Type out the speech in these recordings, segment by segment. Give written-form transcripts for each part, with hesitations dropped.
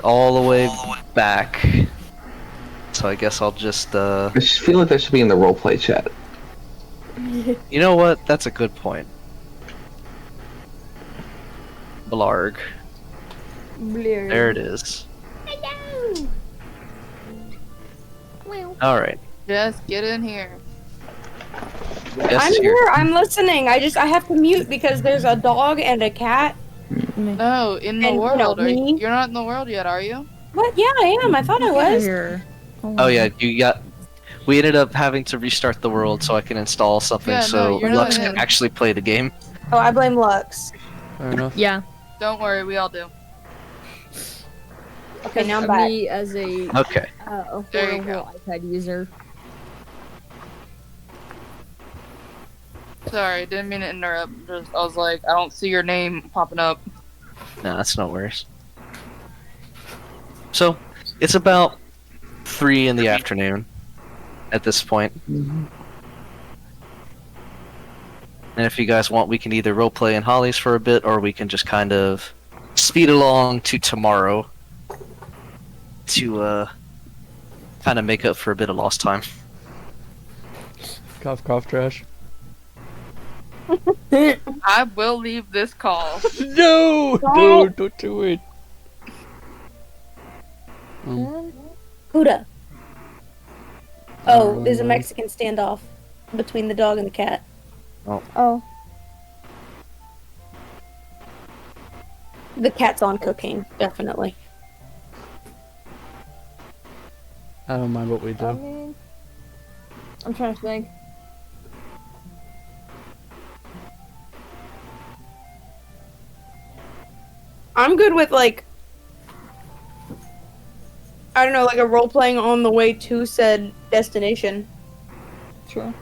all the way back. So I guess I'll just, I just feel like that should be in the roleplay chat. You know what? That's a good point. Blarg. Blurred. There it is. Hello. Well, Alright. Just get in here. Yes, I'm here. I'm listening. I have to mute because there's a dog and a cat. No, in the And, world. me. You're not in the world yet, are you? What? Yeah, I am. I thought I was. Here. Oh yeah, we ended up having to restart the world so I can install something Yeah, no, so you're not Lux in. can actually play the game. Oh, I blame Lux. Fair enough. Yeah. Don't worry, we all do. Okay, now I'm back. Me as a Okay. There you horrible iPad user. Sorry, didn't mean to interrupt. I was like, I don't see your name popping up. No, that's no worries. So, it's about 3 in the afternoon at this point. And if you guys want, we can either roleplay in Holly's for a bit, or we can just kind of speed along to tomorrow to kind of make up for a bit of lost time. Cough, cough, trash. I will leave this call. No! No, don't do it. Huda. Oh, there's a Mexican standoff between the dog and the cat. Oh. The cat's on cocaine, definitely. I don't mind what we I do. mean, I'm trying to think. I'm good with like, I don't know, like a role playing on the way to said destination, Sure.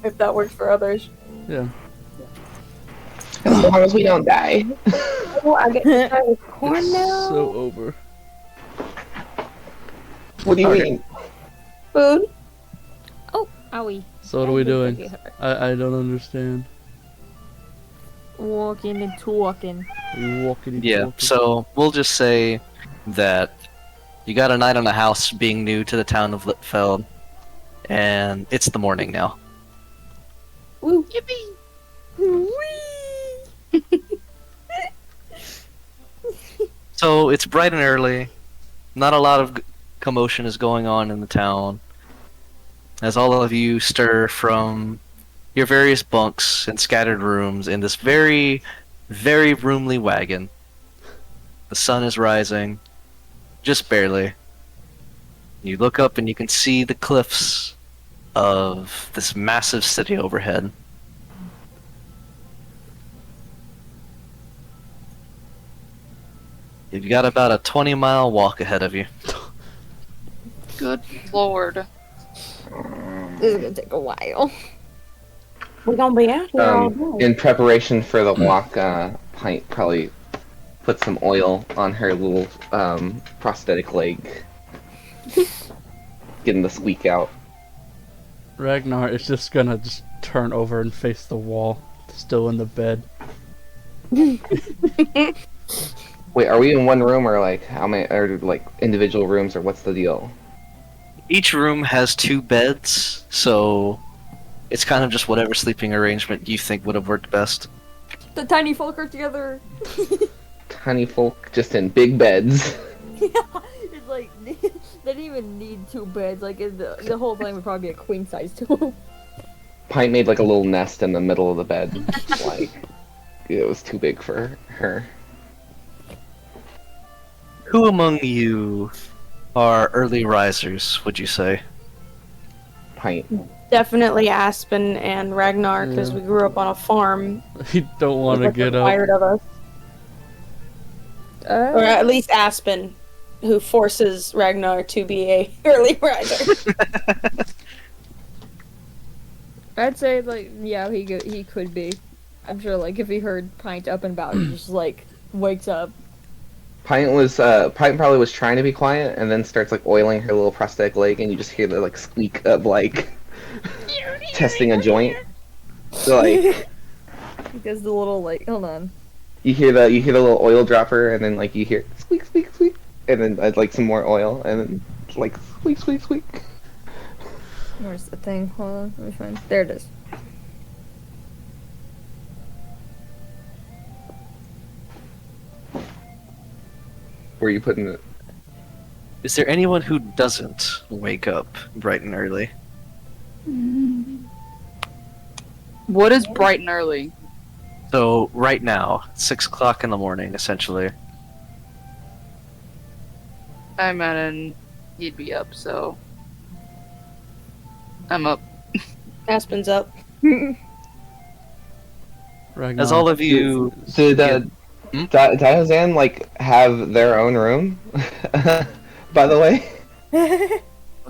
if that works for others. Yeah. As long as we don't die. Oh, I get to try with corn now. So over. What do you Okay. mean? Food. Oh, owie. So what are we doing? I don't understand. Walking and talking. Are you walking? Yeah, so we'll just say that you got a night on a house being new to the town of Litfeld, and it's the morning now. Woo. So it's bright and early. Not a lot of commotion is going on in the town. As all of you stir from your various bunks and scattered rooms in this very, very roomly wagon. The sun is rising, just barely. You look up and you can see the cliffs of this massive city overhead. You've got about a 20-mile walk ahead of you. Good lord. This is gonna take a while. We're gonna be out here all day. In preparation for the walk, Pint probably put some oil on her little prosthetic leg. Getting the squeak out. Ragnar is just gonna just turn over and face the wall, still in the bed. Wait, are we in one room or like how many? Or like individual rooms or what's the deal? Each room has 2 beds, so it's kind of just whatever sleeping arrangement you think would have worked best. The tiny folk are together. Tiny folk just in big beds. It's like they didn't even need 2 beds. Like the whole thing would probably be a queen size too. Pint made like a little nest in the middle of the bed. Like it was too big for her. Who among you are early risers, would you say? Pint. Definitely Aspen and Ragnar, because Yeah. we grew up on a farm. You don't want to What's get up. required of us. Or at least Aspen, who forces Ragnar to be a early riser. I'd say like yeah, he could be. I'm sure like if he heard Pint up and about, he just like wakes up. Pint probably was trying to be quiet and then starts like oiling her little prosthetic leg and you just hear the like squeak of like testing a joint. So like He does the little like hold on. You hear the little oil dropper, and then like you hear squeak squeak squeak, and then like some more oil, and then like squeak squeak squeak. Where's the thing? Hold on, let me find. There it is. Where are you putting it? Is there anyone who doesn't wake up bright and early? What is bright and early? So right now, 6 o'clock in the morning, essentially. I imagine he'd be up, so I'm up. Aspen's up. Ragnar. As all of you, Did Hmm? Diozan like have their own room? By the way. someone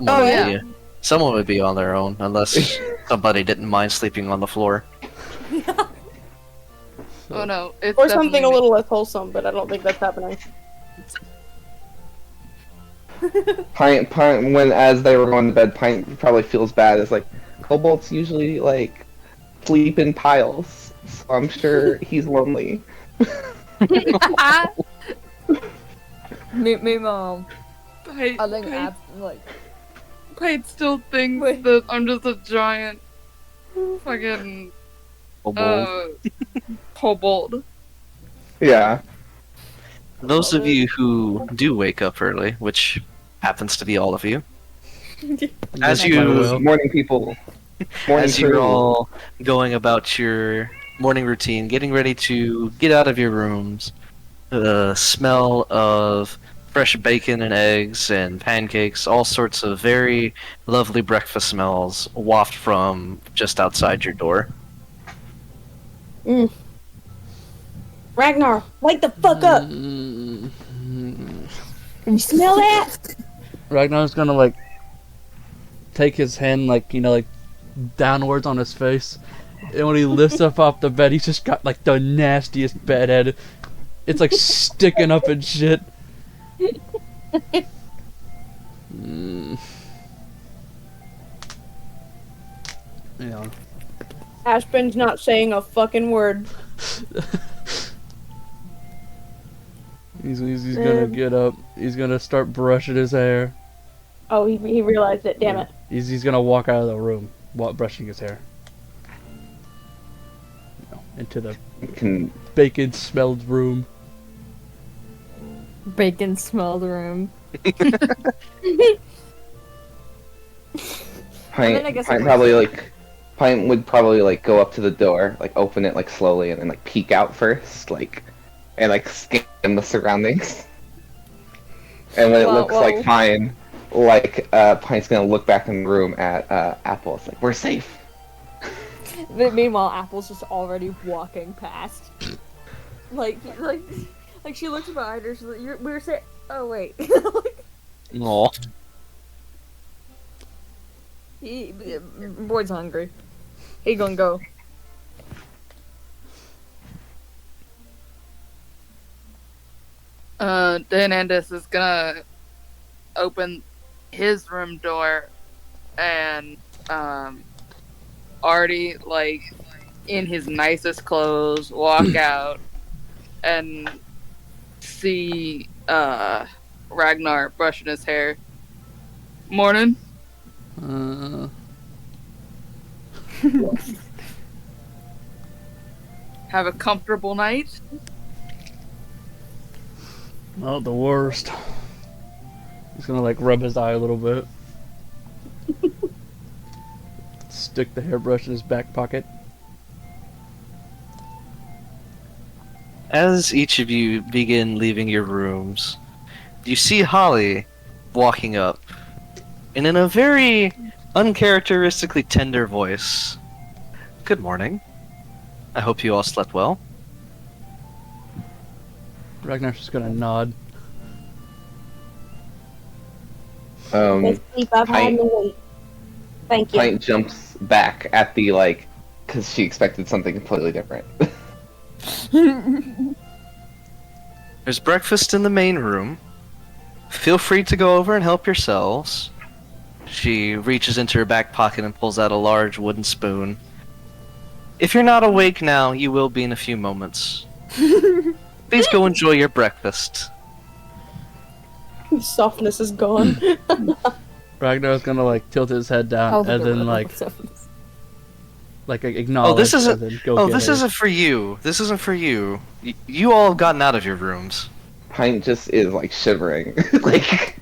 Oh, would yeah. someone would be on their own, unless somebody didn't mind sleeping on the floor. Oh no, it's Or something a definitely me. little less wholesome, but I don't think that's happening. Pint, when as they were going to bed, Pint probably feels bad. It's like kobolds usually like sleep in piles, so I'm sure he's lonely. Me mom. Pate, I think Pate, like Pate still thinks Wait. that I'm just a giant fucking kobold. Yeah. Those of you who do wake up early, which happens to be all of you, as Against my you- will. Morning people. Morning as you're crew. all going about your morning routine, getting ready to get out of your rooms, the smell of fresh bacon and eggs and pancakes, all sorts of very lovely breakfast smells waft from just outside your door. Ragnar, wake the fuck up! Mm. Can you smell that? Ragnar's gonna like take his hand like downwards on his face, and when he lifts up off the bed, he's just got like the nastiest bed head. It's like sticking up and shit. Mm. Yeah. Aspen's not saying a fucking word. He's gonna get up. He's gonna start brushing his hair. Oh, he realized it. Damn it. He's gonna walk out of the room while brushing his hair. Into the Can bacon smelled room. bacon smelled room. Pint, I guess Pint it probably like Pint would probably like go up to the door, like open it like slowly, and then like peek out first, like and like scan the surroundings. And when it Well, looks like fine, like Pint's gonna look back in the room at Apple. It's like we're safe. Meanwhile, Apple's just already walking past. like she looks behind her. She's like, "We're saying, oh wait." Aw. Boyd's hungry. He gonna go. Hernandez is gonna open his room door and already like in his nicest clothes walk out and see Ragnar brushing his hair. Morning. Have a comfortable night. Oh, the worst. He's gonna like rub his eye a little bit. Stick the hairbrush in his back pocket. As each of you begin leaving your rooms, you see Holly walking up, and in a very uncharacteristically tender voice, "Good morning. I hope you all slept well." Ragnar's just gonna nod. Let's sleep. I've had Pint, no wait. Thank you. Pint jumps back at the like, because she expected something completely different. There's breakfast in the main room. Feel free to go over and help yourselves. She reaches into her back pocket and pulls out a large wooden spoon. If you're not awake now, you will be in a few moments. Please go enjoy your breakfast. Softness is gone. Ragnar's gonna like tilt his head down and then like acknowledge. Oh, this isn't. And then go Oh, get this her. isn't for you. This isn't for you. You all have gotten out of your rooms. Pint just is like shivering. Like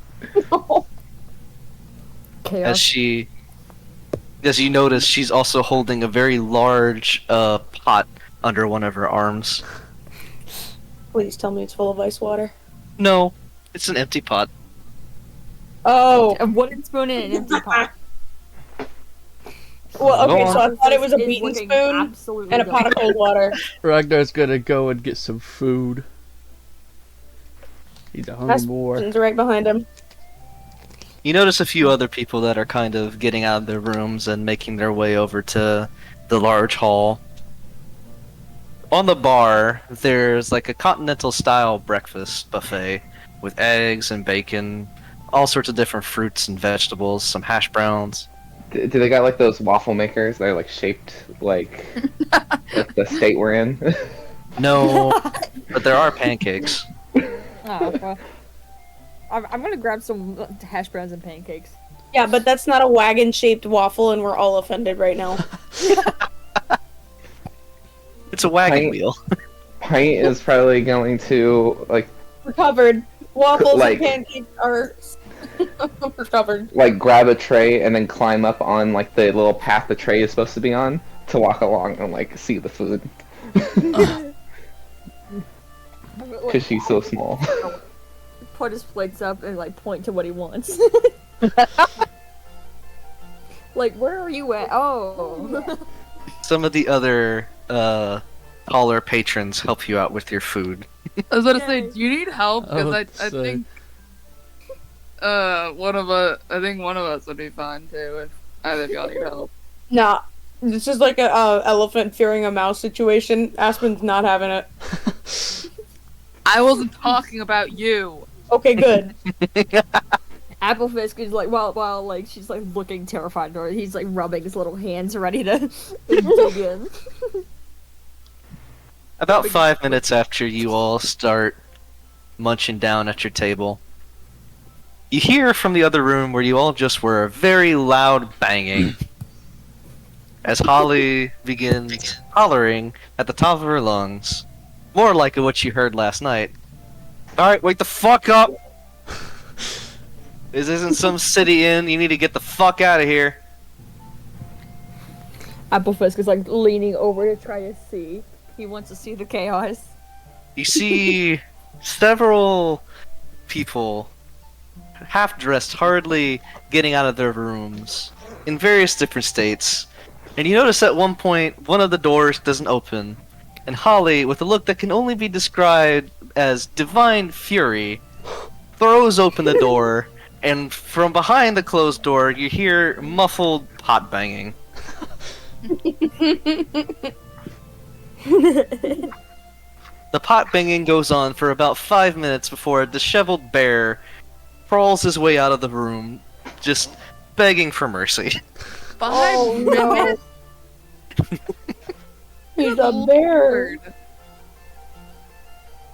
Chaos. As you notice, she's also holding a very large pot under one of her arms. Please tell me it's full of ice water. No, it's an empty pot. Oh, A wooden spoon in an empty pot. well, okay, Go so I on. thought it was a Is beaten looking spoon absolutely and a pot of dumb. cold water. Ragnar's gonna go and get some food. He's a hungry boy. Aspen's right behind him. You notice a few other people that are kind of getting out of their rooms and making their way over to the large hall. On the bar, there's like a continental style breakfast buffet with eggs and bacon, all sorts of different fruits and vegetables, some hash browns. do they got like those waffle makers? They're like shaped like the state we're in. No, but there are pancakes. Oh, well. I'm gonna grab some hash browns and pancakes. Yeah, but that's not a wagon-shaped waffle, and we're all offended right now. It's a wagon Pint- wheel. Pint is probably going to like Recovered. Waffles Like- and pancakes are recovered. grab a tray and then climb up on like the little path the tray is supposed to be on to walk along and like see the food because she's so small. Put his plates up and like point to what he wants. Like, where are you at? Oh. Some of the other taller patrons help you out with your food. I was gonna say, Yay. do you need help? I Because would I say- think one of us would be fine too if either of y'all need help. Nah, this is like a elephant fearing a mouse situation. Aspen's not having it. I wasn't talking about you. Okay, good. Applefisk is like while like she's like looking terrified, or he's like rubbing his little hands ready to dig in. About 5 minutes after you all start munching down at your table, you hear from the other room where you all just were a very loud banging as Holly begins hollering at the top of her lungs, more like what you heard last night. Alright, wake the fuck up! This isn't some city inn, you need to get the fuck out of here. Applefisk is like leaning over to try to see. He wants to see the chaos. You see several people, half dressed, hardly getting out of their rooms, in various different states. And you notice at one point, one of the doors doesn't open. And Holly, with a look that can only be described as divine fury, throws open the door, and from behind the closed door, you hear muffled pot banging. The pot banging goes on for about 5 minutes before a disheveled bear crawls his way out of the room, just begging for mercy. 5 Oh, no. minutes. He's a bear. Lord.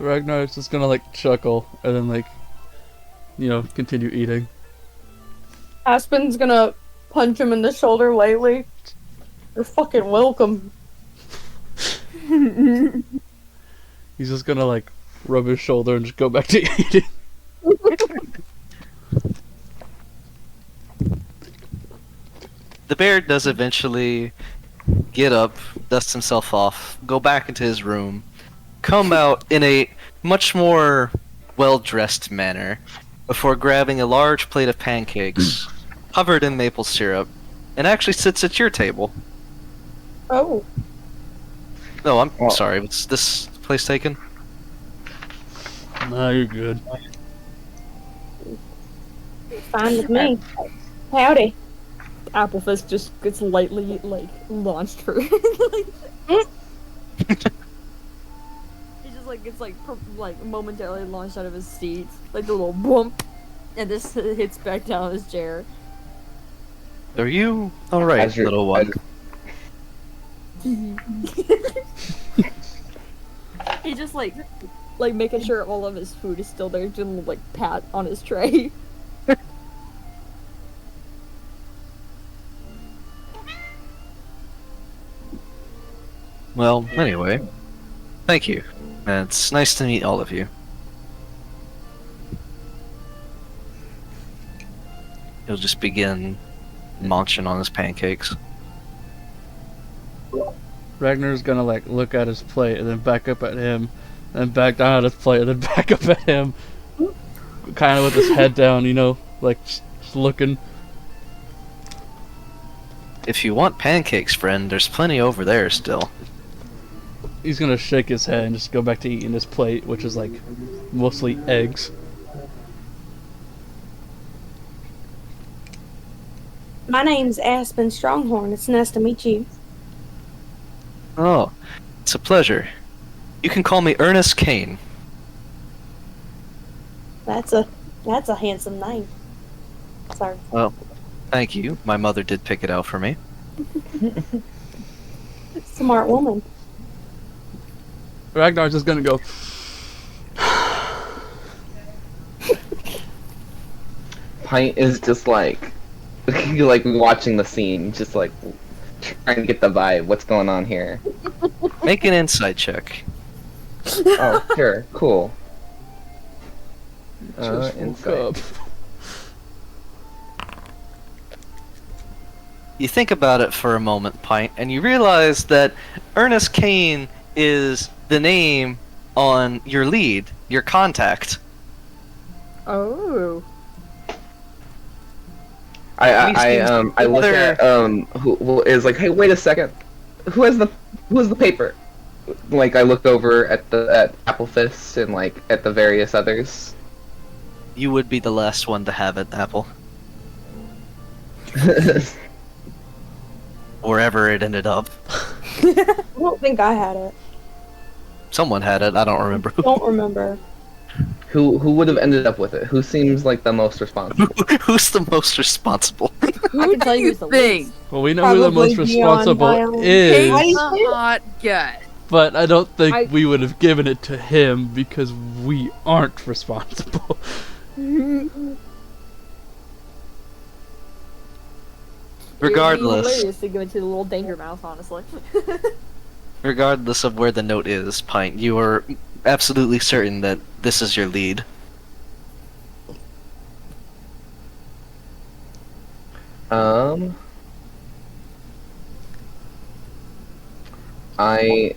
Ragnar's just gonna like chuckle and then like, continue eating. Aspen's gonna punch him in the shoulder lightly. You're fucking welcome. He's just gonna like rub his shoulder and just go back to eating. The bear does eventually get up, dust himself off, go back into his room, come out in a much more well-dressed manner before grabbing a large plate of pancakes covered in maple syrup and actually sits at your table. Oh. No, I'm Well- sorry, what's this place taken? Nah, you're good. Fine with me. Howdy. Applefisk just gets lightly like launched for. He just like gets like momentarily launched out of his seat, like the little bump, and this hits back down his chair. Are you alright, As you're- little one? He's He just like making sure all of his food is still there, just like pat on his tray. Well, anyway, thank you. It's nice to meet all of you. He'll just begin munching on his pancakes. Ragnar's gonna like look at his plate and then back up at him, and back down at his plate and then back up at him, kind of with his head down, you know, like just looking. If you want pancakes, friend, there's plenty over there still. He's gonna shake his head and just go back to eating his plate, which is like mostly eggs. My name's Aspen Stronghorn. It's nice to meet you. Oh, it's a pleasure. You can call me Ernest Kane. That's a handsome name. Sorry. Well, thank you. My mother did pick it out for me. Smart woman. Ragnar's just gonna go. Pint is just like watching the scene, just like trying to get the vibe. What's going on here? Make an insight check. Oh, sure, cool. Just woke Insight. up. You think about it for a moment, Pint, and you realize that Ernest Kane is the name on your lead, your contact. Oh. I look at who is like, hey, wait a second, who has the paper? Like I look over at Apple Fist and like at the various others. You would be the last one to have it, Apple. Wherever it ended up. I don't think I had it. Someone had it, I don't remember who. Don't remember. Who would have ended up with it? Who seems like the most responsible? Who's the most responsible? I can tell you the least. Well, we know who the most Probably Dion responsible Violin. is, Why do you He's a hot guy. but I don't think I- we would have given it to him because we aren't responsible. Regardless, Hilarious to give it to the little danger mouse, honestly. regardless of where the note is, Pint, you are absolutely certain that this is your lead. I,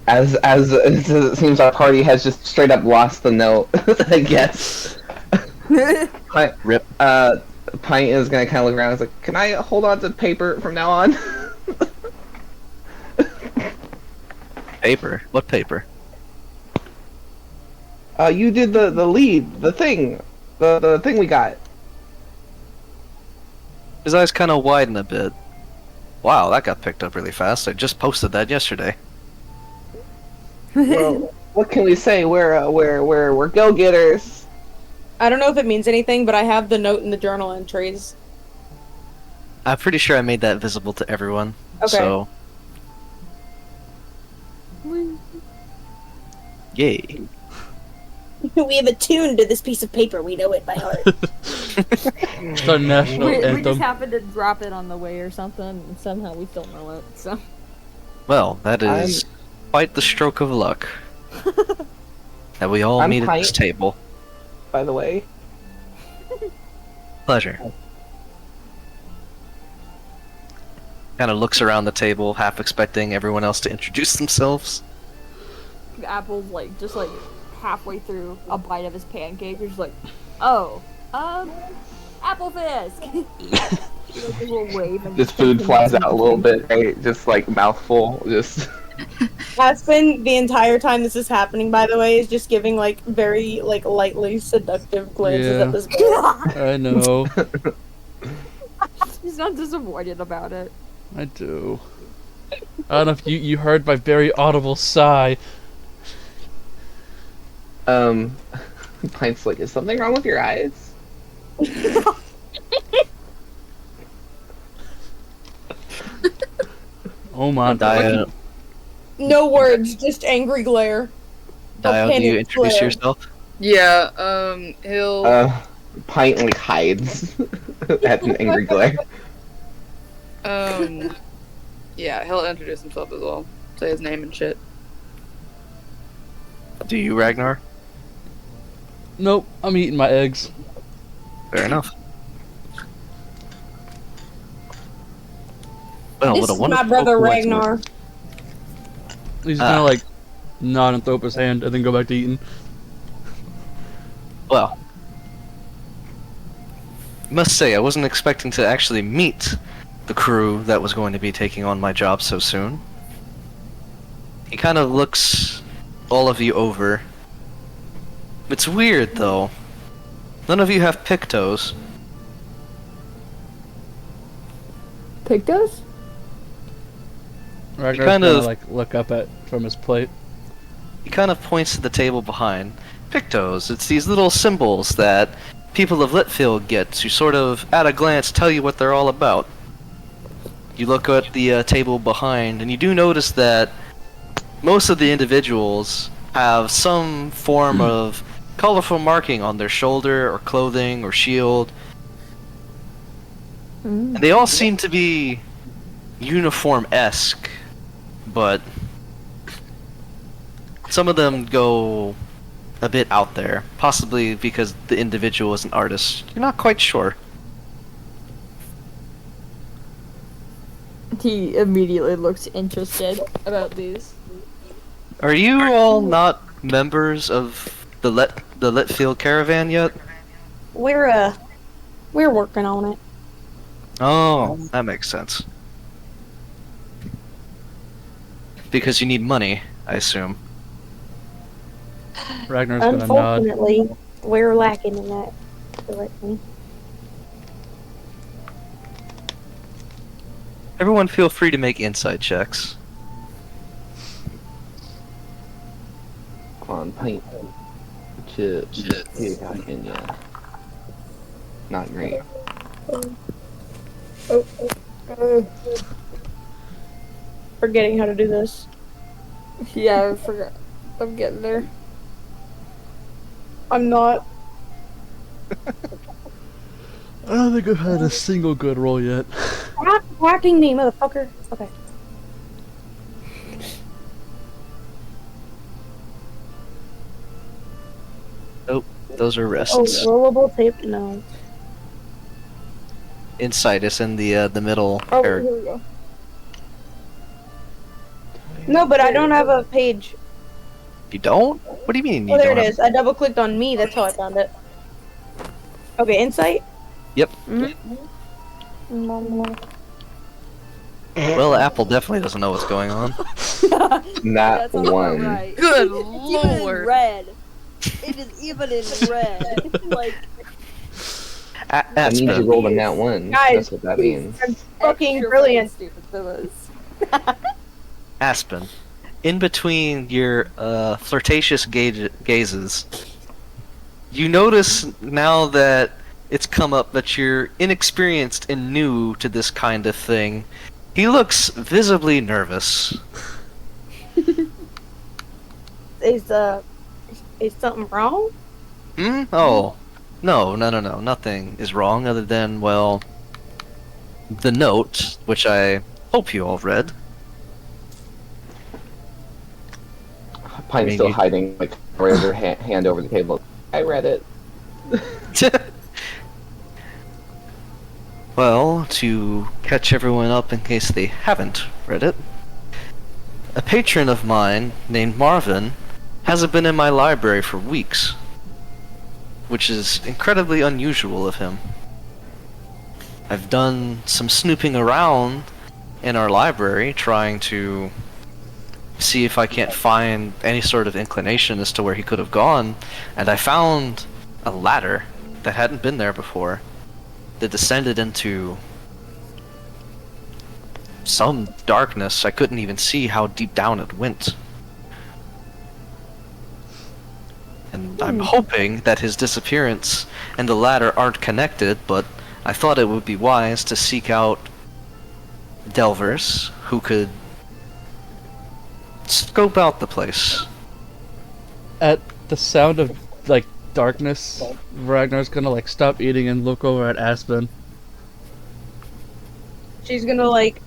as it seems our party has just straight up lost the note. I guess. Pint, Rip. Pint is gonna kind of look around. And is like, can I hold on to paper from now on? Paper? What paper? You did the lead, the thing we got. His eyes kind of widen a bit. Wow, that got picked up really fast. I just posted that yesterday. Well, what can we say? We're go-getters. I don't know if it means anything, but I have the note in the journal entries. I'm pretty sure I made that visible to everyone. Okay. So, yay. We have a tune to this piece of paper. We know it by heart. It's our national We just anthem. happened to drop it on the way or something, and somehow we still know it, so. Well, that is quite the stroke of luck. That we all I'm meet at this Pint. table. By the way, Pleasure. Kind of looks around the table, half expecting everyone else to introduce themselves. Apple's just halfway through a bite of his pancake. He's like, oh, Apple Fisk! He does a little wave and this food flies out a little bit, right? Just like mouthful, just. Aspen, the entire time this is happening, by the way, is just giving very lightly seductive glances Yeah. at this boy. I know. He's not disappointed about it. I do. I don't know if you heard my very audible sigh. Pint's like, is something wrong with your eyes? Oh my god. Diana, No words, just angry glare. Dio, do you introduce Flare. yourself? Yeah, he'll Pint like hides at an angry glare. yeah, he'll introduce himself as well. Say his name and shit. Do you, Ragnar? Nope, I'm eating my eggs. Fair enough. Well, This what a is my wonderful brother coincidence. Ragnar. He's Ah. gonna like nod and throw up his hand and then go back to eating. Well, must say I wasn't expecting to actually meet the crew that was going to be taking on my job so soon. He kind of looks all of you over. It's weird though. None of you have pictos. Pictos? Ragnar's kind gonna of- like look up at from his plate. He kind of points to the table behind. Pictos, it's these little symbols that people of Litfield get to sort of, at a glance, tell you what they're all about. You look at the table behind, and you do notice that most of the individuals have some form of colorful marking on their shoulder, or clothing, or shield. And they all seem to be uniform-esque, but some of them go a bit out there, possibly because the individual is an artist. You're not quite sure. He immediately looks interested about these. Are you all not members of the Litfield caravan yet? We're working on it. Oh, that makes sense. Because you need money, I assume. Ragnar's gonna nod. Unfortunately, we're lacking in that direction. Everyone feel free to make insight checks. Come on, Pint. Chip. Yeah. Not great. Forgetting how to do this. Yeah, I forgot. I'm getting there. I'm not. I don't think I've had a single good roll yet. Stop whacking me, motherfucker. Okay. Those are Oh, wrists. rollable tape? No. Insight is in the middle Oh, area. here we go. No, but I don't have a page. You don't? What do you mean? Oh, You there it don't is. I double clicked on me. That's how I found it. Okay, insight. Yep. Mm-hmm. Well, Apple definitely doesn't know what's going on. Not That's about one. right. Good It's even in lord. red. It is even in red. Like, That means you Aspen, rolled a nat one. Guys, That's what that means. I'm fucking extra brilliant. Stupid fellas. Aspen, in between your flirtatious gazes, you notice now that it's come up that you're inexperienced and new to this kind of thing. He looks visibly nervous. Is something wrong? Hmm? Oh. No, nothing is wrong other than, well, the note, which I hope you all read. Pine's mean, still you- hiding, like, right with her hand over the table. I read it. Well, to catch everyone up in case they haven't read it, a patron of mine named Marvin hasn't been in my library for weeks, which is incredibly unusual of him. I've done some snooping around in our library trying to see if I can't find any sort of inclination as to where he could have gone, and I found a ladder that hadn't been there before that descended into some darkness. I couldn't even see how deep down it went. And I'm hoping that his disappearance and the ladder aren't connected, but I thought it would be wise to seek out delvers who could scope out the place. At the sound of like darkness, Ragnar's gonna like stop eating and look over at Aspen. She's gonna like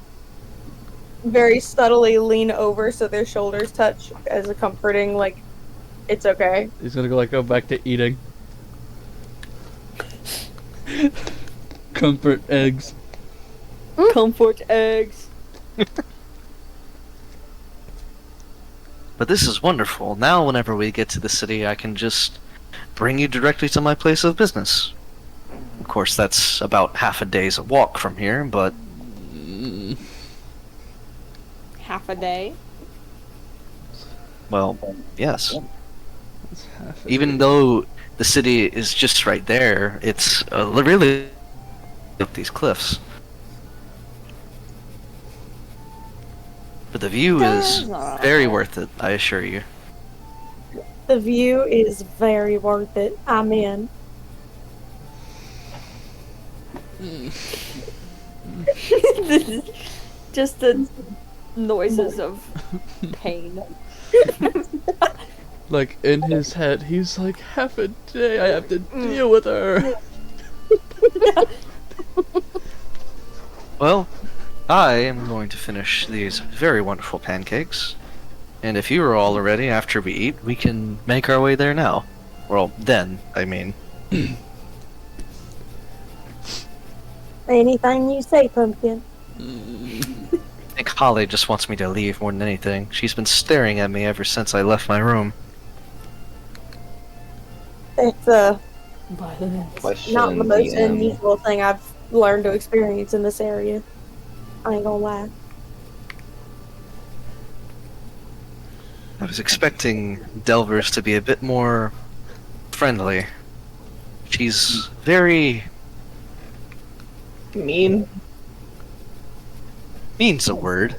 very subtly lean over so their shoulders touch as a comforting like it's okay. He's gonna go back to eating. Comfort eggs. Comfort eggs. But this is wonderful. Now, whenever we get to the city, I can just bring you directly to my place of business. Of course, that's about half a day's walk from here, but Half a day. well, yes. It's half a Even though the city is just right there, it's really up these cliffs. But the view is very worth it, I assure you. The view is very worth it. I'm in. Just the noises of pain. Like in his head, he's like, half a day I have to deal with her. Well, I am going to finish these very wonderful pancakes. And if you are all ready after we eat, we can make our way there now. Well, then, I mean. Anything you say, Pumpkin. I think Holly just wants me to leave more than anything. She's been staring at me ever since I left my room. It's Question. not the most DM. unusual thing I've learned to experience in this area. I ain't gonna lie. I was expecting Delvers to be a bit more friendly. She's very Mean. mean's a word.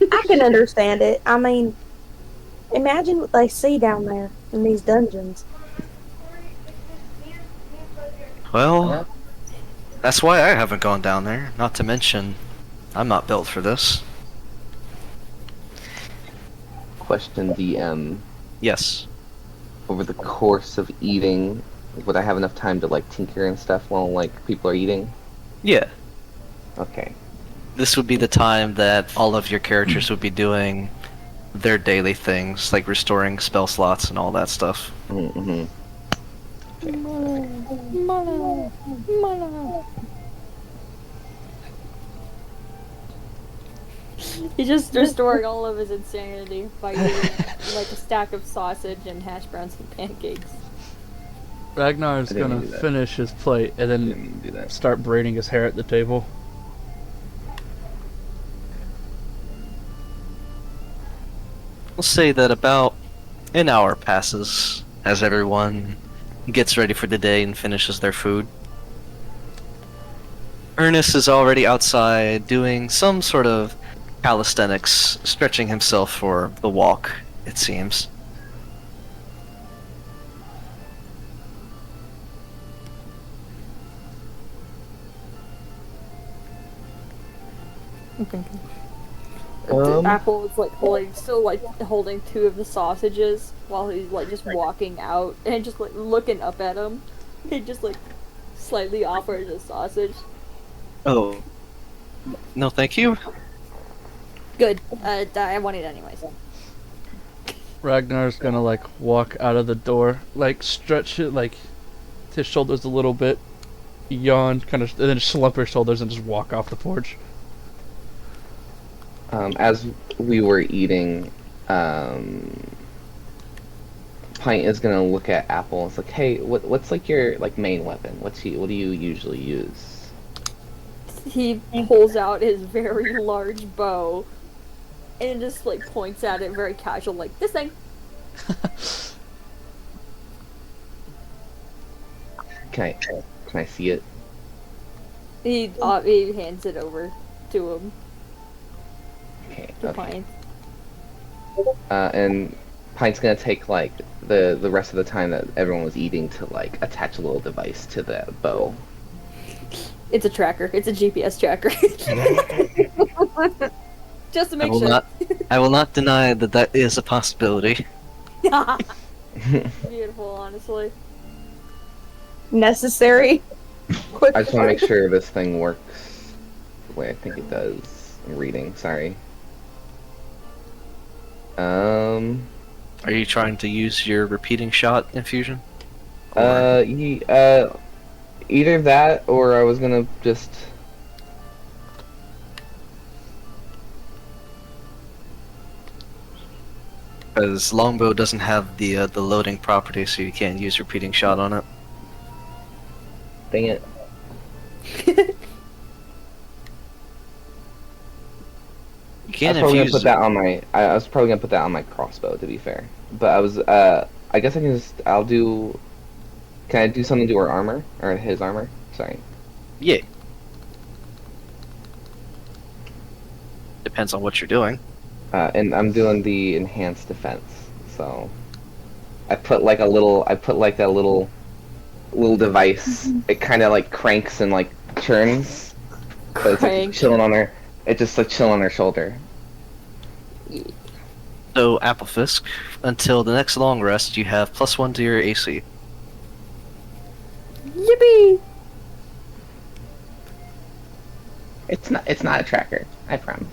I can understand it. I mean, imagine what they see down there in these dungeons. Well, that's why I haven't gone down there. Not to mention, I'm not built for this. Question. DM. Yes. Over the course of eating, would I have enough time to like tinker and stuff while like people are eating? Yeah. Okay. This would be the time that all of your characters would be doing their daily things, like restoring spell slots and all that stuff. Mm-hmm. He's just restoring all of his insanity by eating like a stack of sausage and hash browns and pancakes. Ragnar's I didn't gonna do that. finish his plate and then Didn't do that. start braiding his hair at the table. We'll say that about an hour passes as everyone gets ready for the day and finishes their food. Ernest is already outside doing some sort of calisthenics, stretching himself for the walk, it seems. Apple is like holding two of the sausages while he's like just walking out and just like looking up at him. He just like slightly offers a sausage. Oh. No, thank you. Good. I want it anyways. Ragnar's gonna like walk out of the door, like stretch it like his shoulders a little bit, yawn, kind of, and then slump his shoulders and just walk off the porch. As we were eating, Pint is gonna look at Apple and it's like, hey, what's like your like main weapon? What do you usually use? He pulls out his very large bow and just like points at it very casual, like this thing. Can I see it? He hands it over to him. Okay. To Okay. Pine. And Pint's gonna take like the rest of the time that everyone was eating to like attach a little device to the bow. It's a tracker. It's a GPS tracker. Just to make sure. I will not deny that that is a possibility. Beautiful, honestly. Necessary. Quick. I just want to make sure this thing works the way I think it does. I'm reading, sorry. Are you trying to use your repeating shot infusion? Either that or I was gonna just. Because longbow doesn't have the loading property, so you can't use repeating shot on it. Dang it. You I can't was probably gonna infuse put that on my. I was probably gonna put that on my crossbow, to be fair. But I was. I guess I can just. I'll do. Can I do something to her armor or his armor? Sorry. Yeah. Depends on what you're doing. And I'm doing the enhanced defense. So. I put like a little. I put like a little device. It kind of like cranks and like turns. But it's like Crank. chilling on her. It just like chilling on her shoulder. So, Applefisk, until the next long rest, you have +1 to your AC. Yippee! It's not a tracker. I promise.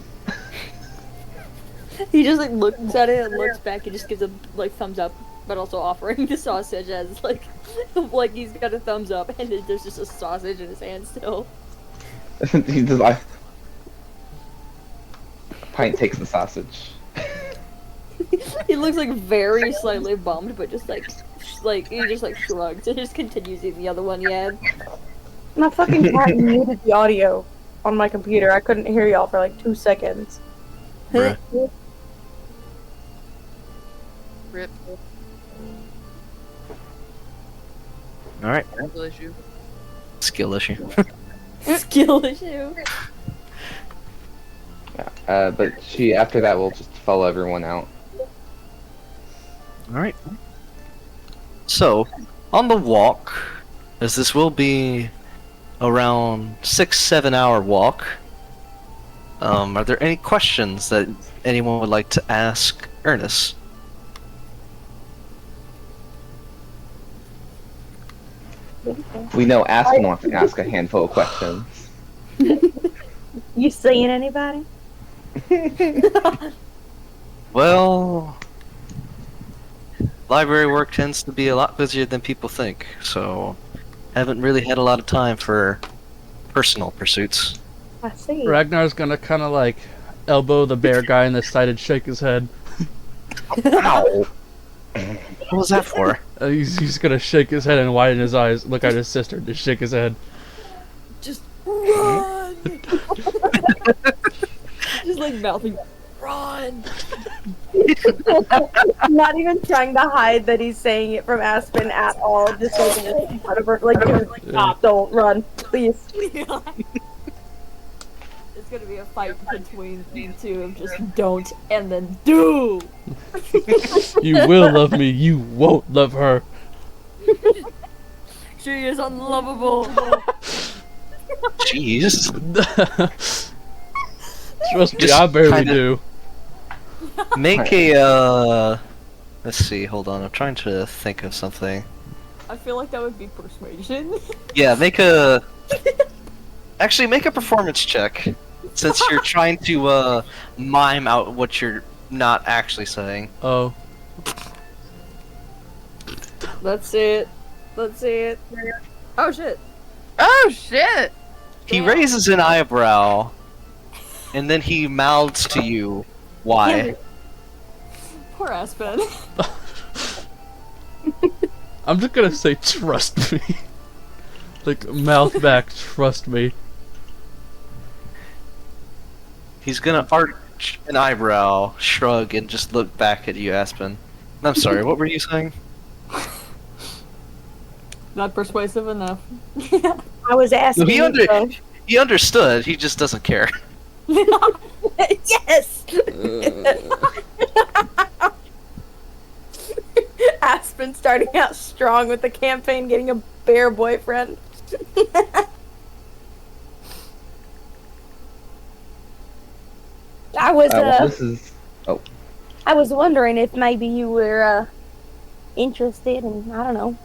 He just like looks at it and looks back and just gives a like thumbs up, but also offering the sausage as like like he's got a thumbs up and then there's just a sausage in his hand still. He just like. Pint takes the sausage. He looks like very slightly bummed, but just like he just like shrugs and just continues eating the other one. Yeah. My fucking cat muted the audio on my computer. I couldn't hear y'all for like 2 seconds. Bruh. Rip. Alright, Skill issue. skill issue. Skill issue. But she after that will just follow everyone out. Alright. So, on the walk, as this will be around 6-7 hour walk, are there any questions that anyone would like to ask Ernest? We know Aspen wants to ask a handful of questions. You seeing anybody? Well, library work tends to be a lot busier than people think, so haven't really had a lot of time for personal pursuits. I see. Ragnar's gonna kind of like elbow the bear guy in the side and shake his head. Ow! What was that for? He's gonna shake his head and widen his eyes, look at his sister, and just shake his head. Just run. Just like mouthing, run. Not even trying to hide that he's saying it from Aspen at all. Just like in front of her, like, dude, stop, don't run, please. It's gonna be a fight between the two of just don't and then do. You will love me, you won't love her. She is unlovable. Jeez. Trust me, Just I barely kinda- do. Make a, let's see, hold on, I'm trying to think of something. I feel like that would be persuasion. Yeah, actually make a performance check, since you're trying to, mime out what you're not actually saying. Oh. Let's see it. Let's see it. Oh shit. Oh shit! He Damn. raises an eyebrow, and then he mouths to you, why? Poor Aspen. I'm just gonna say trust me. Like, mouth back, trust me. He's gonna arch an eyebrow, shrug, and just look back at you, Aspen. I'm sorry, what were you saying? Not persuasive enough. I was asking. He you, He understood, he just doesn't care. yes. Aspen starting out strong with the campaign, getting a bear boyfriend. I was Well, this is. I was wondering if maybe you were interested, and I don't know.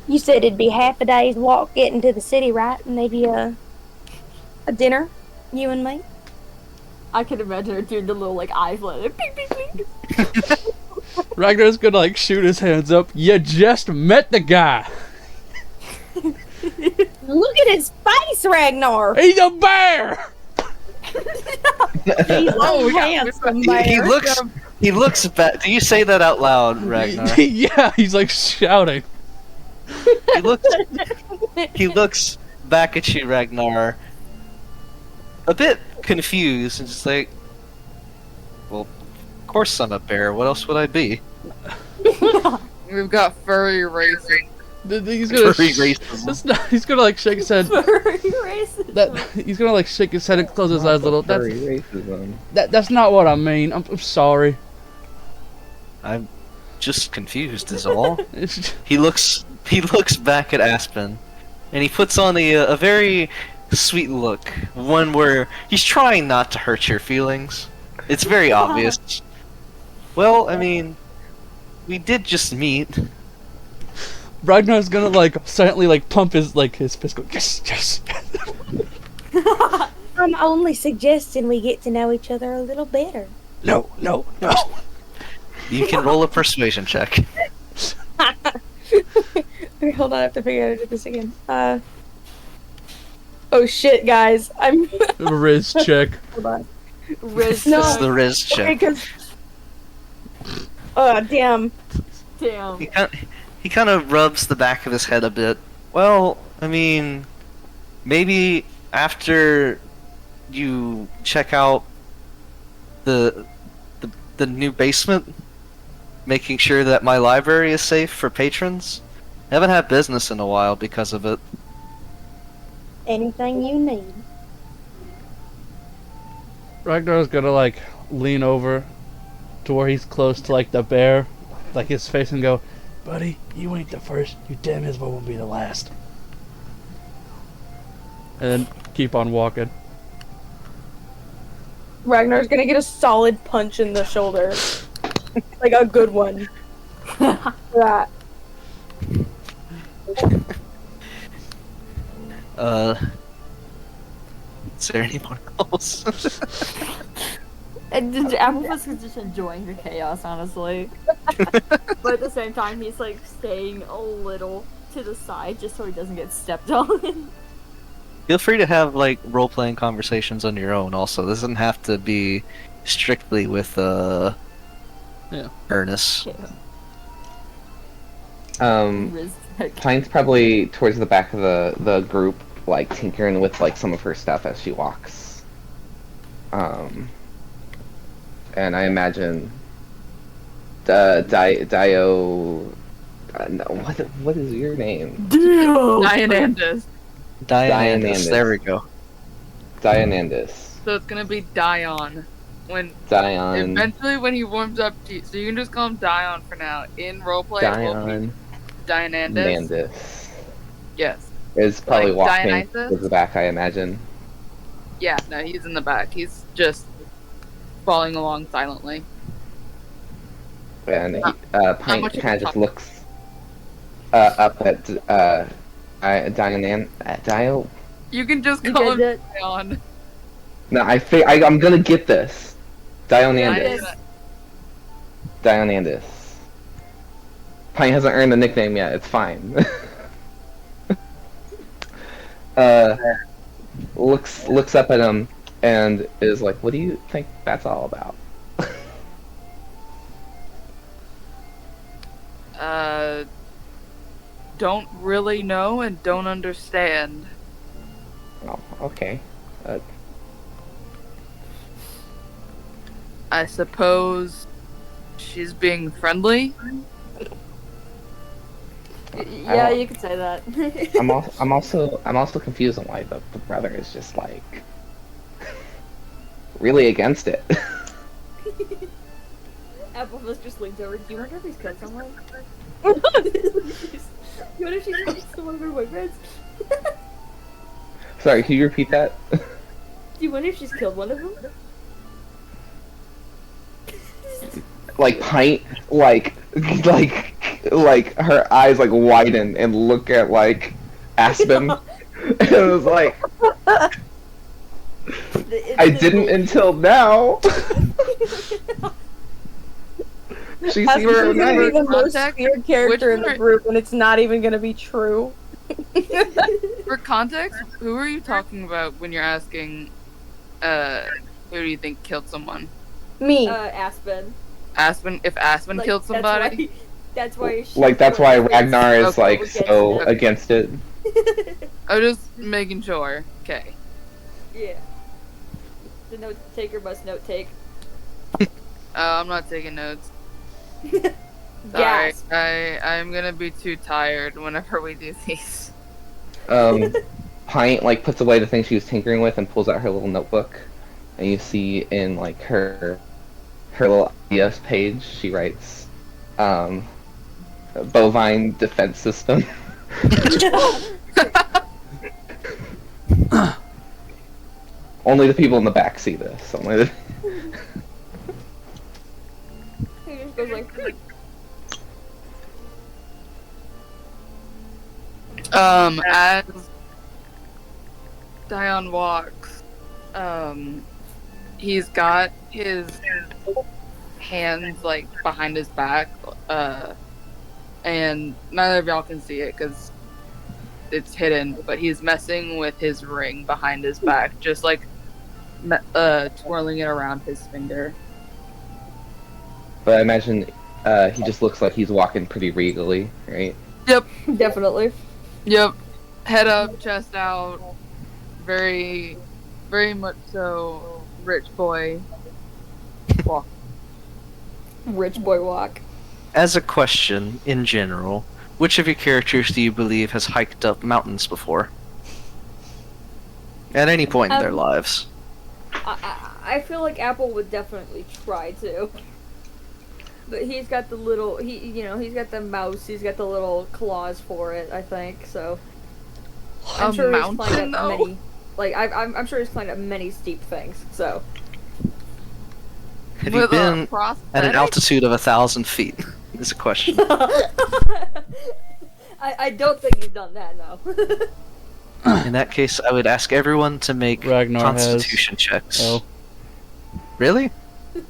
You said it'd be half a day's walk getting to the city, right? And maybe a dinner, you and me. I can imagine her doing the little like eye flutter. Ping, ping, ping. Ragnar's gonna like shoot his hands up. You just met the guy. Look at his face, Ragnar. He's a bear. He's Oh, a yeah. handsome He bear. looks back. Do you say that out loud, Ragnar? Yeah, he's like shouting. He looks back at you, Ragnar, a bit confused and just like, well, of course I'm a bear. What else would I be? We've got furry racing. He's gonna. Furry racism. That's not, he's gonna like shake his head. Furry racism. That he's gonna like shake his head and close his eyes a little. Furry racism. That's not what I mean. I'm sorry. I'm just confused, is all. It's, He looks back at Aspen, and he puts on a very sweet look, one where he's trying not to hurt your feelings. It's very obvious. Well, I mean, we did just meet. Ragnar's gonna like silently like pump his fist. Go, yes, yes. I'm only suggesting we get to know each other a little better. No, no, no. You can roll a persuasion check. Okay, hold on, I have to figure out how to do this again. Oh shit, guys. I'm. Riz check. Hold on. Riz. No. This is the Riz Okay, check. because. Oh, damn. Damn. He kind of rubs the back of his head a bit. Well, I mean, maybe after you check out the new basement, making sure that my library is safe for patrons. I haven't had business in a while because of it. Anything you need. Ragnar's gonna like lean over to where he's close to like the bear, like his face, and go, "Buddy, you ain't the first. You damn as well won't be the last." And then keep on walking. Ragnar's gonna get a solid punch in the shoulder. Like a good one. That. Is there anyone else? And Applefuss is just enjoying the chaos, honestly. But at the same time, he's like staying a little to the side just so he doesn't get stepped on. Feel free to have like role-playing conversations on your own. Also, this doesn't have to be strictly with Ernest. Riz check. Pine's probably towards the back of the group, like tinkering with like some of her stuff as she walks. And I imagine Dio. No, what is your name? Dianandus. Dianandus. There we go. Dianandus. So it's gonna be Dion. When Dion. eventually when he warms up to you, so you can just call him Dion for now. In roleplay it will be Dion. Dianandus. Nandus. Yes. Is probably Like walking Dionysus? towards the back, I imagine. Yeah, no, he's in the back. He's just following along silently. And Pine much you kind can of just talk. looks up at Dio. You can just You call him did it. Dion. No, I'm gonna get this. Dianandus. Dion. Dianandus. Pine hasn't earned the nickname yet. It's fine. Looks up at him and is like, "What do you think that's all about?" Don't really know and don't understand. Oh, okay. I suppose she's being friendly. Yeah, you could say that. I'm also confused on why the brother is just like really against it. Applefuss just leans over. Do you wonder if he's killed someone? You wonder if she's killed some of her boyfriends? Sorry, can you repeat that? Do you wonder if she's killed one of them? Like Pint like like her eyes like widen and look at like Aspen. And it was like, I didn't until now. She seems Aspen's so gonna be nice. the most Contact? weird character in Which the one? group, and it's not even gonna be true. For context, who are you talking about when you're asking, who do you think killed someone? Me. Aspen. Aspen? If Aspen Like, killed somebody? That's why she Like that's why was Ragnar is Okay, like against so it. against it. I'm just making sure. Okay. Yeah. The note taker must note take. I'm not taking notes. Sorry. Yes. I'm gonna be too tired whenever we do these. Pint like puts away the thing she was tinkering with and pulls out her little notebook, and you see in like her little ideas page she writes, bovine defense system. Only the people in the back see this. Only the... He just goes like, As Dion walks, he's got his hands like behind his back, and neither of y'all can see it because it's hidden. But he's messing with his ring behind his back, just like twirling it around his finger. But I imagine he just looks like he's walking pretty regally, right? definitely. Yep, head up, chest out, very, very much so. Rich boy. Walk. Rich boy walk. As a question in general, which of your characters do you believe has hiked up mountains before? At any point in their lives. I feel like Apple would definitely try to. But he's got the little, he's got the mouse, he's got the little claws for it, I think, so. I'm A sure he's mountain, climbed up though? many, I'm sure he's climbed up many steep things, so. Have you With a been at an prosthetic? altitude of 1,000 feet? Is a question. I don't think he's done that, no. In that case, I would ask everyone to make Ragnar has- constitution checks. Oh, Really?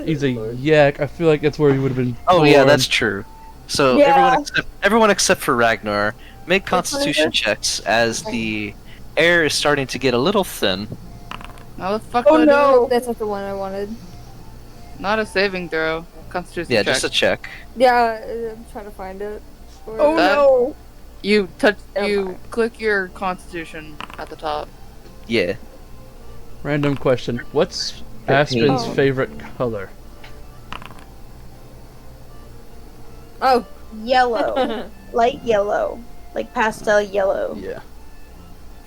he's a yak. I feel like that's where he would have been. Oh yeah, born. that's true. So Yeah. everyone except for Ragnar, make Which one is constitution it? checks as the air is starting to get a little thin. How the fuck Oh do I do no! That's not the one I wanted. it? Not a saving throw. Constitution Yeah, check. just a check. Yeah, I'm trying to find it. Oh That- no! You touch. Never You mind. click your constitution at the top. Yeah. Random question. What's 15. Aspen's Oh. favorite color? Oh. Yellow. Light yellow. Like pastel yellow. Yeah.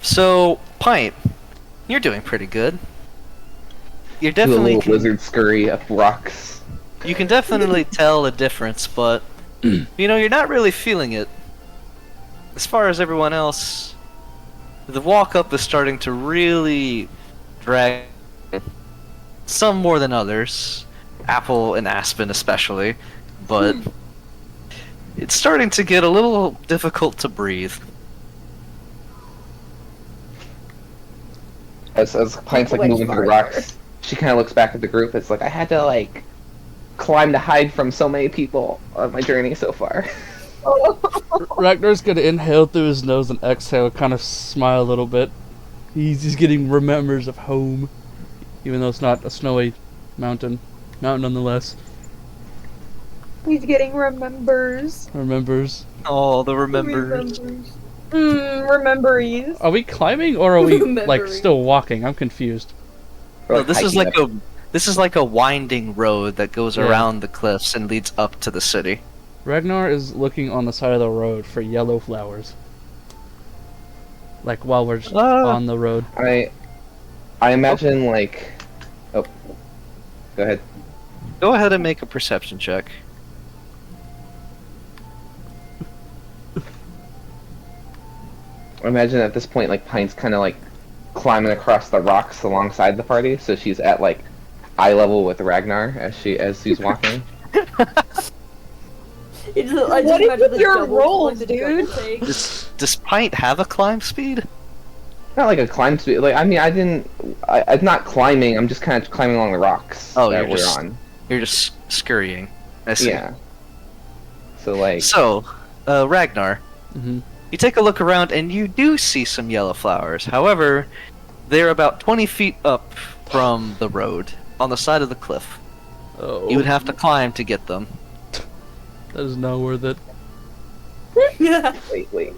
So, Pint, you're doing pretty good. You're Do a definitely little wizard scurry up rocks. you can definitely tell a difference, but you're not really feeling it. As far as everyone else, the walk up is starting to really drag. Some more than others, Apple and Aspen especially, but it's starting to get a little difficult to breathe. As Pint's like Which moving through the farther? rocks, she kind of looks back at the group. It's like I had to like climb to hide from so many people on my journey so far. Ragnar's gonna inhale through his nose and exhale, kind of smile a little bit. He's getting remembers of home, even though it's not a snowy mountain. Mountain nonetheless. He's getting remembers. Remembers. Oh, the remembers. Rememberies. Are we climbing or are we like Memory. still walking? I'm confused. Or, No, this is hiking like up. a winding road that goes Yeah. around the cliffs and leads up to the city. Ragnar is looking on the side of the road for yellow flowers. Like while we're just on the road. I imagine like. Oh, go ahead. Go ahead and make a perception check. I imagine at this point, like Pint's kind of like climbing across the rocks alongside the party, so she's at like eye level with Ragnar as she's walking. I just What is imagine with the your double, rolls, like the double dude? take. Does Pint have a climb speed? Not like a climb speed. Like I mean, I'm not climbing. I'm just kind of climbing along the rocks Oh, that you're we're just- on. You're just scurrying. I see. Yeah. So like. So, Ragnar, Mhm. you take a look around and you do see some yellow flowers. However, they're about 20 feet up from the road on the side of the cliff. Oh, You would have to climb to get them. that is not worth it. Wait.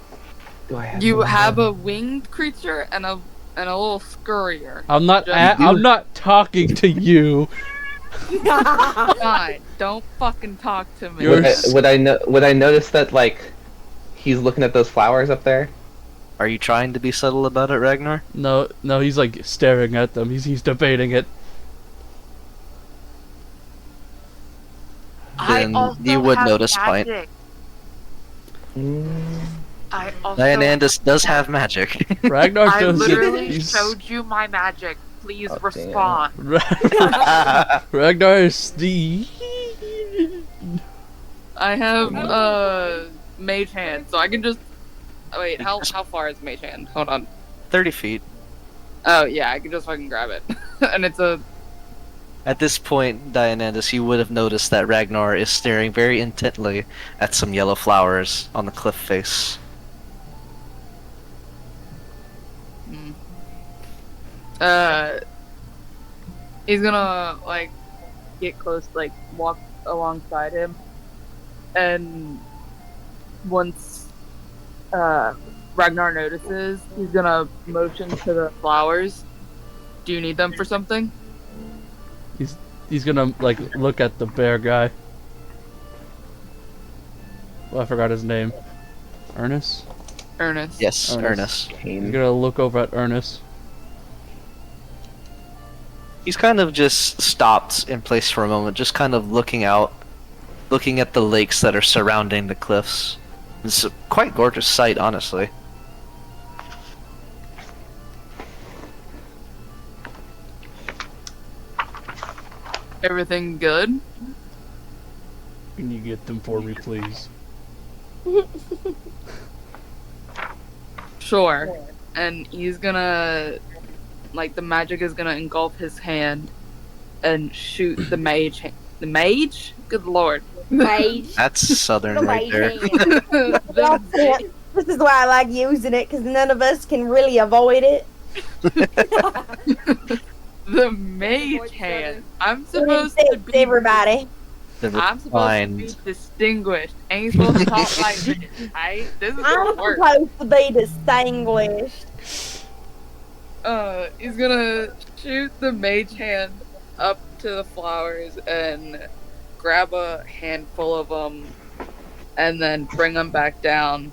Do I have? You one have more? a winged creature and a little scurrier. I'm not. Just- I'm not talking to you. Fine, don't fucking talk to me. You're- Would I notice that like he's looking at those flowers up there? Are you trying to be subtle about it, Ragnar? No, he's like staring at them. He's debating it. Then you would notice Pint. I also. Dianandus does have magic. Ragnar I does. literally he's- showed you my magic. Please Oh, damn. respond. Ragnar is the. I have mage hand, so I can just. Oh, wait, how far is mage hand? Hold on. 30 feet. Oh yeah, I can just fucking grab it, and it's a. At this point, Dianandus, you would have noticed that Ragnar is staring very intently at some yellow flowers on the cliff face. He's gonna like get close, like walk alongside him, and once Ragnar notices, he's gonna motion to the flowers. Do you need them for something? He's gonna like look at the bear guy. Well, I forgot his name. Ernest. Ernest. Yes, Ernest. Ernest. He's gonna look over at Ernest. He's kind of just stopped in place for a moment, just kind of looking out, looking at the lakes that are surrounding the cliffs. It's a quite gorgeous sight, honestly. Everything good? Can you get them for me, please? Sure. And he's gonna, like, the magic is gonna engulf his hand and shoot the mage. The mage? Good lord. Mage. That's southern The right there. mage hand. That's it. This is why I like using it, because none of us can really avoid it. The mage hand. I'm supposed It's to be. everybody. I'm supposed Fine. to be distinguished. Ain't supposed to talk like this. This is I'm the work. supposed to be distinguished. He's gonna shoot the mage hand up to the flowers and grab a handful of them, and then bring them back down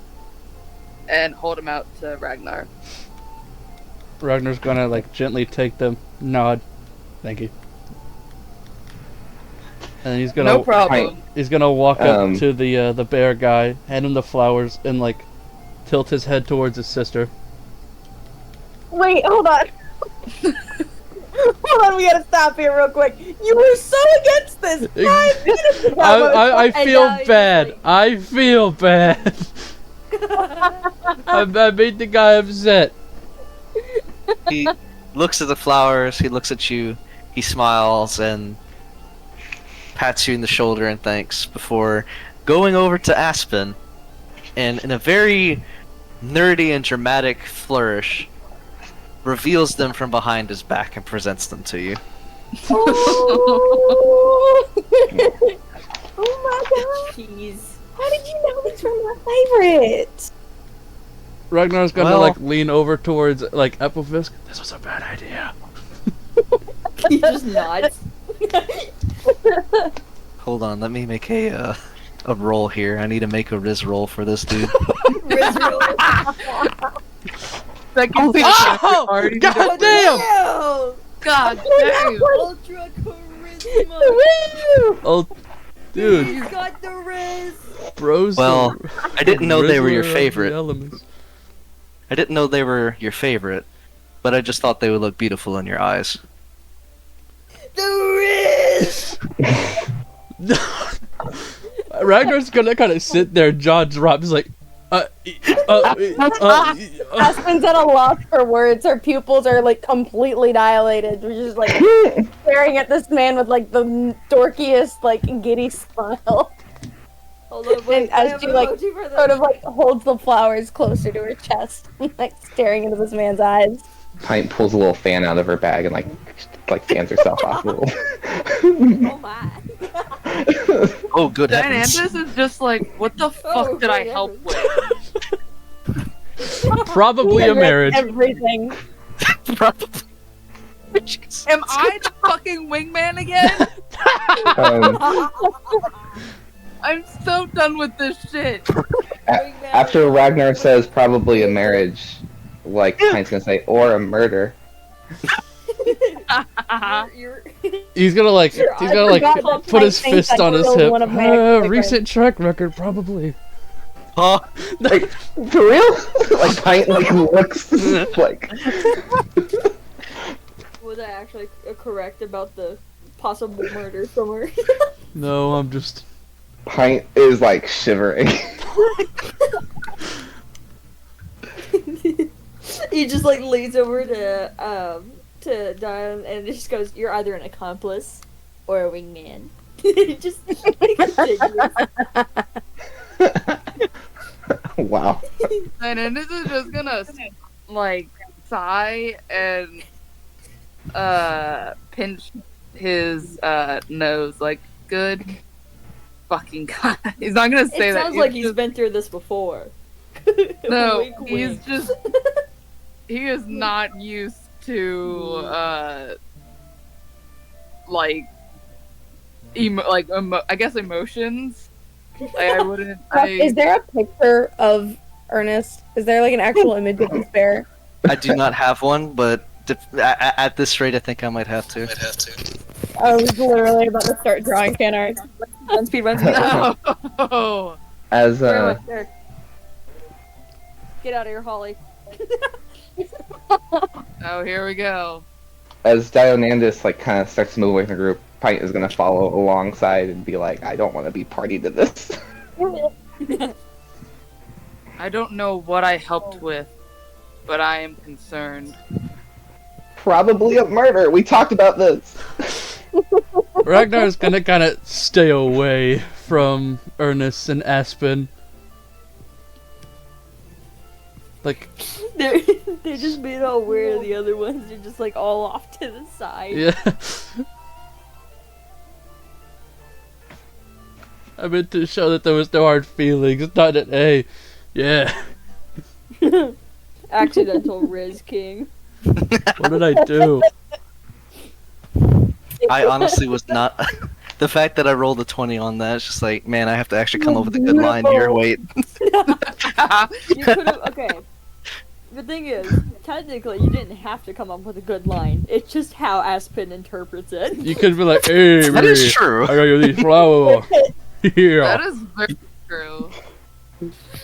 and hold them out to Ragnar. Ragnar's gonna like gently take them, nod, thank you, and he's gonna No problem. he's gonna walk Um, up to the bear guy, hand him the flowers, and like tilt his head towards his sister. Wait, hold on. Hold on, we gotta stop here real quick. You were so against this 5 minutes ago. I And feel now he's bad. like- I feel bad. I made the guy upset. He looks at the flowers, he looks at you, he smiles and pats you in the shoulder and thanks before going over to Aspen and in a very nerdy and dramatic flourish reveals them from behind his back and presents them to you. Oh, oh my god. Jeez. How did you know these were my favorite? Ragnar's gonna Well- like lean over towards like Applefisk. This was a bad idea. He just nods. Hold on, let me make a roll here. I need to make a Riz roll for this dude. Second thing, Oh, already God damn! God damn! Ultra charisma. Woo! Oh, dude, He's got the Riz. bros. Well, I didn't know they were your Rizzler of the favorite. elements. I didn't know they were your favorite, but I just thought they would look beautiful in your eyes. The Riz. Ragnar's gonna kind of sit there, jaw dropped, just like, Aspen's at a loss for words. Her pupils are like completely dilated. We're just like staring at this man with like the dorkiest, like giddy smile. Hold on, wait, And I as have she an like emoji for this. sort of like holds the flowers closer to her chest, like staring into this man's eyes. Pint pulls a little fan out of her bag and like fans herself off a little. Oh my. Oh, good heavens. Dianandus is just like, what the fuck Oh, did I good help heavens. with? probably a marriage. Everything. Probably. Am I the fucking wingman again? I'm so done with this shit. After Ragnar says probably a marriage, like Pint's gonna say, or a murder. You're He's gonna like, Sure, he's I gonna like forgot put his Pint thinks fist I on his killed hip. one of my ex-boyfriends. Recent track record, probably. Huh? Like, for real? Like Pint like looks like. was I actually correct about the possible murder from her? No, I'm just. Pint is like shivering. He just like leans over to Diane and just goes, "You're either an accomplice or a wingman." He just continues. Wow. Dianandus is just gonna like sigh and pinch his nose like, good fucking god. He's not gonna say It that. sounds like he's just- been through this before. No, Wink, he's wink. just he is not used to like I guess emotions. Like, I wouldn't. Is there a picture of Ernest? Is there like an actual image of despair? I do not have one, but at this rate, I think I might have to. I was literally about to start drawing fan art. Run speed, run speed. Oh, As There, there. Get out of here, Holly. oh, here we go. as Dianandus like kind of starts to move away from the group, Pint is gonna follow alongside and be like, I don't want to be party to this. I don't know what I helped with, but I am concerned. Probably a murder. We talked about this. Ragnar's gonna kind of stay away from Ernest and Aspen. Like, They're just being all weird. The other ones are just like all off to the side. yeah. I meant to show that there was no hard feelings. Not that, hey, yeah. Accidental Riz King. What did I do? I honestly was not. The fact that I rolled a 20 on that, it's just like, man, I have to actually come up with a good line here. Wait. You could have. Okay. The thing is, technically, you didn't have to come up with a good line. It's just how Aspen interprets it. You could be like, hey, That is Marie, true. I got you these flowers. That Yeah. is very true.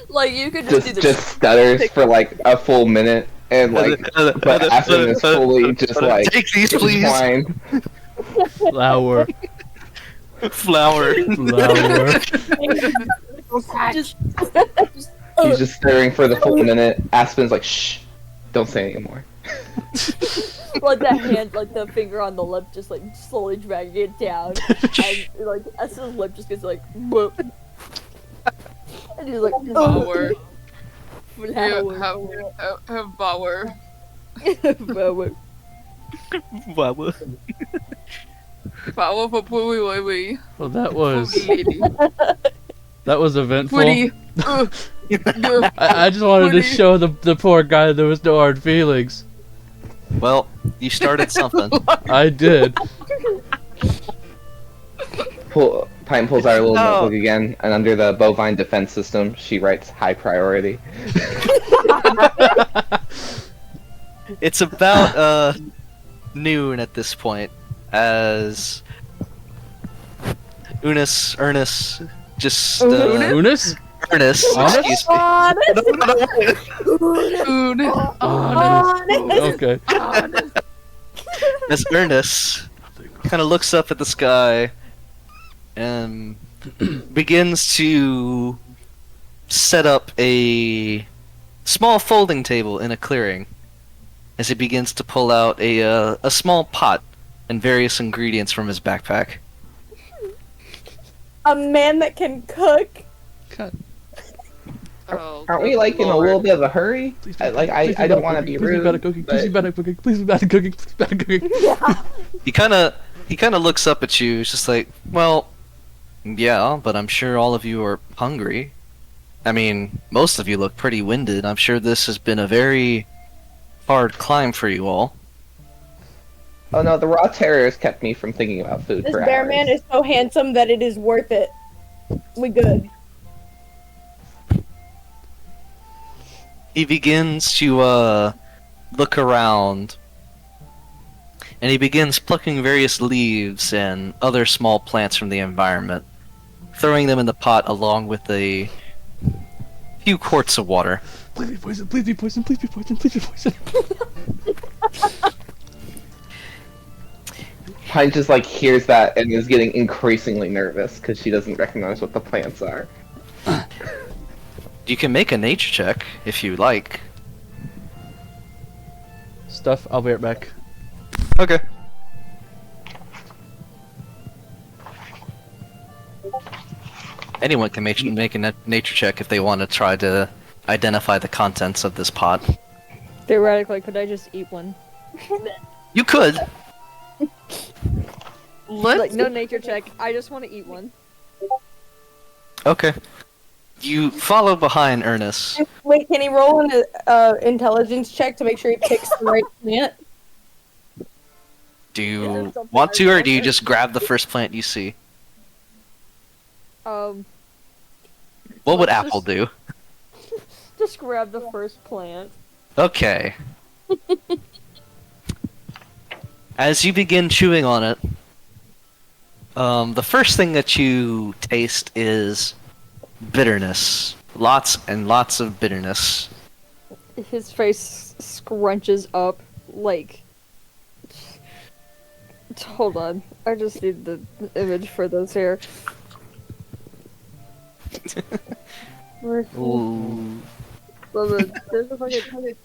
Like you could just do the. Just stutters for like a full minute, and like, but Aspen is fully just like Take these, please. entwined. Flower. Flower. Flower. just He's just staring for the full minute. Aspen's like, shh, don't say anymore. like that hand, like the finger on the lip, just like slowly dragging it down, and like Aspen's lip just gets like, whoop. And he's like, Bauer. flower. Have Bauer. Flower. Wow. Bauer for Pui Well, that was Lady. eventful. Pretty. I just wanted to show the poor guy there was no hard feelings. Well, you started something. I did. Pint pulls out her little No. notebook again, and under the bovine defense system, she writes high priority. It's about noon at this point, as Ernest, just Eunice? Ernest, Honest? excuse me. Food. Okay. As Ernest kind of looks up at the sky and begins to set up a small folding table in a clearing as he begins to pull out a small pot and various ingredients from his backpack. A man that can cook. God, Oh, Aren't we good like in a lord. little bit of a hurry? please I, be like better- please I don't want to better be cooking, rude. Please be better cooking. Please be but- better cooking. Please be better cooking. Please be better cooking. Yeah. He kind of looks up at you. It's just like, well, yeah, but I'm sure all of you are hungry. I mean, most of you look pretty winded. I'm sure this has been a very hard climb for you all. Oh no, the raw terrors kept me from thinking about food This for bear hours. man is so handsome that it is worth it. We good. He begins to look around, and he begins plucking various leaves and other small plants from the environment, throwing them in the pot along with a few quarts of water. Please be poison. Please be poison. Please be poison. Please be poison. Pine just like hears that and is getting increasingly nervous because she doesn't recognize what the plants are. You can make a nature check if you like. Stuff. I'll be right back. Okay. Anyone can make a nature check if they want to try to identify the contents of this pot. Theoretically, could I just eat one? You could. Let's Like, no nature check. I just want to eat one. Okay. You follow behind Ernest. Wait, can he roll an intelligence check to make sure he picks the right plant? Do Is you there something want I to, or do you want? just grab the first plant you see? What would Let's Apple just- do? Just grab the first plant. Okay. As you begin chewing on it, the first thing that you taste is bitterness. Lots and lots of bitterness. His face scrunches up, like... Hold on. I just need the image for this here. Where's Ooh. there's a fucking...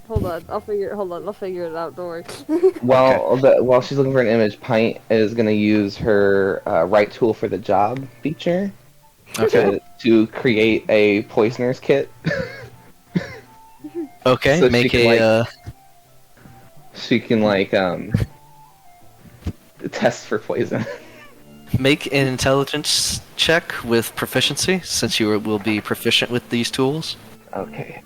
Hold on, I'll figure it out, don't worry. While she's looking for an image, Pint is gonna use her right tool for the job feature Okay. to create a poisoner's kit. Okay, So she make can, a She can test for poison. make an intelligence check with proficiency, since you will be proficient with these tools. Okay.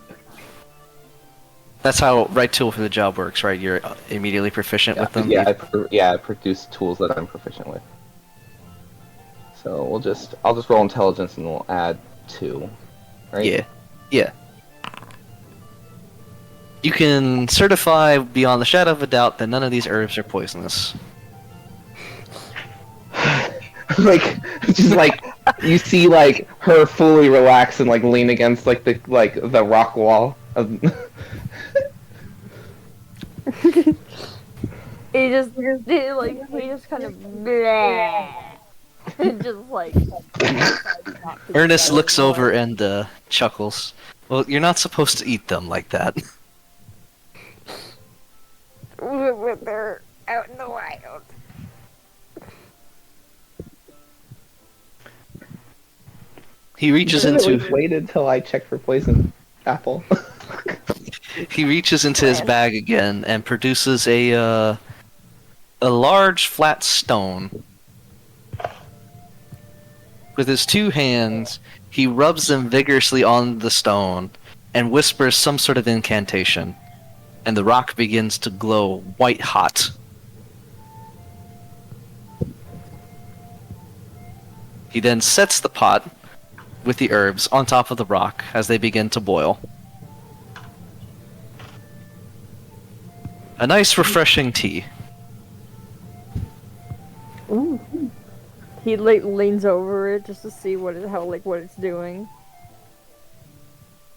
That's how right tool for the job works, right? You're immediately proficient with them. I produce tools that I'm proficient with. So I'll just roll intelligence and we'll add 2. Right? Yeah. Yeah. You can certify beyond the shadow of a doubt that none of these herbs are poisonous. Just you see her fully relax and lean against the rock wall of He just kind of bleh. And just like Ernest looks over and chuckles. Well, you're not supposed to eat them like that. when they're out in the wild. He reaches into waited till I checked for poison apple. he reaches into his bag again and produces a large flat stone. With his 2 hands, he rubs them vigorously on the stone and whispers some sort of incantation, and the rock begins to glow white hot. He then sets the pot with the herbs on top of the rock as they begin to boil. A nice refreshing tea. Ooh. He leans over it just to see what it's doing.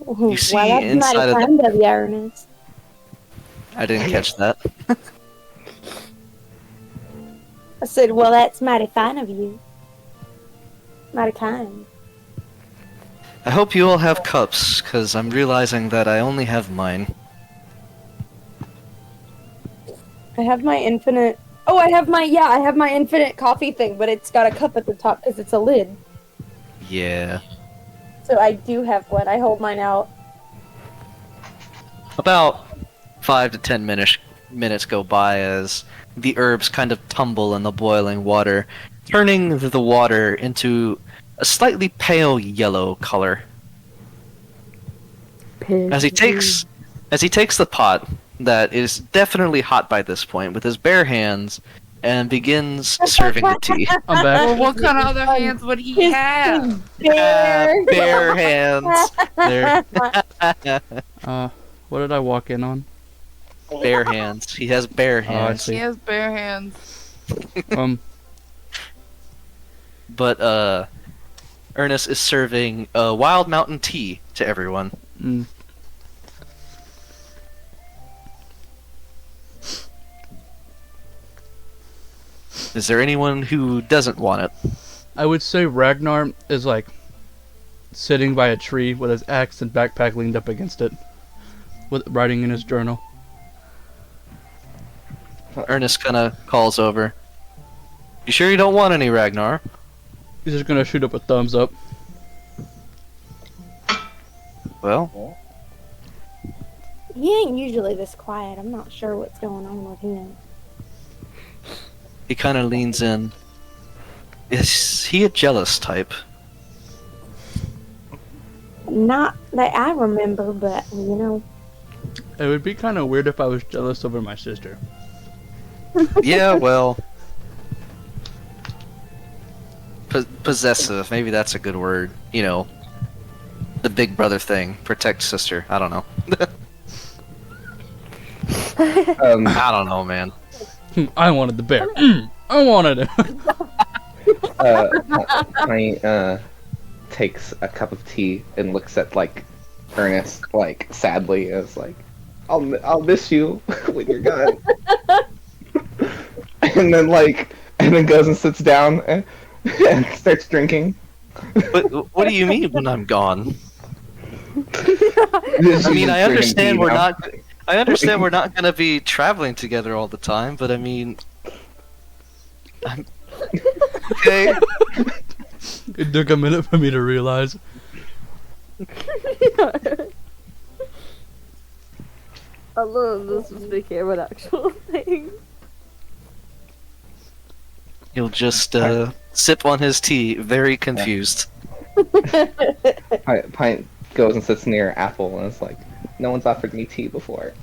You see inside of the... Ernest. I didn't catch that. I said, well, that's mighty fine of you. Mighty kind. I hope you all have cups, because I'm realizing that I only have mine. I have my infinite. Oh, I have my infinite coffee thing, but it's got a cup at the top because it's a lid. Yeah. So I do have one. I hold mine out. About 5 to 10 minutes go by as the herbs kind of tumble in the boiling water, turning the water into a slightly pale yellow color. As he takes the pot that is definitely hot by this point with his bare hands and begins serving the tea. I'm Well, back. what kind of other hands would he have? Bear. Bare hands. They're What did I walk in on? bare hands. He has bare I hands. see. He has bare hands. But Ernest is serving wild mountain tea to everyone. Mm. Is there anyone who doesn't want it? I would say Ragnar is like sitting by a tree with his axe and backpack leaned up against it, with writing in his journal. Ernest kind of calls over. You sure you don't want any, Ragnar? He's just gonna shoot up a thumbs up. Well, He ain't usually this quiet. I'm not sure what's going on with him. he kind of leans in. Is he a jealous type? Not that I remember, but you know. It would be kind of weird if I was jealous over my sister. Yeah, well. Possessive, maybe that's a good word. You know, the big brother thing. Protect sister. I don't know. I don't know, man. I wanted the bear. I wanted it. Pint takes a cup of tea and looks at like Ernest like sadly as like, I'll miss you when you're gone. and then goes and sits down and starts drinking. But what do you mean when I'm gone? I mean, I understand we're not. I understand we're not gonna be traveling together all the time, but I mean, okay. It took a minute for me to realize. I love this became an actual thing. He'll just sip on his tea, very confused. Pint goes and sits near Apple and is like, no one's offered me tea before.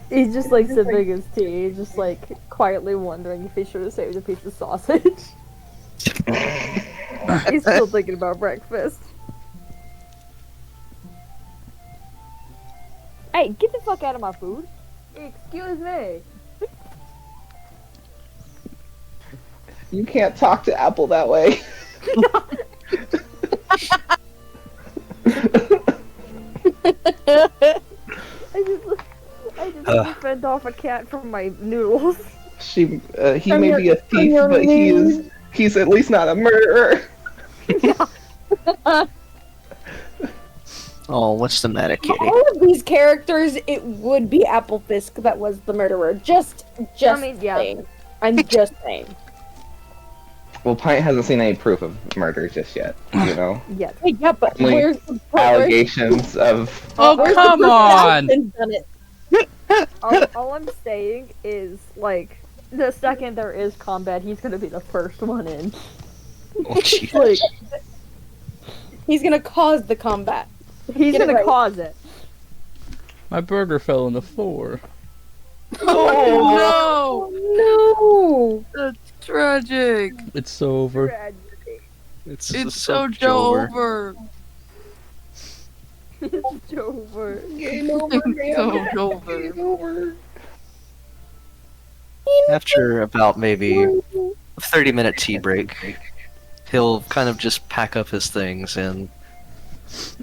He's just like sipping his tea, just like quietly wondering if he should have saved a piece of sausage. He's still thinking about breakfast. Hey, get the fuck out of my food! Excuse me. You can't talk to Apple that way. I just fend off a cat from my noodles. He may be a thief, but he's at least not a murderer. Oh, what's the matter, kitty? All of these characters, it would be Apple Fisk that was the murderer. Just I mean, yeah. saying. I'm just saying. Well, Pint hasn't seen any proof of murder just yet, you know? Yes. Hey, yeah, but Only where's the Allegations of... Oh, where's come the on! done it? All I'm saying is, like, the second there is combat, he's gonna be the first one in. Oh, jeez. Like, He's gonna cause the combat. he's Get it gonna right. cause it. My burger fell on the floor. Oh Oh no! That's tragic. It's so over. Tragedy. It's So over. over. It's over. So over. After about maybe a 30-minute tea break, he'll kind of just pack up his things and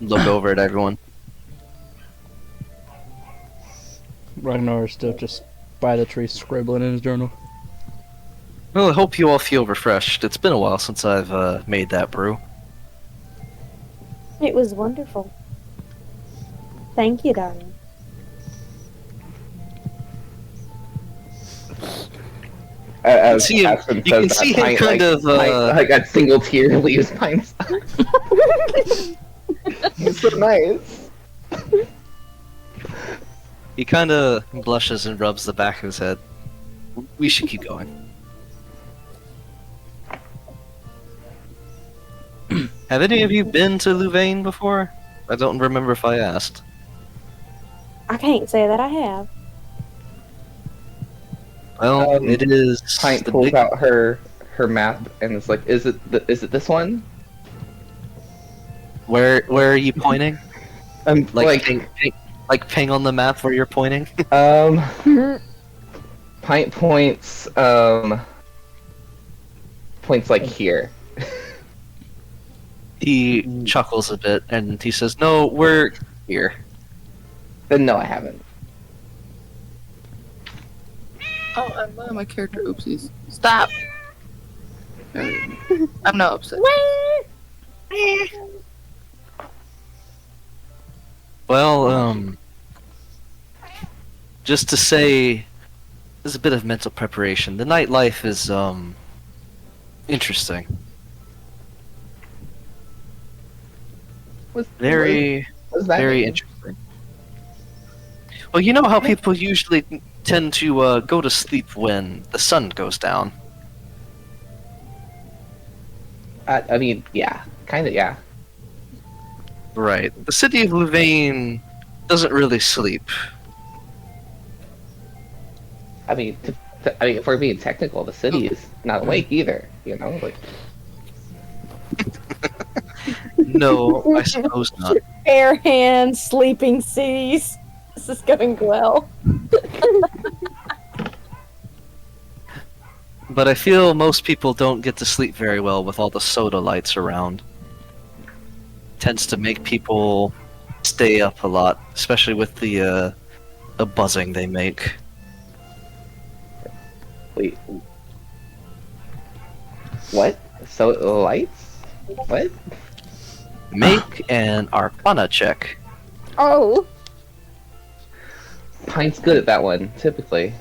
look over at everyone. Ragnar is still just by the tree scribbling in his journal. Well, I hope you all feel refreshed. It's been a while since I've made that brew. It was wonderful. Thank you, darling. As see him- Aspen you can says see that, him Pint, kind like, of, Pint, like a single tear leaves Pint's eye. He's so nice. He kind of blushes and rubs the back of his head. We should keep going. Have any of you been to Louvain before? I don't remember if I asked. I can't say that I have. Well, it is Pint the pulls big... out her map and is like, "Is it this one?" Where are you pointing? I'm Like ping on the map where you're pointing? Pint points like here. He chuckles a bit and he says, "No, we're here." Then no, I haven't. Oh, I'm my character. Oopsies. Stop. I'm not upset. Well, just to say, there's a bit of mental preparation. The nightlife is, interesting. Very, What does that very mean? interesting. Well, you know how people usually tend to, go to sleep when the sun goes down. I mean, yeah, kind of, yeah. Right. The city of Louvain doesn't really sleep. I mean, if we're being technical, the city is not awake either. You know, like No, I suppose not. Bare hands, sleeping cities. This is going well. But I feel most people don't get to sleep very well with all the soda lights around. Tends to make people stay up a lot, especially with the buzzing they make. wait, what? So lights? What? Make an Arcana check. Oh. Pint's good at that one, typically.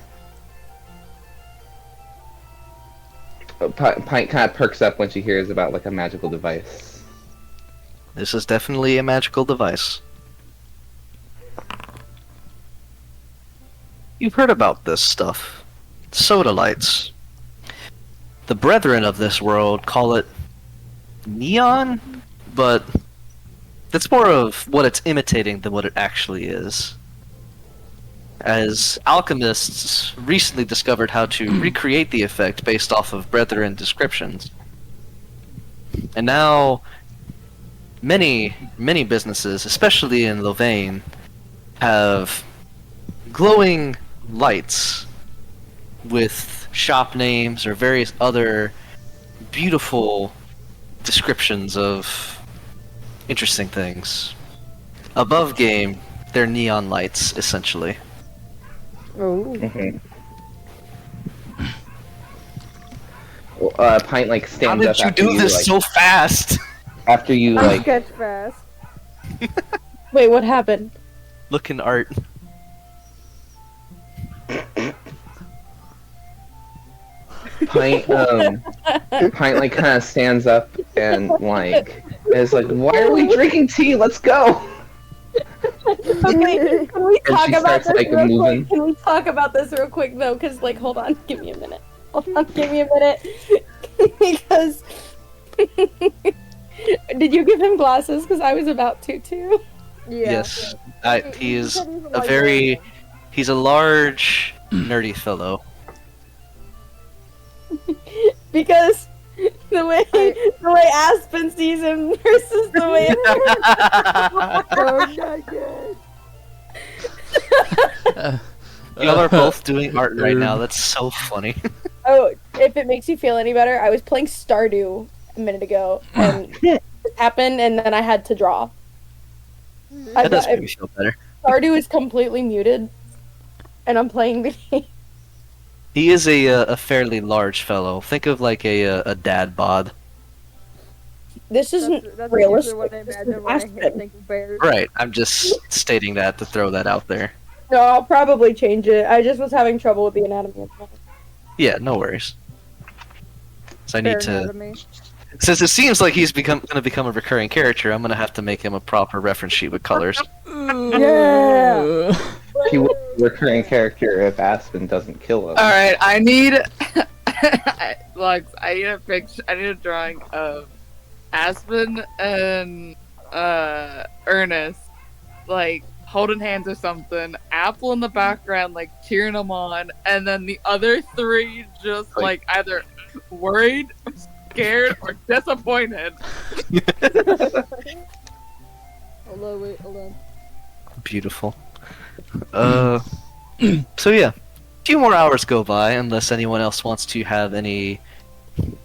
Pint kind of perks up when she hears about like a magical device. This is definitely a magical device. You've heard about this stuff. Soda lights. The brethren of this world call it neon, but that's more of what it's imitating than what it actually is. As alchemists recently discovered how to recreate the effect based off of brethren descriptions. And now many businesses, especially in Louvain, have glowing lights with shop names or various other beautiful descriptions of interesting things. Above game, they're neon lights, essentially. Mm-hmm. Pint like How stands did up you after do you, this like, so fast? after you I like sketch fast. Wait, what happened? Looking art. Pint Pint like kind of stands up and like is like, why are we drinking tea? Let's go. Okay, can we And talk she about starts, this like, real moving. quick? Can we talk about this real quick though? Because like, hold on, give me a minute. Hold on, give me a minute. Because did you give him glasses? Because I was about to too. Yeah. Yes. He is said he's a like very... that. He's a large, nerdy fellow. Because the way Aspen sees him versus the way. Oh my god. Y'all are both doing art right now. That's so funny. Oh, if it makes you feel any better, I was playing Stardew a minute ago, and it happened, and then I had to draw. That does make me feel better. Stardew is completely muted. and I'm playing the game. He is a fairly large fellow. Think of like a dad bod. This isn't That's realistic. usually what I This is imagine when I Aspen. think of bears. Right. I'm just stating that to throw that out there. No, I'll probably change it. I just was having trouble with the anatomy of it. Yeah, no worries. So I Bear need to. anatomy. Since it seems like he's going to become a recurring character, I'm going to have to make him a proper reference sheet with colors. Yeah. He will be a recurring character if Aspen doesn't kill him. All right, I need Lux. I need a picture. I need a drawing of Aspen and Ernest, like holding hands or something. Apple in the background, like cheering them on, and then the other three just like either worried, scared, or disappointed. Although, wait, hold on. Beautiful. So yeah, a few more hours go by unless anyone else wants to have any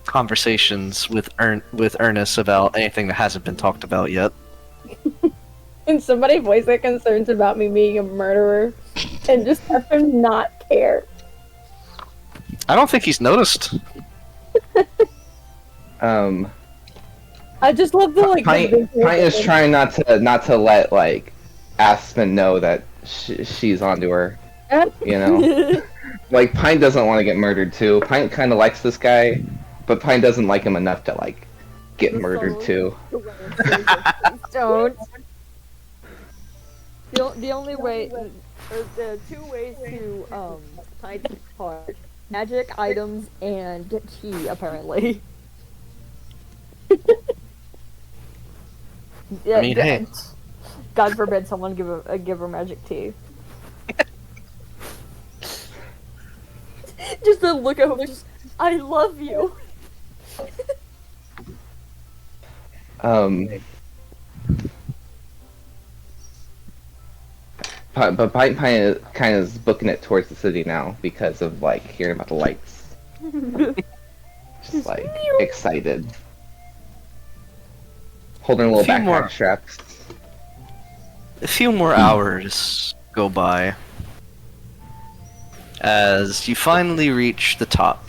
conversations with Ernest about anything that hasn't been talked about yet. Can somebody voice their concerns about me being a murderer and just have him not care? I don't think he's noticed. I just love the like. Pint is trying not to let like Aspen know that she's onto her. You know, like Pine doesn't want to get murdered too. Pine kind of likes this guy, but Pine doesn't like him enough to like get murdered too. Don't. The only way, there are two ways to hide the heart: magic items and tea, apparently. Yeah, I mean, hey. God forbid someone give her magic tea. Just the look at him, just, I love you. But Pine kind of is booking it towards the city now because of like hearing about the lights. Just like excited, holding a little Few backpack more. straps. A few more hours go by as you finally reach the top,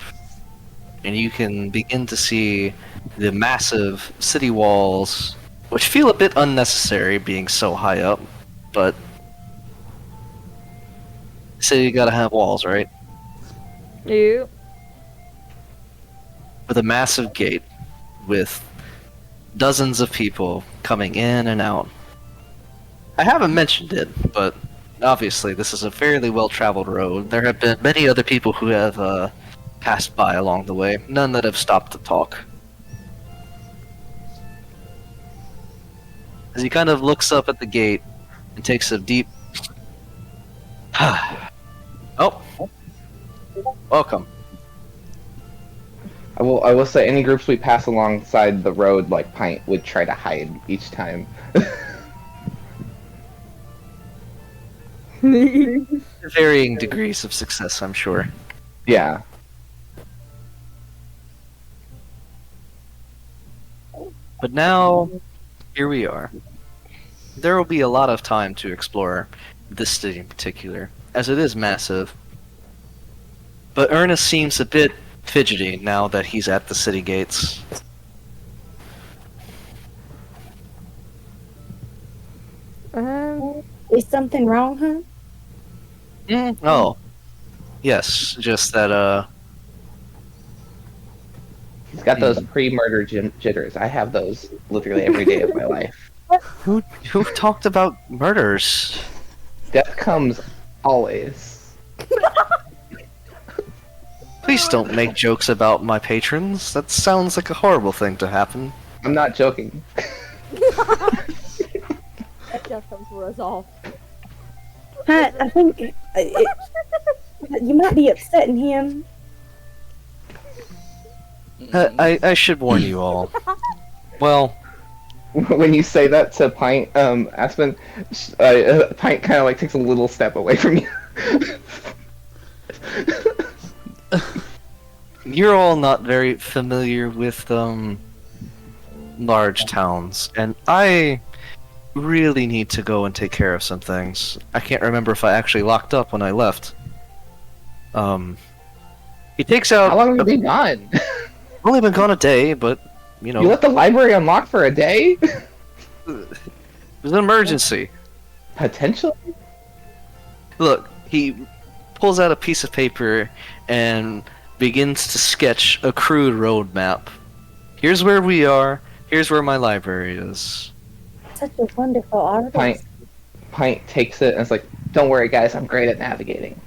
and you can begin to see the massive city walls, which feel a bit unnecessary being so high up, but so you gotta have walls, right? You. With a massive gate with dozens of people coming in and out. I haven't mentioned it, but obviously this is a fairly well-traveled road. There have been many other people who have passed by along the way, none that have stopped to talk. As he kind of looks up at the gate and takes a deep... Oh! Welcome. I will say any groups we pass alongside the road, like Pint would try to hide each time. Varying degrees of success, I'm sure. Yeah. But now, here we are. There will be a lot of time to explore this city in particular, as it is massive. But Ernest seems a bit fidgety now that he's at the city gates. Is something wrong, huh? Oh. Yes, just that, He's got those pre-murder jitters. I have those literally every day of my life. Who talked about murders? Death comes always. Please don't make jokes about my patrons. That sounds like a horrible thing to happen. I'm not joking. Death comes for us all. I think you might be upsetting him. I should warn you all. Well, When you say that to Pint, Aspen, Pint kind of like takes a little step away from you. you're all not very familiar with large towns, and I really need to go and take care of some things. I can't remember if I actually locked up when I left. He takes How out. long have you been gone? Only been gone a day, but you know, You left the library unlocked for a day? it was an emergency. Potentially? Look, he pulls out a piece of paper and begins to sketch a crude road map. Here's where we are. Here's where my library is. Such a wonderful artist. Pint takes it and is like, don't worry guys, I'm great at navigating.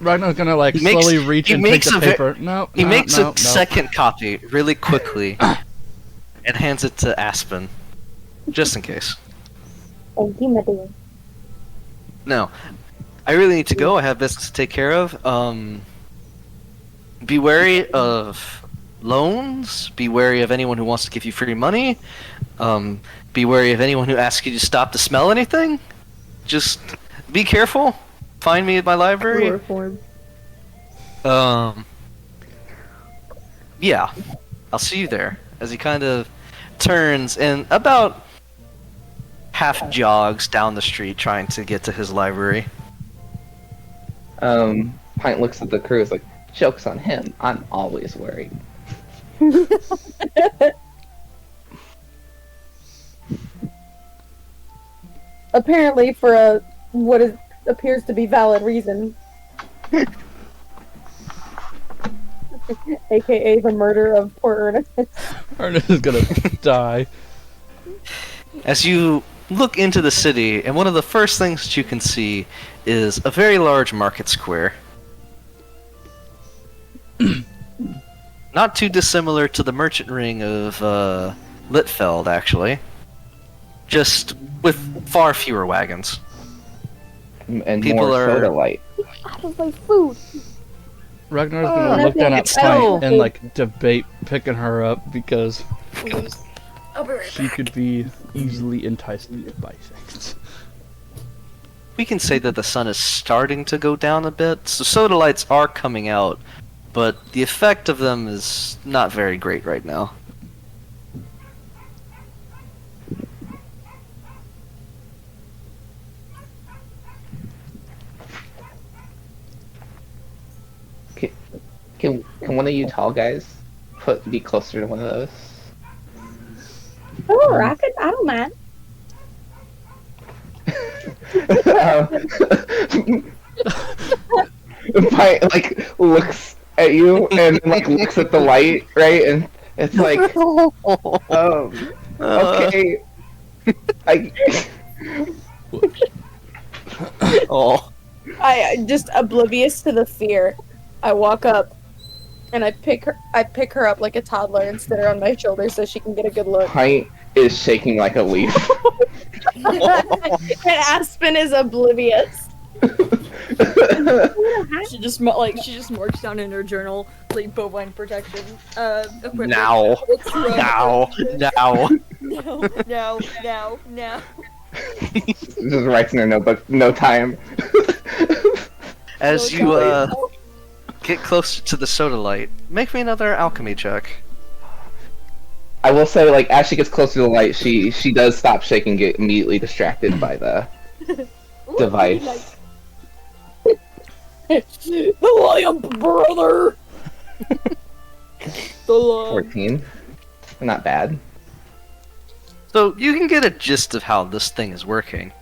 Ragnar's gonna like He makes- slowly reach he and take makes the a ve- paper. No, He no, makes no, a second copy really quickly and hands it to Aspen, just in case. Thank you, my dear. No, I really need to go. I have business to take care of. Be wary of loans. Be wary of anyone who wants to give you free money. Be wary of anyone who asks you to stop to smell anything. Just be careful. Find me at my library. Chloroform. Yeah, I'll see you there. As he kind of turns and about half jogs down the street trying to get to his library. Pint looks at the crew, is like, joke's on him. I'm always worried. Apparently, for a what is appears to be valid reason. AKA the murder of poor Ernest. Ernest is gonna die. As you look into the city, and one of the first things that you can see is a very large market square. Not too dissimilar to the merchant ring of Litfeld, actually. Just with far fewer wagons. And People more are- soda light. I was like food. Ragnar's Oh, gonna look down at it's Pint still- and like debate picking her up because I'll be right she could be easily enticed by things. We can say that the sun is starting to go down a bit, so soda lights are coming out, but the effect of them is not very great right now. Can one of you tall guys be closer to one of those? Sure, I don't mind. Pint like looks at you and like looks at the light, right? And it's like, okay, I. Oh. I just oblivious to the fear. I walk up and I pick her up like a toddler and sit her on my shoulder so she can get a good look. Pint is shaking like a leaf. And Aspen is oblivious. She just marks down in her journal like bovine protection. Equipment. Now. Now. Now. Now. Just writes in her notebook, no time. As you get closer to the soda light, make me another alchemy check. I will say, like, as she gets closer to the light, she does stop shaking, get immediately distracted by the device. The lion brother. The lion. 14. Not bad. So you can get a gist of how this thing is working.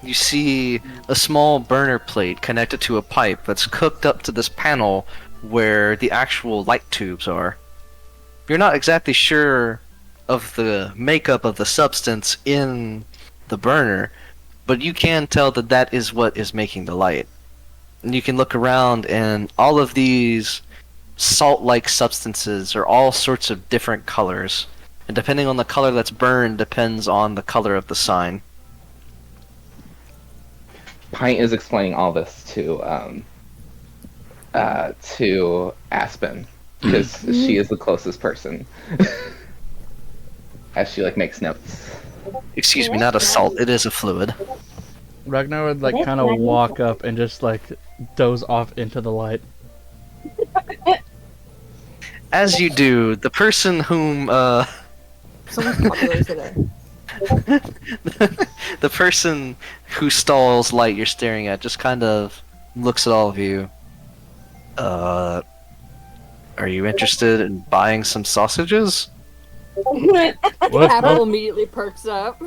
You see a small burner plate connected to a pipe that's hooked up to this panel where the actual light tubes are. You're not exactly sure of the makeup of the substance in the burner, but you can tell that that is what is making the light. And you can look around and all of these salt-like substances are all sorts of different colors. And depending on the color that's burned depends on the color of the sign. Pint is explaining all this to Aspen because she is the closest person. As she like makes notes. Excuse me, not a salt, it is a fluid. Ragnar would like kind of walk up and just like doze off into the light. As you do, the person whom, Someone's popular today. the person whose stall's light you're staring at just kind of looks at all of you. Are you interested in buying some sausages? What? Apple immediately perks up.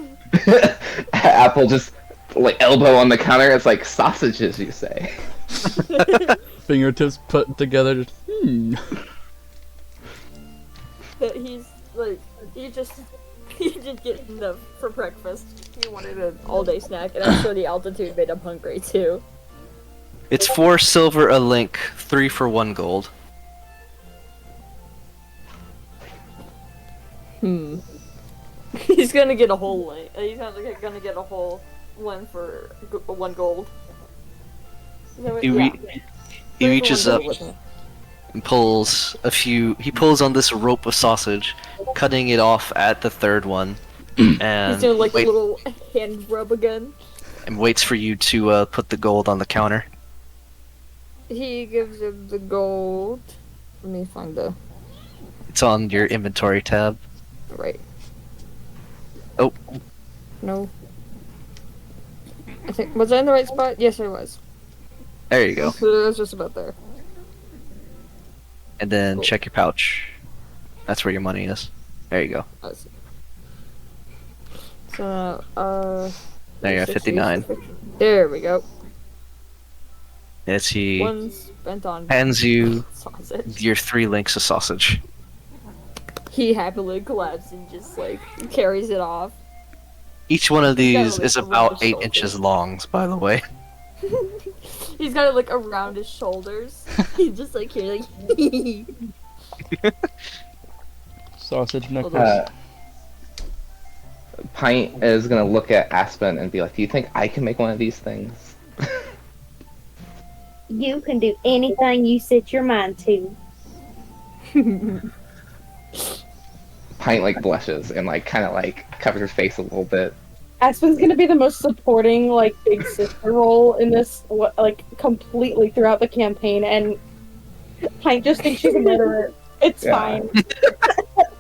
Apple just like elbow on the counter. It's like sausages, you say? Fingertips put together. Just, That he's like, he just getting them for breakfast. He wanted an all-day snack, and I'm sure the altitude made him hungry too. It's 4 silver a link, 3 for 1 gold. He's gonna get a whole link. He's gonna get a whole one for 1 gold. Is that what- He, yeah. he 3 for reaches 1 up gold, wasn't it? and pulls a few. He pulls on this rope of sausage, cutting it off at the 3rd one, and He's doing like wait- a little hand rub again. and waits for you to put the gold on the counter. He gives him the gold. Let me find the It's on your inventory tab. right. Oh, No. I think was I in the right spot? Yes, I was. there you go. So it was just about there. And then check your pouch. That's where your money is. There you go. I see. So There you go, 59. There we go. As he One spent on hands you sausage. your 3 links of sausage. He happily collapses and just like carries it off. Each one of He's got, these like, is a round about of 8 shoulders. inches long, by the way. He's got it like around his shoulders. He's just like here, like. sausage necklace. Uh, Pint is gonna look at Aspen and be like, "Do you think I can make one of these things?" You can do anything you set your mind to. Pint like blushes and like kind of like covers her face a little bit. Aspen's gonna be the most supporting, like, big sister role in this, like, completely throughout the campaign, and Pint just thinks she's a murderer. It's Yeah. fine.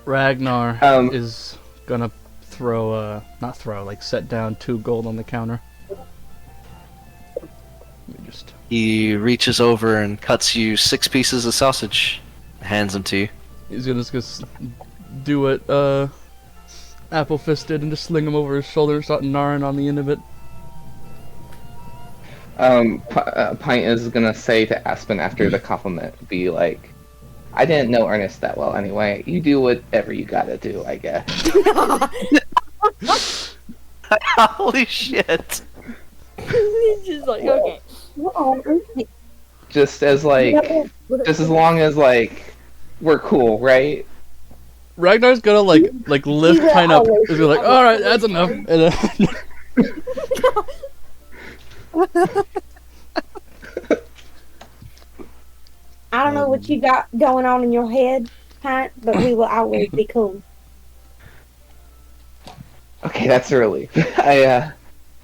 Ragnar Um, is gonna throw, not throw, like set down 2 gold on the counter. Let me just. He reaches over and cuts you 6 pieces of sausage, hands them to you. He's gonna just do what Apple Fist did and just sling him over his shoulder and start gnawing on the end of it. Pint is gonna say to Aspen after the compliment, be like, "I didn't know Ernest that well anyway. You do whatever you gotta do, I guess." Holy shit! He's just like okay. Just as long as like we're cool, right? Ragnar's gonna like lift Pine up. He's gonna like, all right, that's enough. And then I don't know what you got going on in your head, Pint, but we will always be cool. Okay, that's a relief.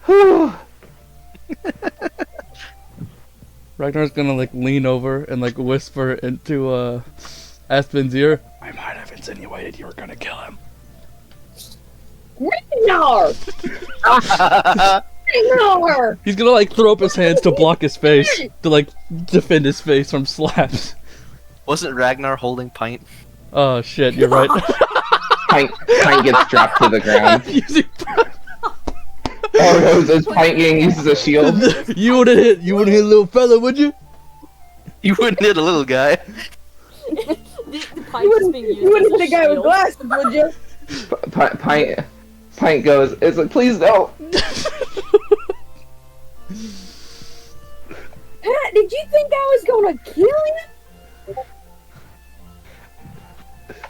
Whew. Ragnar's gonna like lean over and like whisper into Aspen's ear. I might have insinuated you were gonna kill him. No! No! He's gonna like throw up his hands to block his face to like defend his face from slaps. Wasn't Ragnar holding Pint? Oh shit, you're right. Pint gets dropped to the ground. Using- Oh no, is Pint getting used as a shield? you wouldn't hit a little fella, would you? You wouldn't hit a little guy. The pipe is being used You wouldn't as hit a guy with shield. glasses, would you? Pint goes, it's like, please don't. Pat, did you think I was gonna kill you?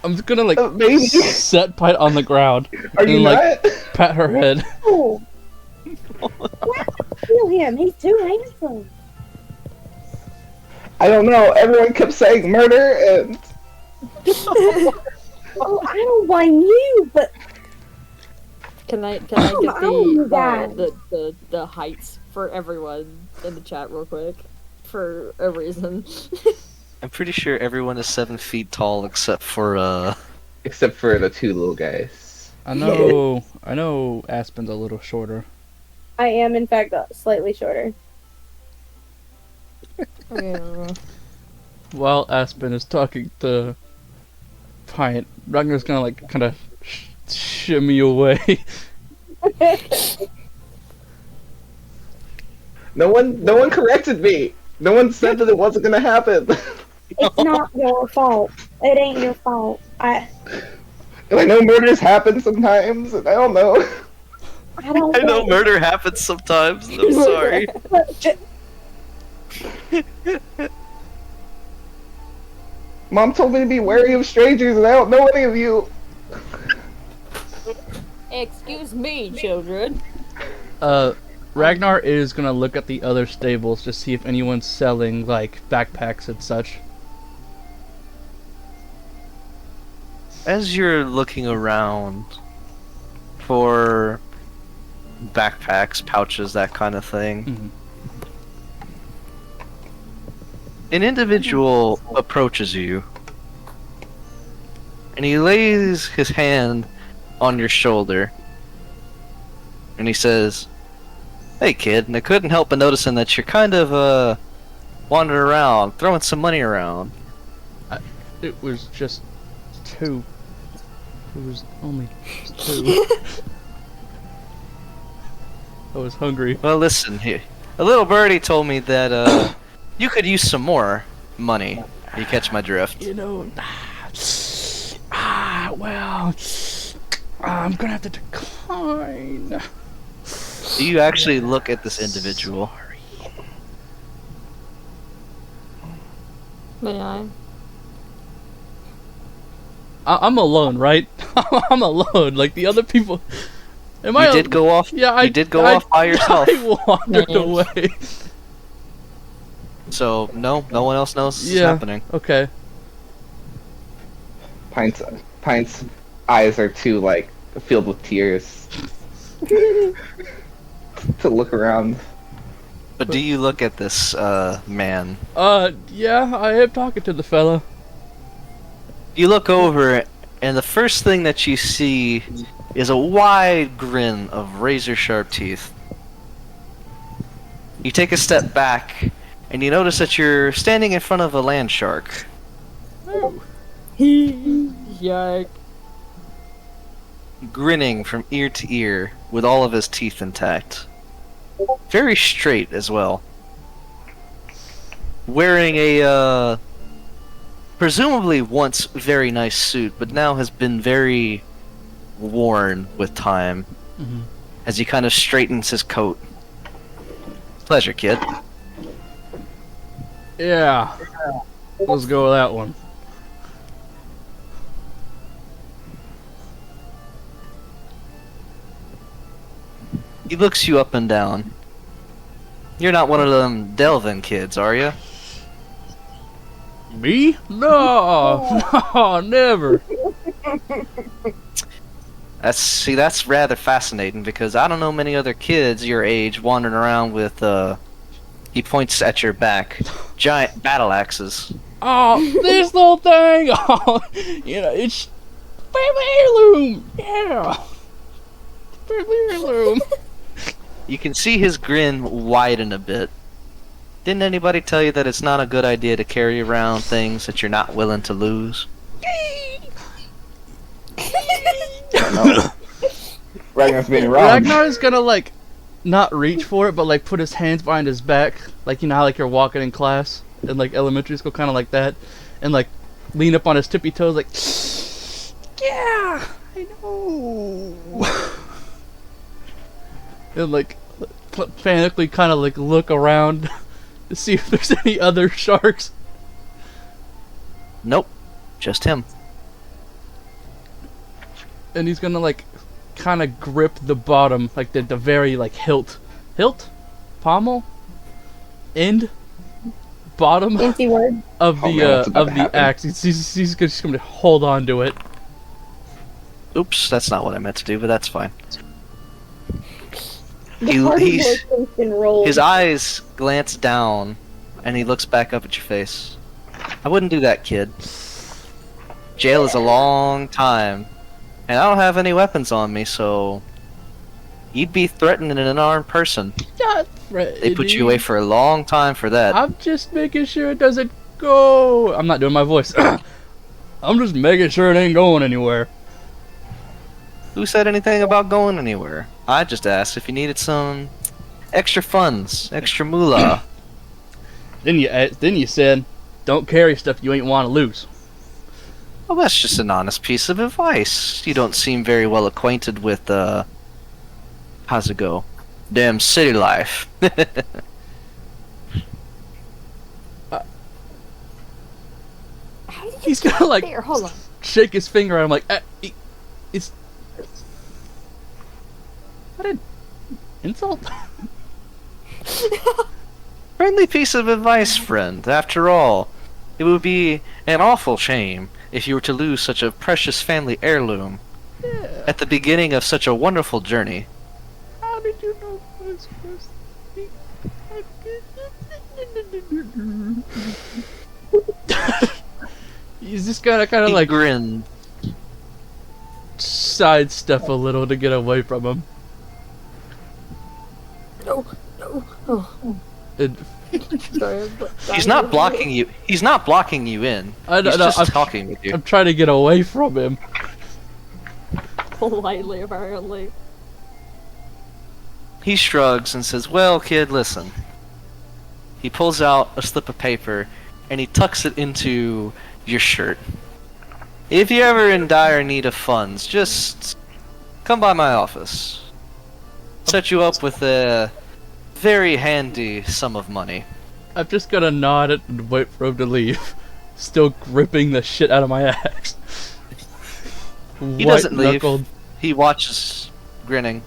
I'm just gonna like Maybe. set Pite on the ground Are you and like not? pat her head. Oh. Why kill him? He's too handsome. I don't know. Everyone kept saying murder, and Oh, I don't blame you, but Can I get Come on, you guys. the heights for everyone in the chat real quick for a reason? I'm pretty sure everyone is 7 feet tall except for except for the 2 little guys. I know Aspen's a little shorter. I am in fact slightly shorter. Yeah. While Aspen is talking to Pint, Ragnar's gonna like kind of shimmy away. No one corrected me. No one said that it wasn't gonna happen. It's not your fault. It ain't your fault. And I know murders happen sometimes, and I don't know. I don't I know blame murder happens sometimes. I'm sorry. Mom told me to be wary of strangers, and I don't know any of you. Excuse me, children. Ragnar is gonna look at the other stables to see if anyone's selling like backpacks and such. As you're looking around for backpacks, pouches, that kind of thing, Mhm. an individual approaches you, and he lays his hand on your shoulder, and he says, "Hey kid, and I couldn't help but noticing that you're kind of wandering around, throwing some money around." It was just 2. It was only 2. I was hungry. Well, listen here. A little birdie told me that you could use some more money. You catch my drift? You know, well, I'm gonna have to decline. Do you actually look at this individual? May I? I'm alone, right? I'm alone. Like the other people. Am I? You did go off. Yeah, you did go off by yourself. I wandered Yes. away. So no one else knows this is Yeah. happening. Okay. Pint's eyes are too like filled with tears to look around. But do you look at this man? Yeah, I am talking to the fella. You look over, and the first thing that you see is a wide grin of razor-sharp teeth. You take a step back, and you notice that you're standing in front of a land shark. Yikes. Grinning from ear to ear, with all of his teeth intact. Very straight as well. Wearing a, presumably once very nice suit, but now has been very worn with time, Mhm. as he kind of straightens his coat. Pleasure, kid. Yeah. Let's go with that one. He looks you up and down. You're not one of them Delvin kids, are you? Me? No, no, never. That's rather fascinating, because I don't know many other kids your age wandering around with he points at your back, giant battle axes. Oh, this little thing. Oh, you know, it's family heirloom. Yeah, family heirloom. You can see his grin widen a bit. Didn't anybody tell you that it's not a good idea to carry around things that you're not willing to lose? No. Ragnar's being wrong. Ragnar's gonna like not reach for it, but like put his hands behind his back, like you know how like you're walking in class in like elementary school, kind of like that, and like lean up on his tippy toes, like, yeah, I know, and like panically kind of like look around to see if there's any other sharks. Nope, just him. And he's gonna like kind of grip the bottom, like the very like hilt, pommel, end, bottom Fancy word. of Oh, the man, what's about to happen? axe. He's just gonna hold on to it. Oops, that's not what I meant to do, but that's fine. The He- hard he's- work been rolled. His eyes glance down, and he looks back up at your face. I wouldn't do that, kid. Jail is a long time, and I don't have any weapons on me, so You'd be threatening an unarmed person. Not They put you away for a long time for that. I'm just making sure it doesn't go. I'm not doing my voice. I'm just making sure it ain't going anywhere. Who said anything about going anywhere? I just asked if you needed some extra funds, extra moolah. Then you said, don't carry stuff you ain't want to lose. Well, that's just an honest piece of advice. You don't seem very well acquainted with, how's it go? Damn city life. How did you He's get gonna like there? Hold on. shake his finger at him like, it's. What an insult. Friendly piece of advice, friend. After all, it would be an awful shame if you were to lose such a precious family heirloom at the beginning of such a wonderful journey. How did you know I was supposed to be? He's just gotta kind of He like grinned. sidestep a little to get away from him. No, no. Oh, And sorry. He's not blocking you. He's not blocking you in. I He's know, just I'm- talking with you. I'm trying to get away from him. Politely, apparently. He shrugs and says, "Well, kid, listen." He pulls out a slip of paper and he tucks it into your shirt. If you're ever in dire need of funds, just come by my office. Set you up with a very handy sum of money. I'm just gonna nod it and wait for him to leave. Still gripping the shit out of my axe. He doesn't leave. White-knuckled. He watches, grinning.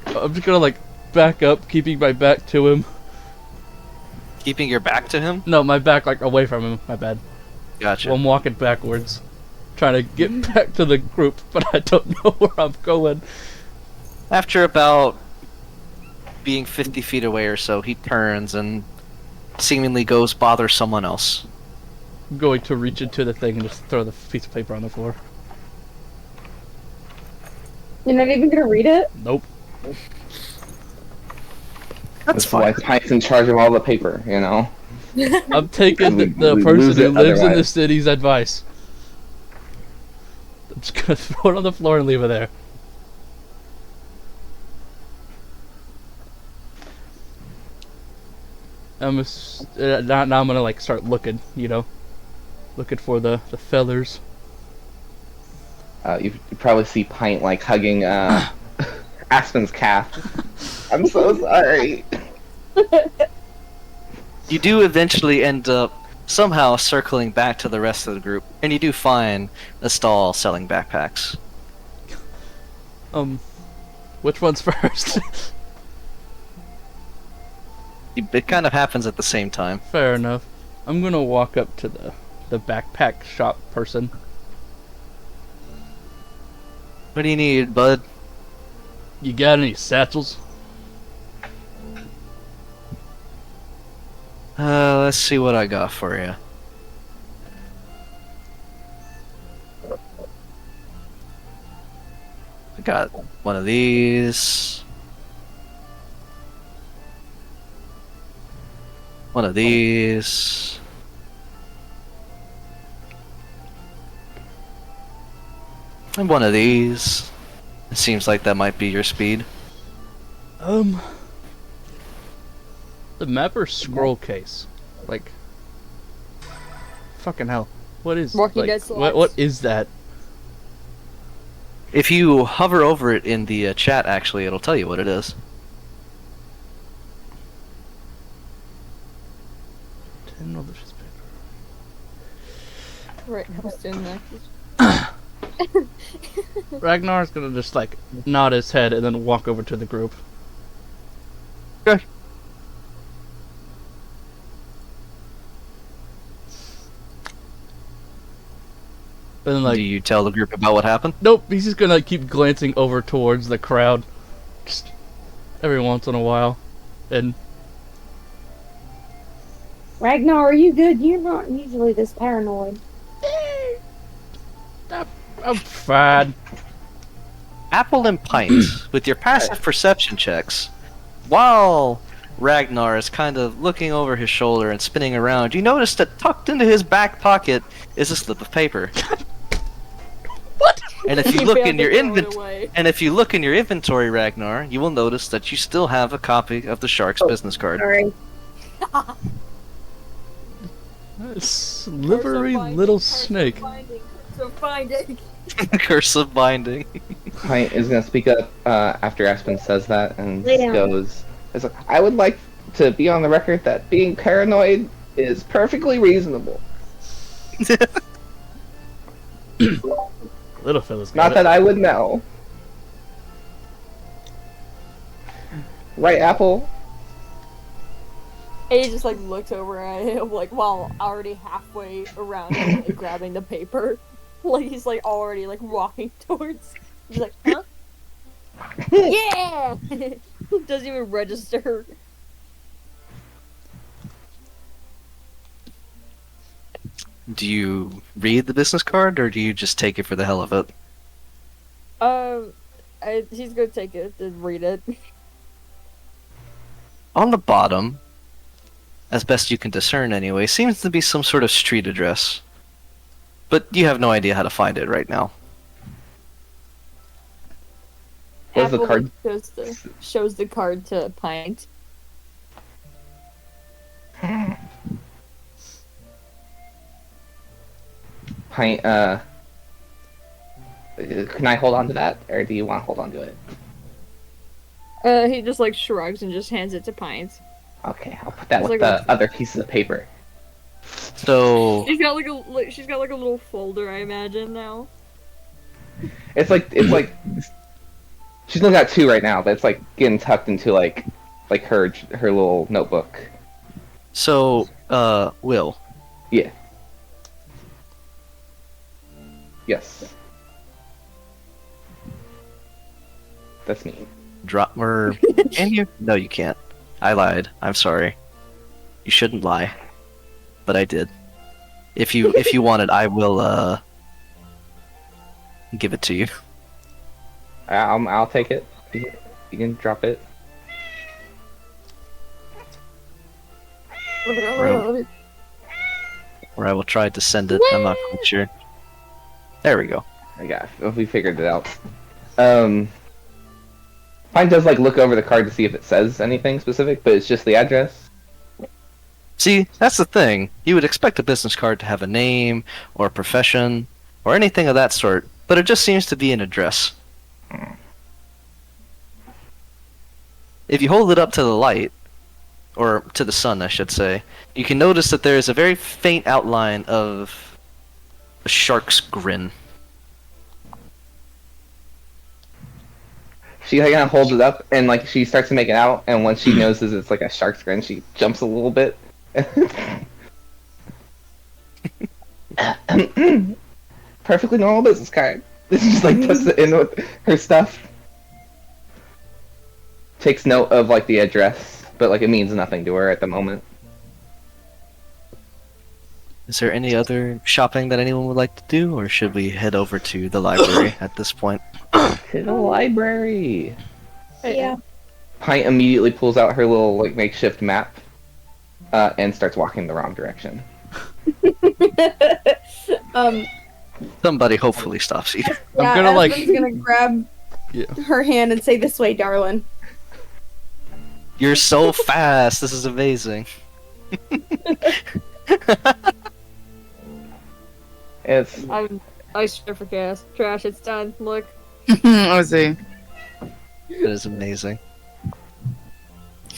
I'm just gonna like back up, keeping my back to him. Keeping your back to him? No, my back like away from him. My bad. Gotcha. Well, I'm walking backwards, trying to get back to the group, but I don't know where I'm going. After about being 50 feet away or so, he turns and seemingly goes bother someone else. I'm going to reach into the thing and just throw the piece of paper on the floor. You're not even gonna read it? Nope. That's why Pike's in charge of all the paper, you know? I'm taking the We person lose who it lives in the otherwise. city's advice. I'm just gonna throw it on the floor and leave it there. Now I'm gonna like start looking, you know, looking for the fellers. You probably see Pint like hugging Aspen's calf. I'm so sorry. You do eventually end up somehow circling back to the rest of the group, and you do find a stall selling backpacks. Which one's first? It kind of happens at the same time. Fair enough. I'm gonna walk up to the backpack shop person. What do you need, bud? You got any satchels? Let's see what I got for you. I got one of these. One of these. And one of these. It seems like that might be your speed. The mapper scroll case. Like, fucking hell. What is Walking like, Dead what slots. is that? If you hover over it in the chat, actually, it'll tell you what it is. Tin malicious paper. Right now, it's in there. Ragnar's gonna just like nod his head and then walk over to the group. Okay. And then like, Do you tell the group about what happened? nope, he's just gonna keep glancing over towards the crowd, just every once in a while, and Ragnar, are you good? You're not usually this paranoid. I'm fine. Apple and Pint, with your passive perception checks, while Ragnar is kind of looking over his shoulder and spinning around, you notice that tucked into his back pocket is a slip of paper. What? And if you He look failed in to your throw it inventory, away. and if you look in your inventory, Ragnar, you will notice that you still have a copy of the Shark's business card. Sorry. Slippery little snake. So finding. Curse of binding. Pint is gonna speak up after Aspen says that and Lay down. goes, it's like, I would like to be on the record that being paranoid is perfectly reasonable. Little fella's Not got that I would know. Right, Apple? And he just like looks over at him like while already halfway around him, like, grabbing the paper. Like he's like already like walking towards. He's like, huh? Yeah! Doesn't even register. Do you read the business card, or do you just take it for the hell of it? He's gonna take it and read it. On the bottom, as best you can discern anyway, seems to be some sort of street address. But you have no idea how to find it right now. Where's the Apple, card? like, shows the card to Pint. Pint, can I hold on to that, or do you want to hold on to it? He just like shrugs and just hands it to Pint. Okay, I'll put that It's with like the other pieces of paper. So, She's got she's got like a little folder, I imagine now. It's like she's only got two right now, but it's like getting tucked into like her little notebook. Will, Yeah. Yes. That's me. drop or can you? No, you can't. I lied. I'm sorry. You shouldn't lie, but I did. If you want it, I will give it to you. I'll take it. You can drop it. Or I will try to send it. I'm not quite sure. There we go. Yeah, we figured it out. Pine does like look over the card to see if it says anything specific, but it's just the address. See, that's the thing. You would expect a business card to have a name or a profession or anything of that sort, but it just seems to be an address. If you hold it up to the light, or to the sun, I should say, you can notice that there is a very faint outline of a shark's grin. She like, kind of holds it up and like she starts to make it out, and once she notices it's like a shark's grin, she jumps a little bit. Perfectly normal business card. Just like puts it in with her stuff. Takes note of like the address, but like it means nothing to her at the moment. Is there any other shopping that anyone would like to do, or should we head over to the library at this point? To the library. Yeah. Pint immediately pulls out her little like makeshift map, and starts walking the wrong direction. Somebody hopefully stops you. Yeah, gonna, like- Aspen's gonna grab Yeah. her hand and say, "This way, darling." You're so fast. This is amazing. It's I swear for gas. Trash, it's done. Look. Let's see. It is amazing.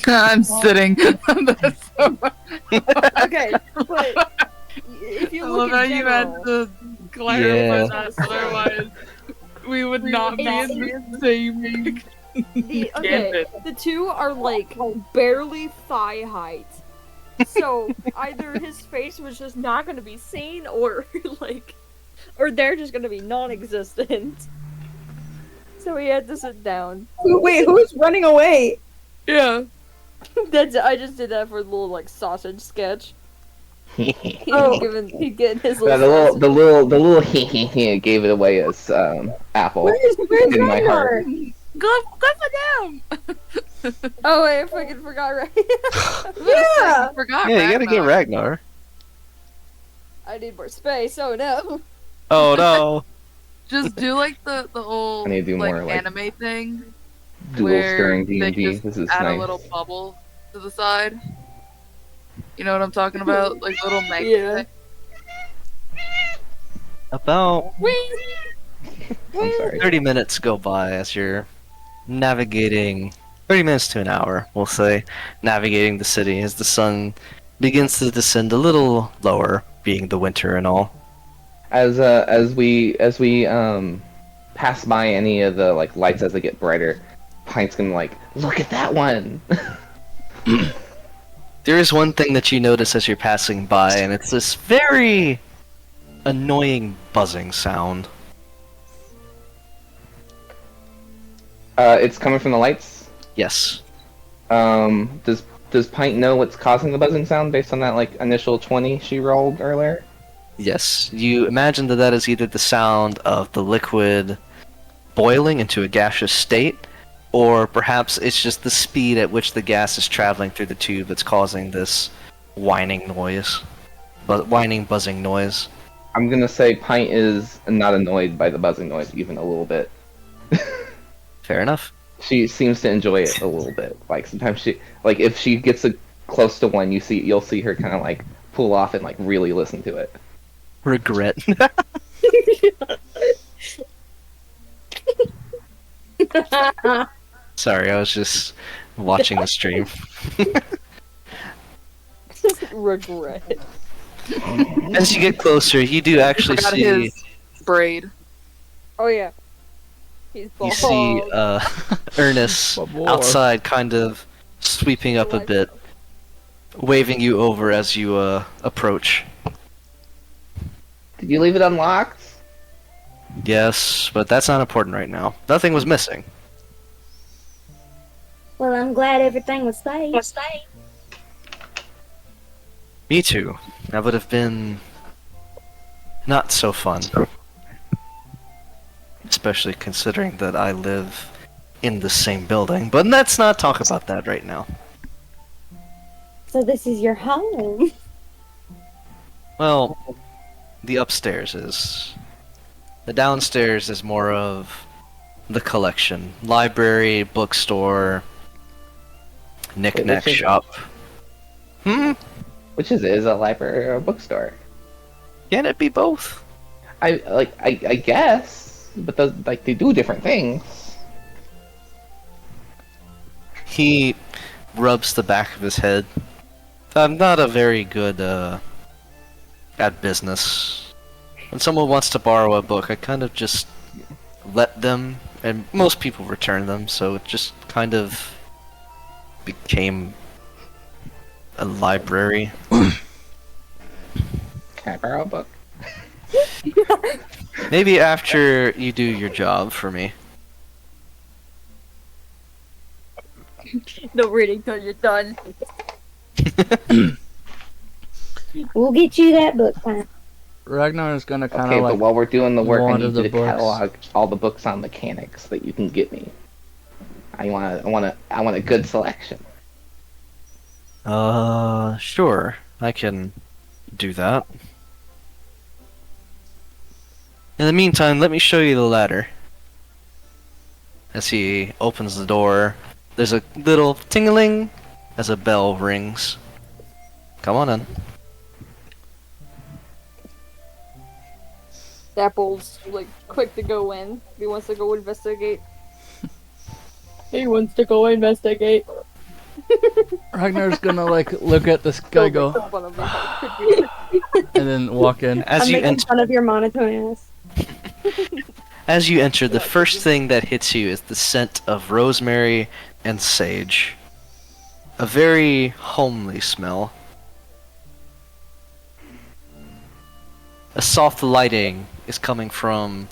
I'm sitting. That's so funny. Okay, but if you I look love how in you had general, to clarify Yeah. that, otherwise we would not be in the same okay, the two are like barely thigh height. So either his face was just not gonna be seen, or or they're just gonna be non-existent. So he had to sit down. Wait, who's running away? Yeah. I just did that for a little like sausage sketch. Oh, he'd get his Yeah, little. the little gave it away as Apple Where's in my heart. Ragnar? Good for them. Oh wait, I fucking forgot. Right. Yeah. I forgot. Yeah, you gotta get Ragnar. Ragnar. I need more space. Oh no. Oh no. Just do like the old I need to do like more, like, anime thing Dual where stirring they D&D. just This is add nice. a little bubble to the side. You know what I'm talking about? Like little magnet. Yeah. About I'm sorry. 30 minutes go by as you're navigating 30 minutes to an hour, we'll say, navigating the city as the sun begins to descend a little lower, being the winter and all. As we pass by any of the like lights as they get brighter, Pint's gonna like, look at that one. There is one thing that you notice as you're passing by, and it's this very annoying buzzing sound. It's coming from the lights. Yes. Does Pint know what's causing the buzzing sound based on that like initial 20 she rolled earlier? Yes. You imagine that that is either the sound of the liquid boiling into a gaseous state, or perhaps it's just the speed at which the gas is traveling through the tube that's causing this whining noise. Whining, buzzing noise. I'm gonna say Pint is not annoyed by the buzzing noise even a little bit. Fair enough. She seems to enjoy it a little bit. Like sometimes she, like if she gets close to one, you'll see her kind of like pull off and like really listen to it. Regret. Sorry, I was just watching the stream. Regret. As you get closer, you do actually Forgot see his braid. Oh yeah. He's bald. you see Ernest What more? outside, kind of sweeping up a bit, waving you over as you approach. Did you leave it unlocked? Yes, but that's not important right now. Nothing was missing. Well, I'm glad everything was safe. Me too. That would have been not so fun. Especially considering that I live in the same building. But let's not talk about that right now. So this is your home. Well, the upstairs is. The downstairs is more of the collection. Library, bookstore, knick-knack Which is- shop. Which is a library or a bookstore? Can it be both? I guess, but those, like they do different things. He rubs the back of his head. I'm not a very good at business. When someone wants to borrow a book, I kind of just let them, and most people return them, so it just kind of became a library. Can I borrow a book? Maybe after you do your job for me. No reading till you're done. We'll get you that book, Pint. Ragnar is gonna kind of Okay, like but while we're doing the work, I wander need the you to books. catalog all the books on mechanics that you can get me. I want a good selection. Sure. I can do that. In the meantime, let me show you the ladder. As he opens the door, there's a little tingling as a bell rings. Come on in. Apple's like quick to go in. He wants to go investigate. He wants to go investigate. Ragnar's gonna like look at this guy, go, Fun of me. and then walk in. As I'm you making enter, fun of your monotone ass. as you enter, the first thing that hits you is the scent of rosemary and sage. A very homely smell. A soft lighting is coming from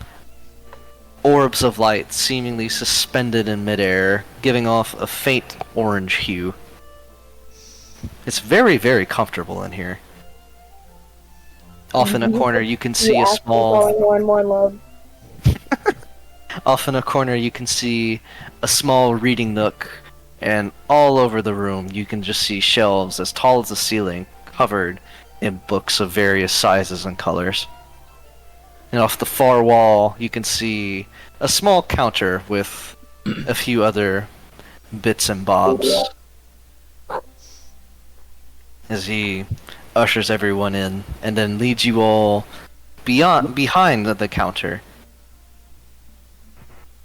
orbs of light seemingly suspended in midair, giving off a faint orange hue. It's very, very comfortable in here. Off in a corner, you can see The a ass is small. falling more and more in love. Off in a corner, you can see a small reading nook, and all over the room, you can just see shelves as tall as the ceiling, covered in books of various sizes and colors. And off the far wall, you can see a small counter with a few other bits and bobs. As he ushers everyone in, and then leads you all behind the counter.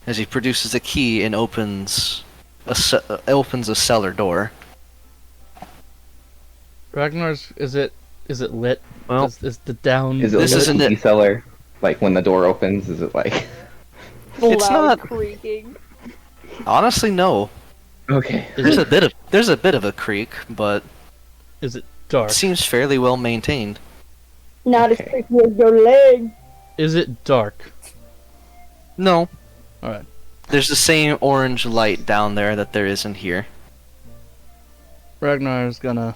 As he produces a key and opens a cellar door. Ragnar's, is it lit? Well, Is the down? Is it This like isn't a it. key cellar? Like when the door opens, is it like? It's Loud not- creaking. honestly, no. Okay. Is There's a bit of a creak, but it it dark? seems fairly well maintained. Not as Okay. creepy as your leg. Is it dark? No. Alright. There's the same orange light down there that there is in here. Ragnar's gonna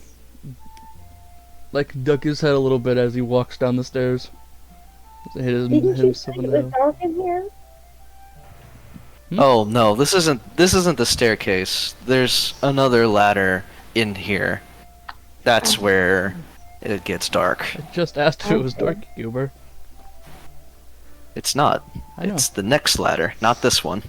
duck his head a little bit as he walks down the stairs. Hit Didn't you say himself in it the was head. dark in here? Oh no, this isn't the staircase. There's another ladder in here. That's where it gets dark. I just asked if it was dark, Goober. It's not. I know. It's the next ladder, not this one.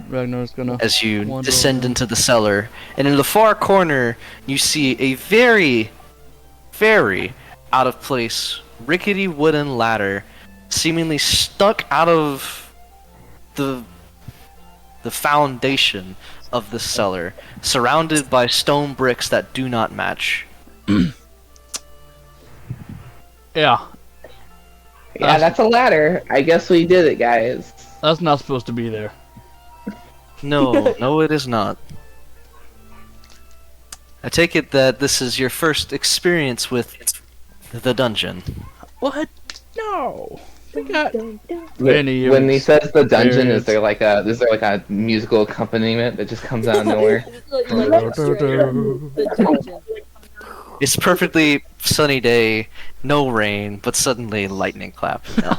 Ragnar's gonna. As you Wander descend over. into the cellar, and in the far corner, you see a very, very out of place, rickety wooden ladder, seemingly stuck out of the foundation of the cellar, surrounded by stone bricks that do not match. Yeah, Yeah, that's a ladder. I guess we did it, guys. that's not supposed to be there. No, no, it is not. I take it that this is your first experience with the dungeon. What? No. We got When many when he says the dungeon, experience. is there like a musical accompaniment that just comes out of nowhere? Like, the dungeon. It's a perfectly sunny day, no rain, but suddenly lightning clap. No,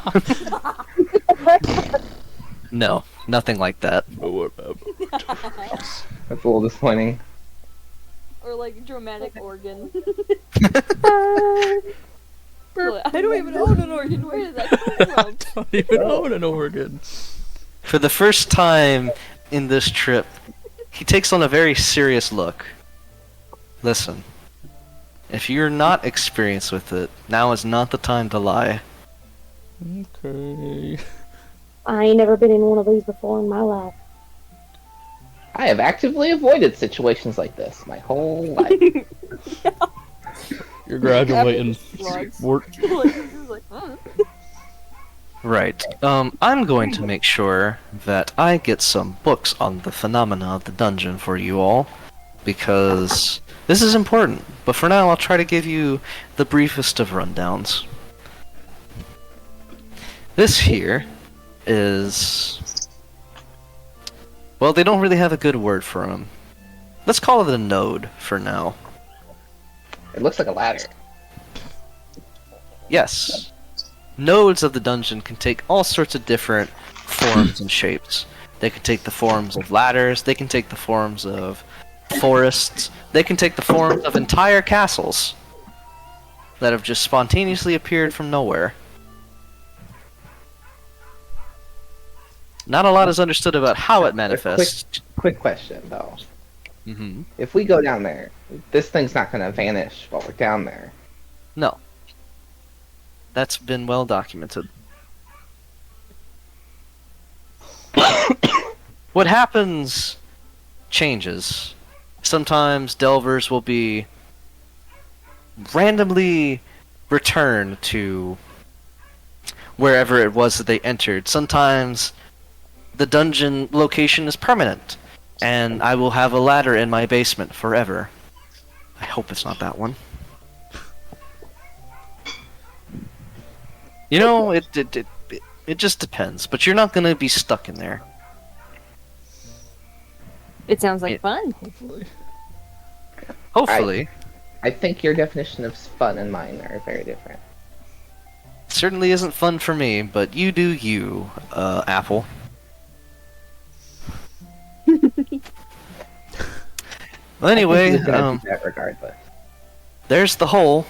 no, nothing like that. That's a little disappointing. Or like dramatic organ. Like, I don't even own an organ. Where did that come from? don't even own an organ. For the first time in this trip, he takes on a very serious look. Listen, if you're not experienced with it, now is not the time to lie. Okay. I ain't never been in one of these before in my life. I have actively avoided situations like this my whole life. You're graduating. Slugs. Work. Like, huh? Right. I'm going to make sure that I get some books on the phenomena of the dungeon for you all, because this is important. But for now, I'll try to give you the briefest of rundowns. This here is... well, they don't really have a good word for him. Let's call it a node for now. It looks like a ladder. Yes. Nodes of the dungeon can take all sorts of different forms and shapes. They can take the forms of ladders, they can take the forms of forests, they can take the forms of entire castles that have just spontaneously appeared from nowhere. Not a lot is understood about how it manifests. Quick question though. Hmm. If we go down there, this thing's not gonna vanish while we're down there. No. That's been well documented. What happens changes. Sometimes delvers will be randomly returned to wherever it was that they entered. Sometimes the dungeon location is permanent, and I will have a ladder in my basement forever. I hope it's not that one. You know, it just depends, but you're not gonna be stuck in there. It sounds like Yeah. fun. Hopefully. Hopefully. I think your definition of fun and mine are very different. Certainly isn't fun for me, but you do you, Apple. Well, anyway, I think he was gonna do that regardless. there's the hole.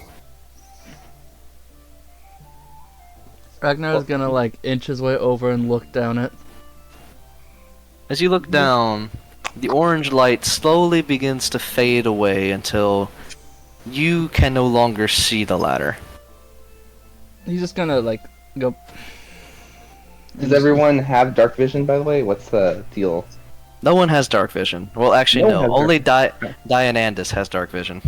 Ragnar's gonna like inch his way over and look down it. As you look down, the orange light slowly begins to fade away until you can no longer see the ladder. He's just gonna like go. Does everyone have dark vision, by the way? What's the deal? No one has dark vision. Well, actually, No no. one has Only Dianandus has dark vision.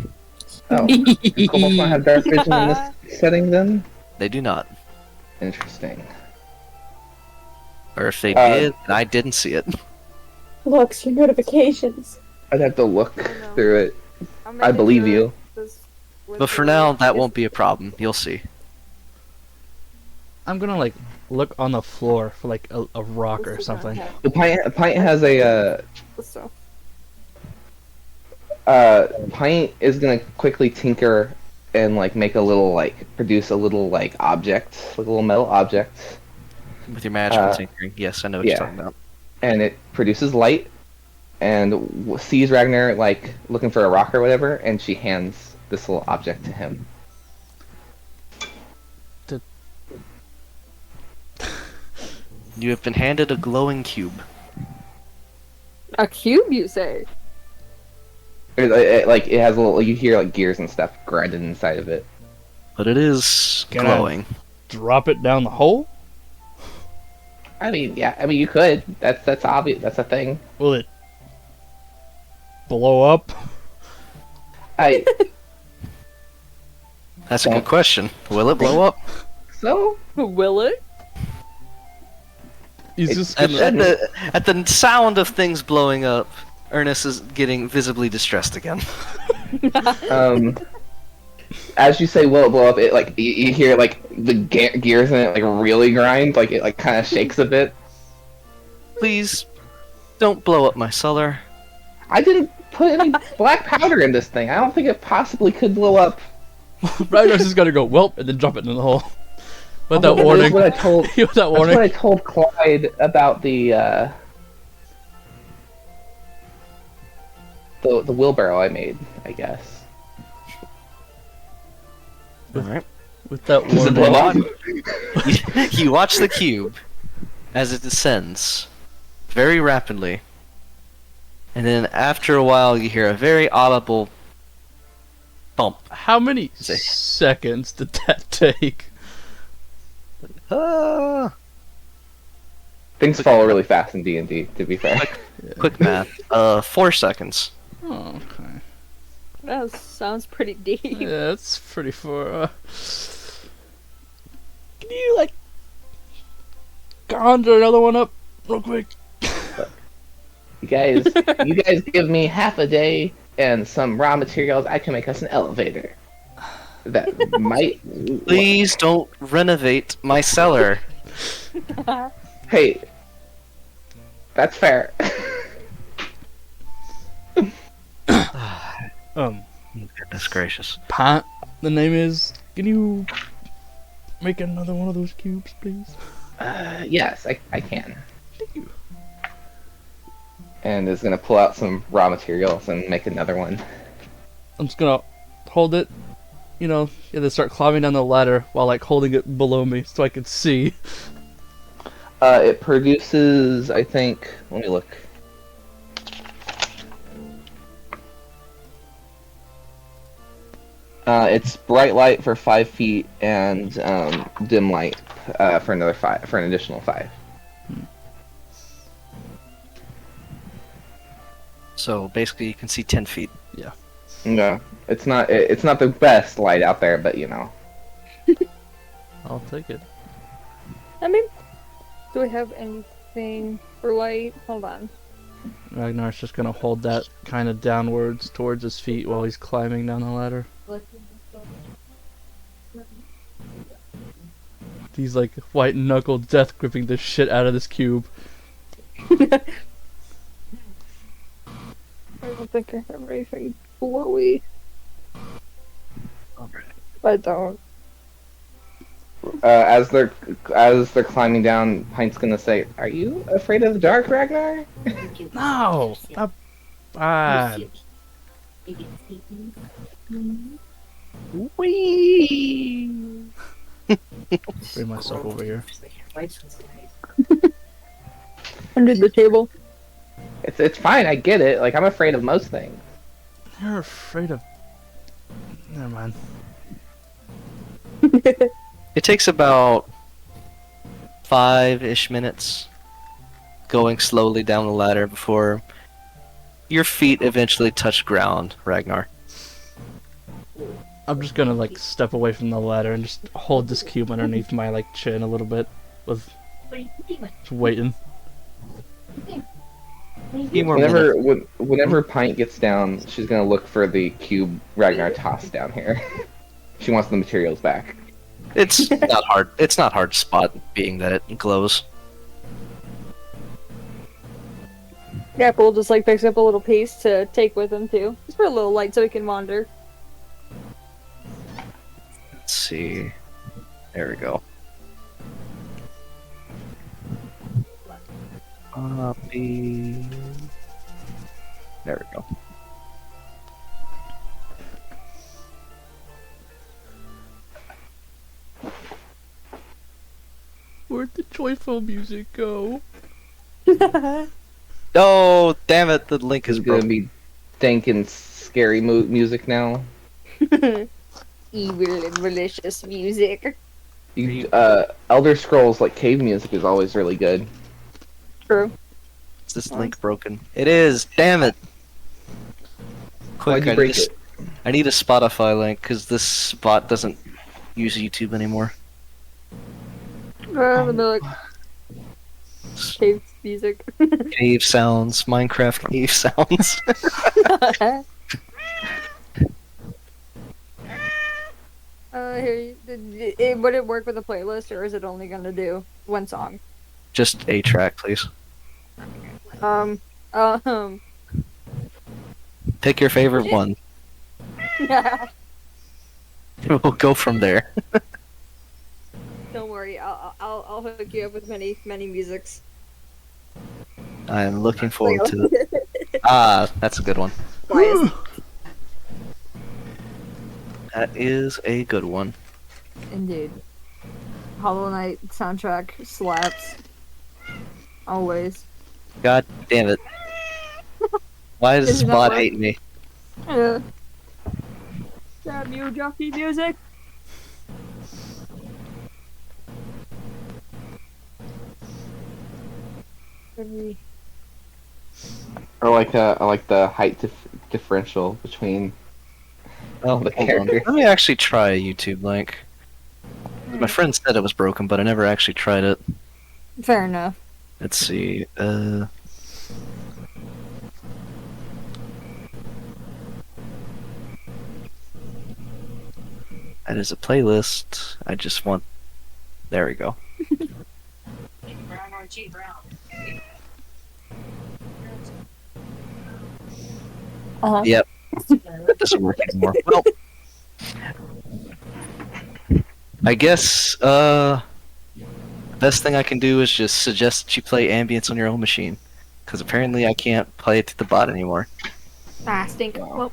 Oh, does Cobalt not have dark vision in this setting then? They do not. Interesting. Or if they Uh, did, I didn't see it. Looks, your notifications. I'd have to look I know. through it. I'm I making believe sure you. this But for now, that won't be a problem. You'll see. I'm gonna like look on the floor for like a rock or something. The Pint has a So, Pint is gonna quickly tinker and like make a little like produce a little like object, like a little metal object, With your magical Uh, tinkering. Yes, I know what yeah. you're talking about. and it produces light, and sees Ragnar like looking for a rock or whatever, and she hands this little object to him. You have been handed a glowing cube. a cube, you say? Like it has a little, you hear like gears and stuff grinding inside of it. But it is Can I- glowing. Drop it down the hole? I mean, yeah, I mean you could. That's obvious. That's a thing. Will it blow up? I That's a good question. Will it blow up? so Will it? He's It- just At, gonna. at the sound of things blowing up, Ernest is getting visibly distressed again. As you say, will it blow up? It like you hear like the gears in it like really grind, like it like kind of shakes a bit. Please, don't blow up my cellar. I didn't put any black powder in this thing. I don't think it possibly could blow up. Ragnar's just gonna go whelp and then drop it in the hole. With that That's warning. what I told. With that That's what warning. I told Clyde about the wheelbarrow I made. I guess. Alright. With that Does it warning. blow up? You watch the cube as it descends very rapidly. And then after a while, you hear a very audible bump. How many Say. seconds did that take? Things fall really fast in D&D. To be fair. Quick math. 4 seconds. Oh, okay. That sounds pretty deep. Yeah, that's pretty far. Can you like conjure another one up real quick? You guys give me half a day and some raw materials. I can make us an elevator. That might. Please don't renovate my cellar. Hey, that's fair. Goodness gracious. Pint, the name is. Can you make another one of those cubes, please? Yes, I can. Thank you. And is gonna pull out some raw materials and make another one. I'm just gonna hold it. You know, you have to start climbing down the ladder while like holding it below me so I can see. It produces, I think. Let me look. It's bright light for 5 feet and dim light for another 5, for an additional 5. So basically, you can see 10 feet. No, it's not. It's not the best light out there, but you know. I'll take it. I mean, do we have anything for light? Hold on. Ragnar's just gonna hold that kind of downwards towards his feet while he's climbing down the ladder. He's like white knuckle death gripping the shit out of this cube. I don't think I have anything glowy. I don't. As they're climbing down, Pint's gonna say, "Are you afraid of the dark, Ragnar?" No, stop. Bad. Wee. Bring myself over here. Under the table. It's fine. I get it. Like I'm afraid of most things. You're afraid of. Never mind. It takes about 5-ish minutes going slowly down the ladder before your feet eventually touch ground, Ragnar. I'm just gonna like step away from the ladder and just hold this cube underneath my like chin a little bit, with just waiting. Few more minutes. Whenever Pint gets down, she's gonna look for the cube Ragnar tossed down here. She wants the materials back. It's not hard. It's not hard to spot, being that it glows. Apple just like picks up a little piece to take with him too. Just for a little light so he can wander. Let's see. There we go. Copy. There we go. Where'd the joyful music go? Oh, damn it! The link is It's gonna broken. be dank and scary music now. Evil and malicious music. Elder Scrolls like cave music is always really good. True. Is this link broken? It is. Damn it! Why'd Quick, you break it? I need a Spotify link because this spot doesn't use YouTube anymore. The milk. Cave music. Cave sounds, Minecraft cave sounds. Would it work with a playlist, or is it only gonna do one song? Just a track, please. Um. Pick your favorite one. We'll go from there. Don't worry, I'll hook you up with many musics. I'm looking forward to it. Ah, that's a good one. Bias. That is a good one. Indeed. Hollow Knight soundtrack slaps. Always. God damn it. Why does this Isn't that bot what- hate me? Damn you, jockey music. I like the height differential between Oh, the hold on. characters. Let me actually try a YouTube link. My friend said it was broken, but I never actually tried it. Fair enough. Let's see. That is a playlist. I just want. There we go. Uh-huh. Yep. That doesn't work anymore. Well, I guess best thing I can do is just suggest that you play ambience on your own machine, because apparently I can't play it to the bot anymore. Stink. Well,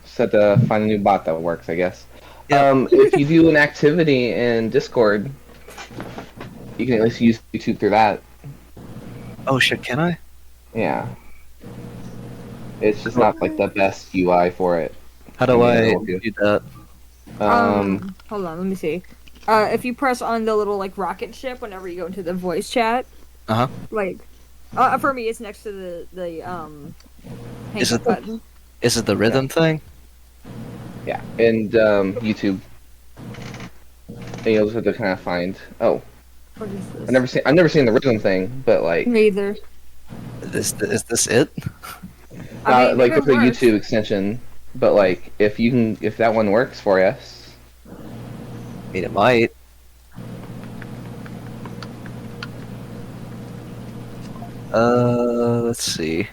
Just had to find a new bot that works, I guess. Yeah. If you do an activity in Discord, you can at least use YouTube through that. Oh shit! Can I? Yeah. It's just not like the best UI for it. How do Yeah, I it'll do. do that? hold on, let me see. If you press on the little like rocket ship whenever you go into the voice chat, Uh-huh. like, for me it's next to the Is hang-up it- button. Is it the rhythm thing? Yeah, and YouTube. And you also have to kind of find. Oh, What is this? I've never seen the rhythm thing, but like, Me either. Is this it? I mean, like if with it the works. YouTube extension. But like, if that one works for us, I mean, it might. Let's see.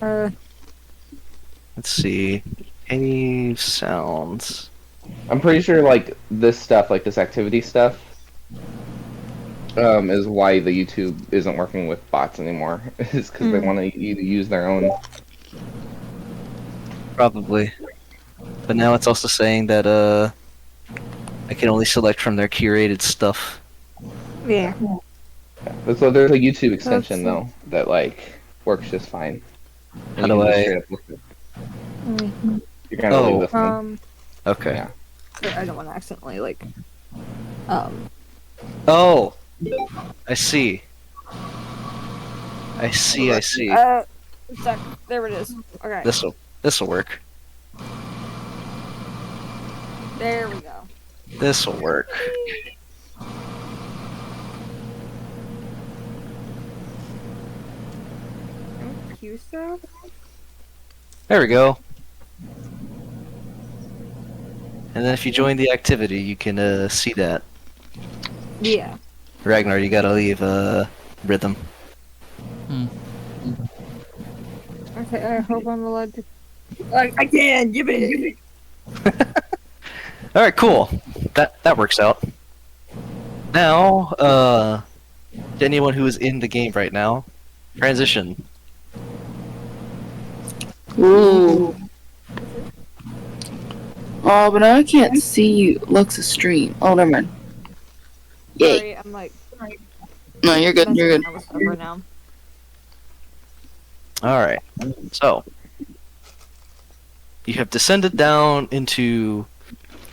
Uh, Let's see. Any sounds? I'm pretty sure like this stuff, like this activity stuff, is why the YouTube isn't working with bots anymore. Is because they want you to use their own. Probably. But now it's also saying that I can only select from their curated stuff. yeah. So there's a YouTube extension though that like works just fine. How And do you can just I- straight up look at- You're gonna leave this one. Okay. Yeah. I don't want to accidentally like. Oh! I see. I see. Sec. There it is. Okay. This'll work. There we go. This'll work. Q stuff. There we go. And then if you join the activity, you can see that. Yeah. Ragnar, you gotta leave rhythm. Okay. I hope I'm allowed to. I can. Give it. All right, cool. That works out. Now, to anyone who is in the game right now, transition. Ooh. Oh, but I can't see Lux's stream. Oh, never mind. Yay. Sorry, I'm like. No, you're good. You're good. I was over now. All right. So, you have descended down into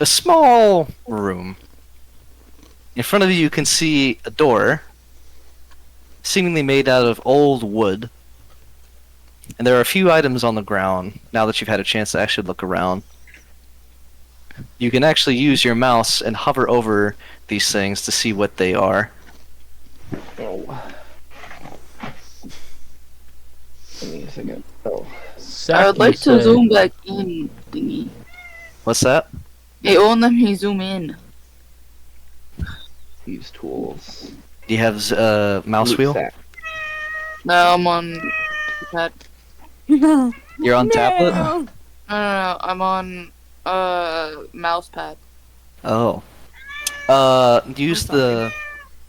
a small room. In front of you can see a door, seemingly made out of old wood. And there are a few items on the ground, now that you've had a chance to actually look around. You can actually use your mouse and hover over these things to see what they are. Oh. Give me a second. Oh. I would like to zoom back in, thingy. What's that? It won't let me zoom in. These tools. Do you have mouse Loot wheel? sack. No, I'm on pad. You're on tablet? No, I'm on mouse pad. Oh. Use the.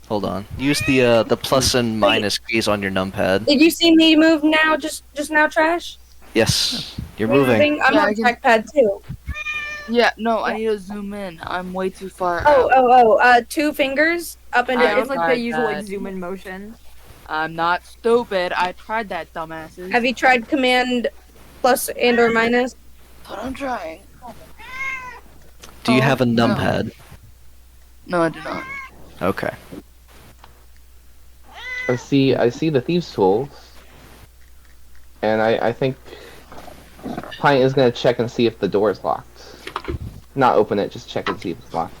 Hold on. Use the plus and minus keys on your numpad. Did you see me move now? Just now, Trash? Yes, you're moving. I'm Yeah, on I can- trackpad too. Yeah, no, I need to zoom in. I'm way too far Oh, out. 2 fingers up and Yeah, down. it's like Alright, the usual like bad. zoom in motion. I'm not stupid. I tried that, dumbasses. Have you tried command plus and or minus? But I'm trying. Do you have a no. numpad? No, I do not. Okay. I see the thieves' tools, and I think Pint is gonna check and see if the door is locked. Not open it, just check and see if it's locked.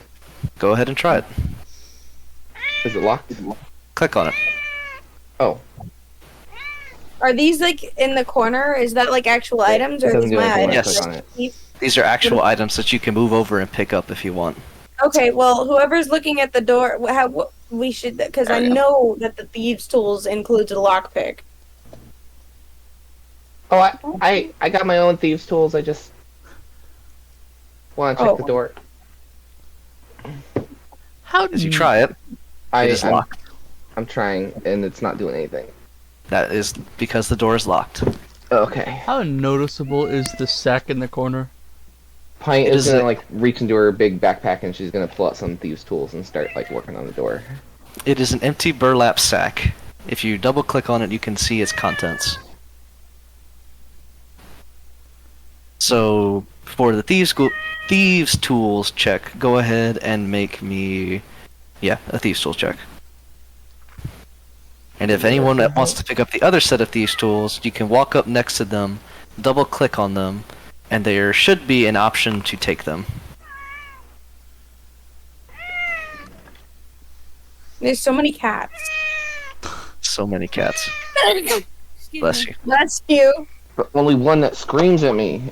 Go ahead and try it. Is it locked? Click on it. Oh, Are these like in the corner? Is that like actual items or it are doesn't these do my anything when I items? Yes. click on it. These are actual items that you can move over and pick up if you want. Okay, well, whoever's looking at the door, we should, because I There we go. know that the thieves' tools includes a lockpick. Oh, I got my own thieves' tools. I just want to check the door. How As you try it, it is locked. I'm trying, and it's not doing anything. That is because the door is locked. Okay. How noticeable is the sack in the corner? Pint It is is gonna a- like reach into her big backpack and she's gonna pull out some thieves' tools and start like working on the door. It is an empty burlap sack. If you double click on it, you can see its contents. So, for the thieves tools check, go ahead and make me, a thieves tools check. And if anyone that wants to pick up the other set of thieves tools, you can walk up next to them, double click on them, and there should be an option to take them. There's so many cats. So many cats. Excuse Bless me. you. That's you. But only one that screams at me.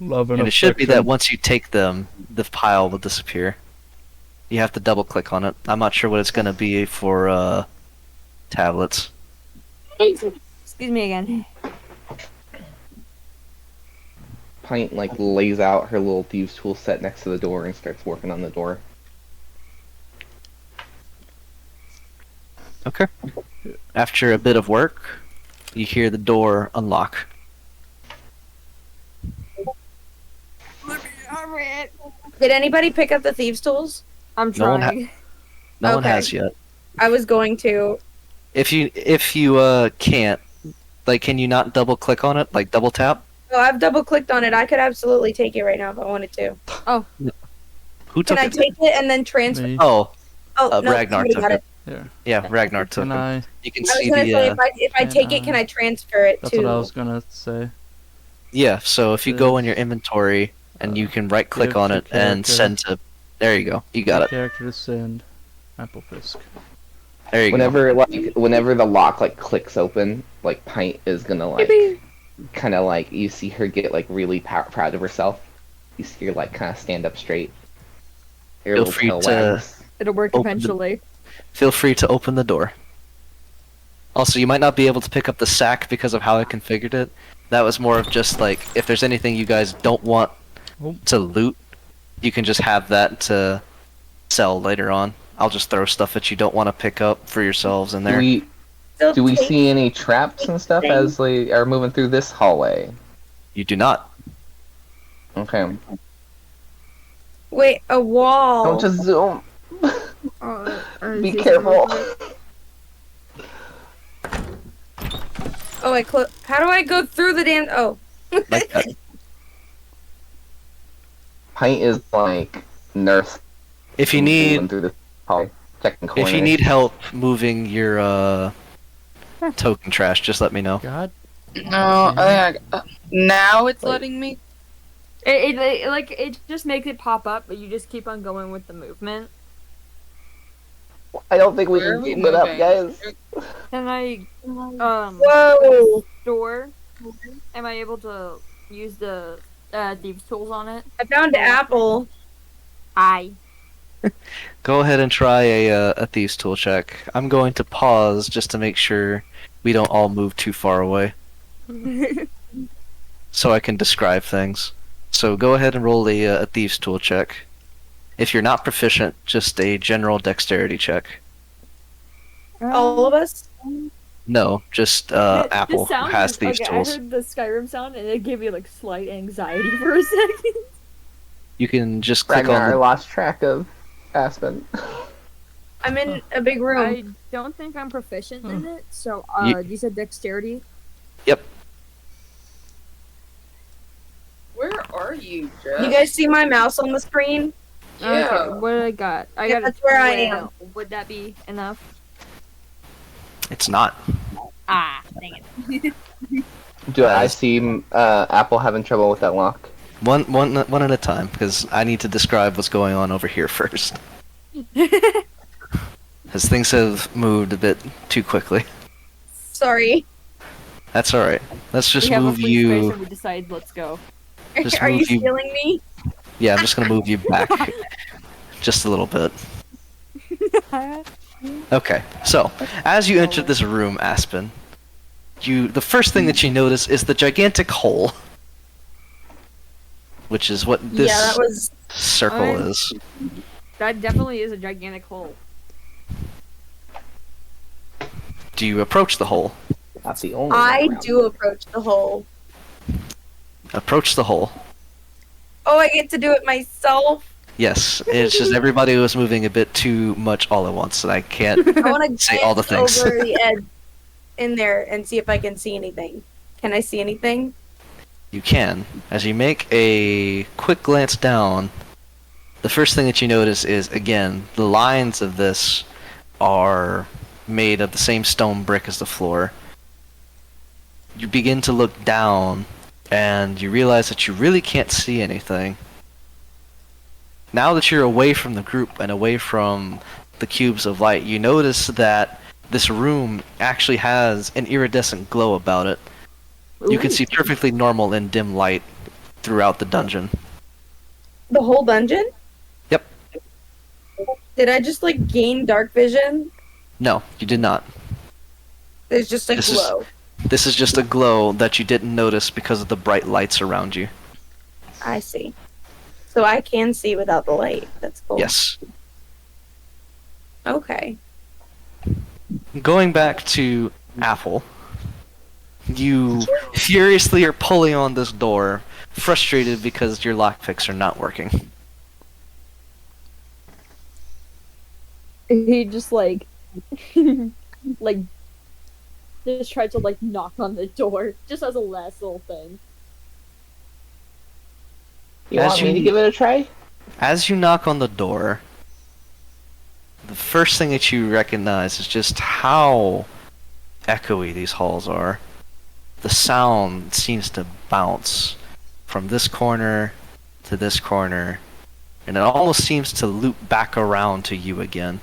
Love and And it should be that affection. once you take them, the pile will disappear. You have to double click on it. I'm not sure what it's gonna be for tablets. Excuse me again. Pint like lays out her little thieves tool set next to the door and starts working on the door. Okay. After a bit of work, you hear the door unlock. Did anybody pick up the thieves' tools? I'm No one trying. No one Okay. has yet. I was going to. If you can't, like, can you not double click on it, like double tap? Oh, I've double clicked on it. I could absolutely take it right now if I wanted to. Who Can took I it? take it and then transfer? Me. Oh, Oh, no, Ragnar somebody took got it. Here. Yeah, Ragnar took Can it. I? You can I was see gonna the say if I Can take it, I- can I transfer it That's to? what I was gonna say. yeah. So if you go in your inventory and you can right click give on to it and character. send to. There you go. You got it. Character to send. Apple Fisk. There you go. Whenever the lock like clicks open, like Pint is gonna like kind of like you see her get like really proud of herself. You see her like kind of stand up straight. Her Feel little free tail to- wags. It'll work Open the- eventually. Feel free to open the door. Also, you might not be able to pick up the sack because of how I configured it. That was more of just like, if there's anything you guys don't want Oh. to loot, you can just have that to sell later on. I'll just throw stuff that you don't want to pick up for yourselves in there. Do we see any traps and stuff as they are moving through this hallway? You do not. Okay. Wait, a wall. Don't just zoom. Be Be careful. Oh, how do I go through the damn? Oh, Like that. Pint is like nurse. If you moving need, through this hallway, checking corners. if you need help moving your token trash, just let me know. God. No, now it's letting me. It just makes it pop up, but you just keep on going with the movement. I don't think we Where can are we keep it up, moving? guys. Can I whoa! store? Am I able to use the thieves tools on it? I found an apple. Go ahead and try a thieves tool check. I'm going to pause just to make sure we don't all move too far away, so I can describe things. So go ahead and roll a thieves tool check. If you're not proficient, just a general dexterity check. All of us. No, just The Apple sound has is- thieves okay, tools. I heard the Skyrim sound and it gave me like slight anxiety for a second. You can just click Ragnar, I on lost track of Aspen. I'm in a big room. I don't think I'm proficient in it, so you said dexterity? Where are you, Jeff? You guys see my mouse on the screen? Yeah. Okay, what did I got? I Yeah, got that's where I 12. am. Would that be enough? It's not. Ah, dang it. Do I see Apple having trouble with that lock? One at a time, because I need to describe what's going on over here first. As things have moved a bit too quickly. Sorry. That's alright. Let's just we have a move free space you. and we decide, let's go. Just Are you move you- stealing me? Yeah, I'm just gonna move you back just a little bit. Okay, so as you enter this room, Aspen, the first thing that you notice is the gigantic hole, which is what this Yeah, that was. circle I'm- is. That definitely is a gigantic hole. Do you approach the hole? Not the only. I one around. do approach the hole. Approach the hole. Oh, I get to do it myself. Yes, it's just everybody was moving a bit too much all at once, and I can't. I want to Say all the things. over the edge in there and see if I can see anything. Can I see anything? You can. As you make a quick glance down, the first thing that you notice is, again, the lines of this are made of the same stone brick as the floor. You begin to look down, and you realize that you really can't see anything. Now that you're away from the group and away from the cubes of light, you notice that this room actually has an iridescent glow about it. You can see perfectly normal in dim light throughout the dungeon. The whole dungeon? Yep. Did I just gain dark vision? No, you did not. There's just a This is- glow. This is just a glow that you didn't notice because of the bright lights around you. I see. So I can see without the light. That's cool. Yes. Okay. Going back to Apple, you furiously are pulling on this door, frustrated because your lockpicks are not working. He just like like just tried to like knock on the door just as a last little thing. You As want me to you- give it a try? As you knock on the door, the first thing that you recognize is just how echoey these halls are. The sound seems to bounce from this corner to this corner, and it almost seems to loop back around to you again.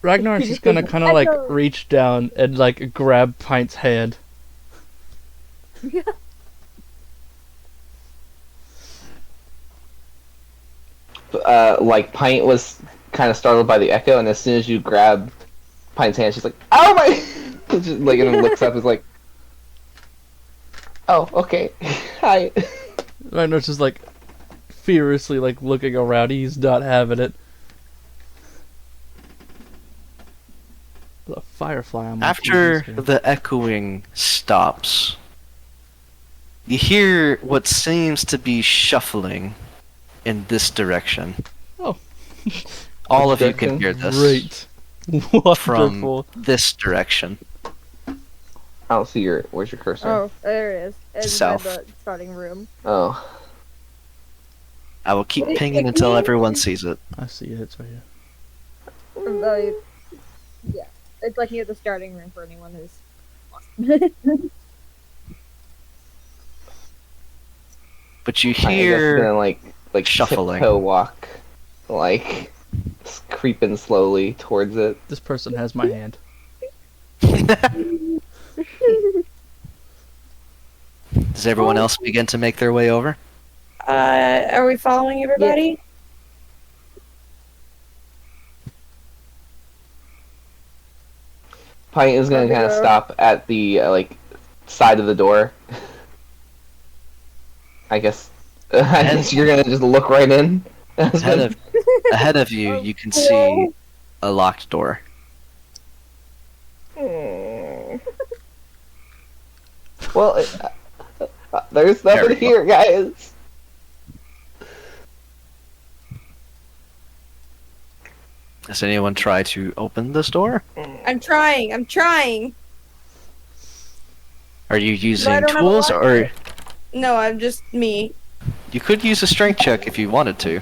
Ragnar's just gonna kind of like reach down and like grab Pint's hand. Like Pint was kind of startled by the echo, and as soon as you grab Pint's hand, she's like, "Oh my!" Just, like, and then looks up, and is like, "Oh, okay, hi." Ragnar's just like furiously like looking around. He's not having it. A firefly on my After TV screen. the echoing stops, you hear what seems to be shuffling in this direction. Oh. All of you Direction? can hear this Great. from Wonderful. this direction. I don't see your. Where's your cursor? Oh, there it is. It's South. by the starting room. Oh. I will keep pinging until everyone sees it. I see it. It's right here. From the, yeah, it's like near the starting room for anyone who's lost. But you I guess hear gonna like shuffling. tiptoe walk, like creeping slowly towards it. This person has my hand. Does everyone else begin to make their way over? Are we following everybody? Pint is gonna kind of Hello. stop at the like side of the door. I guess. I guess you're gonna just look right in. Ahead of you, you can see a locked door. Well, there's Very nothing here, guys. Does anyone try to open this door? I'm trying. Are you using don't have a tools, lock. or No, I'm just me. you could use a strength check if you wanted to?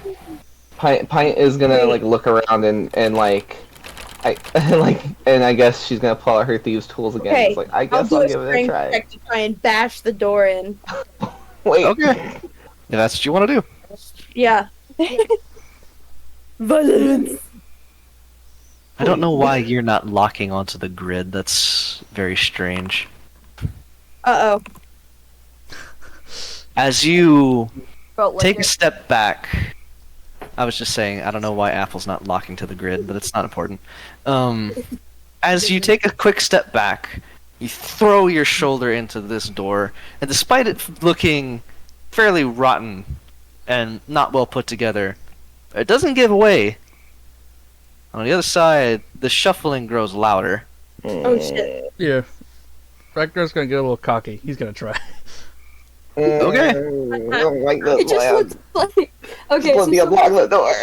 Pint is gonna like look around and like, and I guess she's gonna pull out her thieves' tools again. Okay, It's like I I'll guess do I'll a give it a strength try. check to try and bash the door in. Wait. Okay. If that's what you want to do. Yeah. Violence. I don't know why you're not locking onto the grid. That's very strange. Uh As you Felt like take a it. step back, I was just saying, I don't know why Apple's not locking to the grid, but it's not important. As you take a quick step back, you throw your shoulder into this door, and despite it looking fairly rotten and not well put together, it doesn't give away. On the other side, the shuffling grows louder. Oh shit. Yeah. Ragnar's gonna get a little cocky. He's gonna try. Okay. I don't like this It just plan. looks like okay. Let So me unlock the door.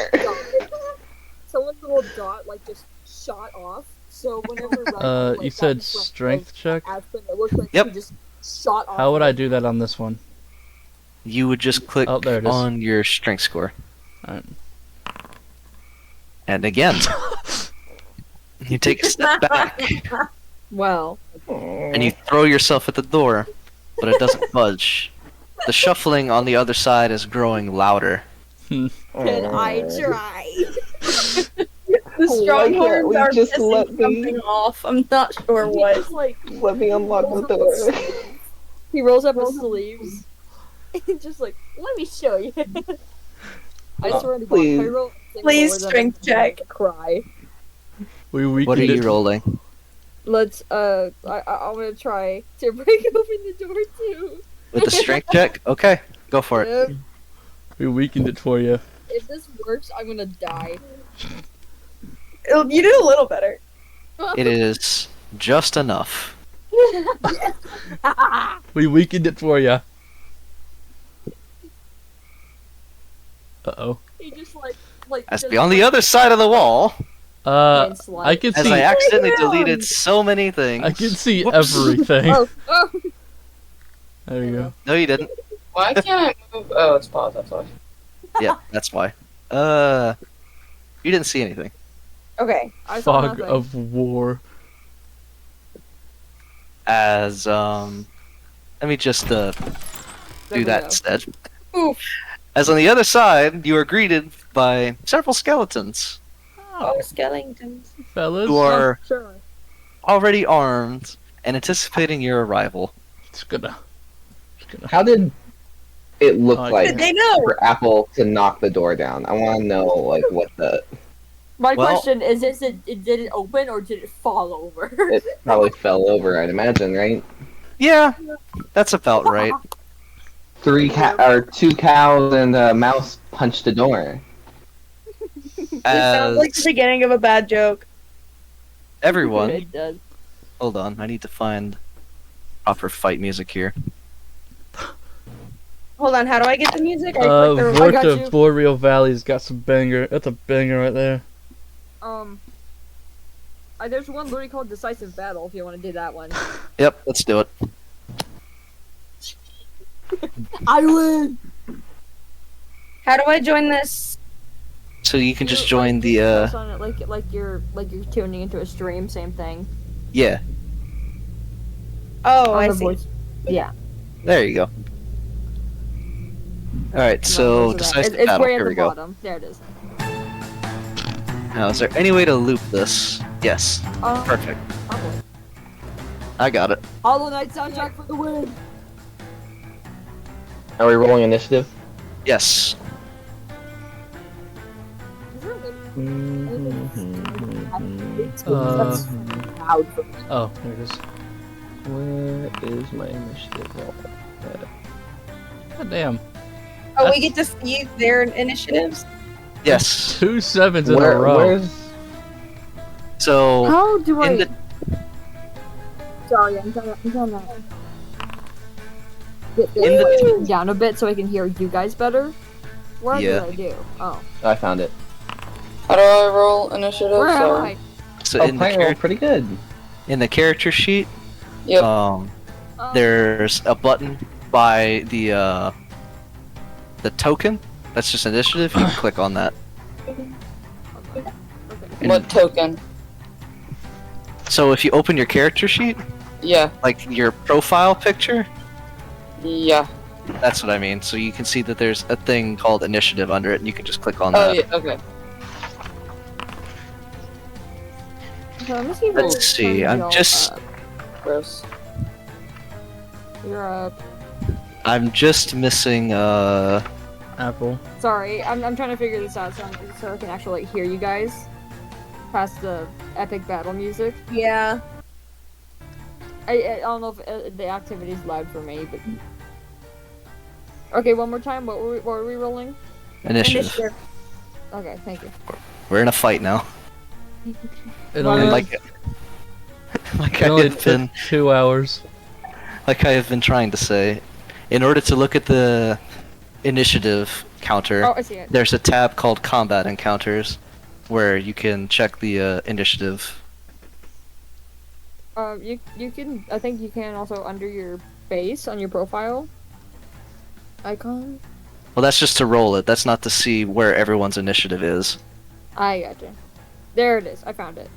someone's little dot like just shot off. So whenever You said strength check? Aspen, it looks like Yep. he just shot off. How would I do that on this one? You would just click Oh, there it is. on your strength score. Alright. And again, you take a step back Wow. and you throw yourself at the door, but it doesn't budge. The shuffling on the other side is growing louder. Can I try? The Why strongholds can't we are just let pissing me- something off. I'm not sure He what. just, like Let me unlock the door. he rolls up his sleeves. And just like, let me show you. I swear to God, please. if I roll Please lower than strength I'm gonna check. Cry. We What are weakened you it. rolling? Let's I'm gonna try to break open the door too. With the strength check? Okay, go for it. Yep. We weakened it for you. If this works, I'm gonna die. You did a little better. It is just enough. We weakened it for you. Uh-oh. He just like Has to just, be on the other side of the wall, I slide. can as see. I accidentally down. deleted so many things. I can see Whoops. everything. Oh, There you go. No, you didn't. Why can't I move? Oh, it's paused. That's why. Yeah, that's why. You didn't see anything. Okay. I saw Fog nothing. of war. As let me just There do we that go. instead. Oof. As on the other side, you are greeted by several skeletons Oh, skeletons. Fellas, who are Sure. already armed and anticipating your arrival. it's gonna. How did it look Oh, I like Did they know? for Apple to knock the door down? I want to know like what the. My Well- question is: did it open or did it fall over? It probably fell over, I'd imagine, right? Yeah, that's about right. Two cows and a mouse punched the door. It sounds As like the beginning of a bad joke. everyone, It does. hold on, I need to find proper fight music here. Hold on, how do I get the music? I clicked the- I got Vorta you. Boreal Valley's got some banger. That's a banger right there. There's one literally called Decisive Battle. If you want to do that one. Yep, let's do it. I win. How do I join this? So you can just join the On it like you're tuning into a stream. Same thing. yeah, Oh, On I the see. voice. Yeah. there you go. Alright, so It's decisive way battle, at here the we go. bottom. There it is. Now, is there any way to loop this? Yes, perfect. Probably. I got it. Hollow Knight soundtrack for the win. Are we rolling initiative? Yes. Is there a good- Uh, loud for me. oh, there it is. Where is my initiative roll? God damn. Oh, we get to see their initiatives? Yes. 2 sevens in a row. Where's So How do I? in the Sorry, I'm trying to get In this the- turned down a bit so I can hear you guys better. What Yeah. did I do? Oh, I found it. How do I roll initiative? where am Sorry. I? so Oh, in the playing roll pretty good. in the character sheet, Yep. there's a button by the token. That's just initiative. You can click on that. Okay. What token? So if you open your character sheet, Yeah. like your profile picture, Yeah. that's what I mean. So you can see that there's a thing called initiative under it, and you can just click on Oh that. yeah. Okay. So I'm just gonna Let's turn see, I'm y'all just- up. Gross. You're up. I'm just missing Apple. Sorry, I'm trying to figure this out so I can actually like, hear you guys past the epic battle music. Yeah. I don't know if the activity's loud for me, but okay. One more time. What were we rolling? initiative. Okay, thank you. We're in a fight now. It Well, only, And like it I only have been took 2 hours. like I have been trying to say, in order to look at the initiative counter, Oh, I see it. there's a tab called Combat Encounters, where you can check the initiative. You can. I think you can also under your base on your profile icon. Well, that's just to roll it. That's not to see where everyone's initiative is. I gotcha. There it is. I found it.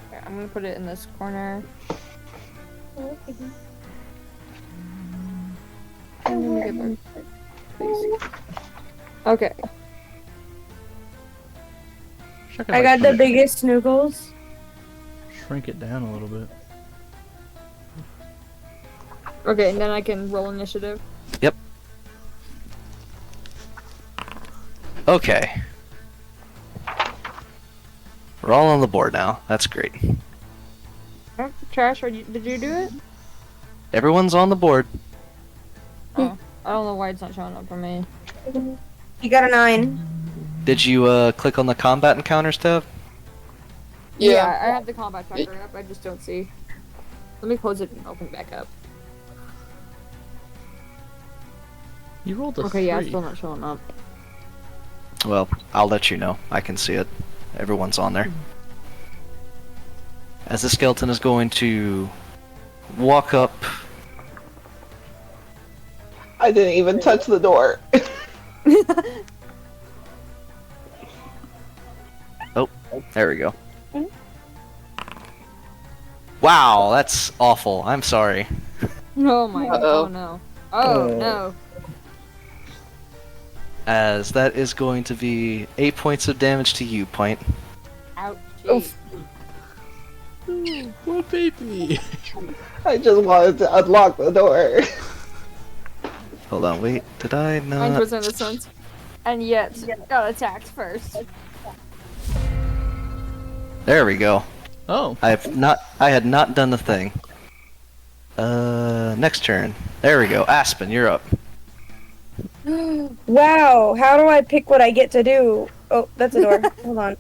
Here, I'm gonna put it in this corner. I'm gonna get my face. Okay. Check it I like got the shrink- biggest snoogles. Shrink it down a little bit. Okay, and then I can roll initiative. Okay. We're all on the board now. That's great. Trash, did you do it? Everyone's on the board. Oh, I don't know why it's not showing up for me. You got a 9. Did you click on the combat encounters tab? Yeah, I have the combat tracker up. I just don't see. Let me close it and open it back up. You rolled a Okay, 3. yeah, it's still not showing up. Well, I'll let you know. I can see it. Everyone's on there. As the skeleton is going to walk up. I didn't even touch the door. Oh, there we go. Wow, that's awful. I'm sorry. Oh my god. Uh-oh. Oh no. Oh no. As that is going to be 8 points of damage to you, Point. Ouch. Oof. Poor baby. I just wanted to unlock the door. Hold on, wait. Did I not? 9% innocent. And yet, got attacked first. There we go. Oh. I had not done the thing. Next turn. There we go. Aspen, you're up. Wow, how do I pick what I get to do? Oh, that's a door. Hold on.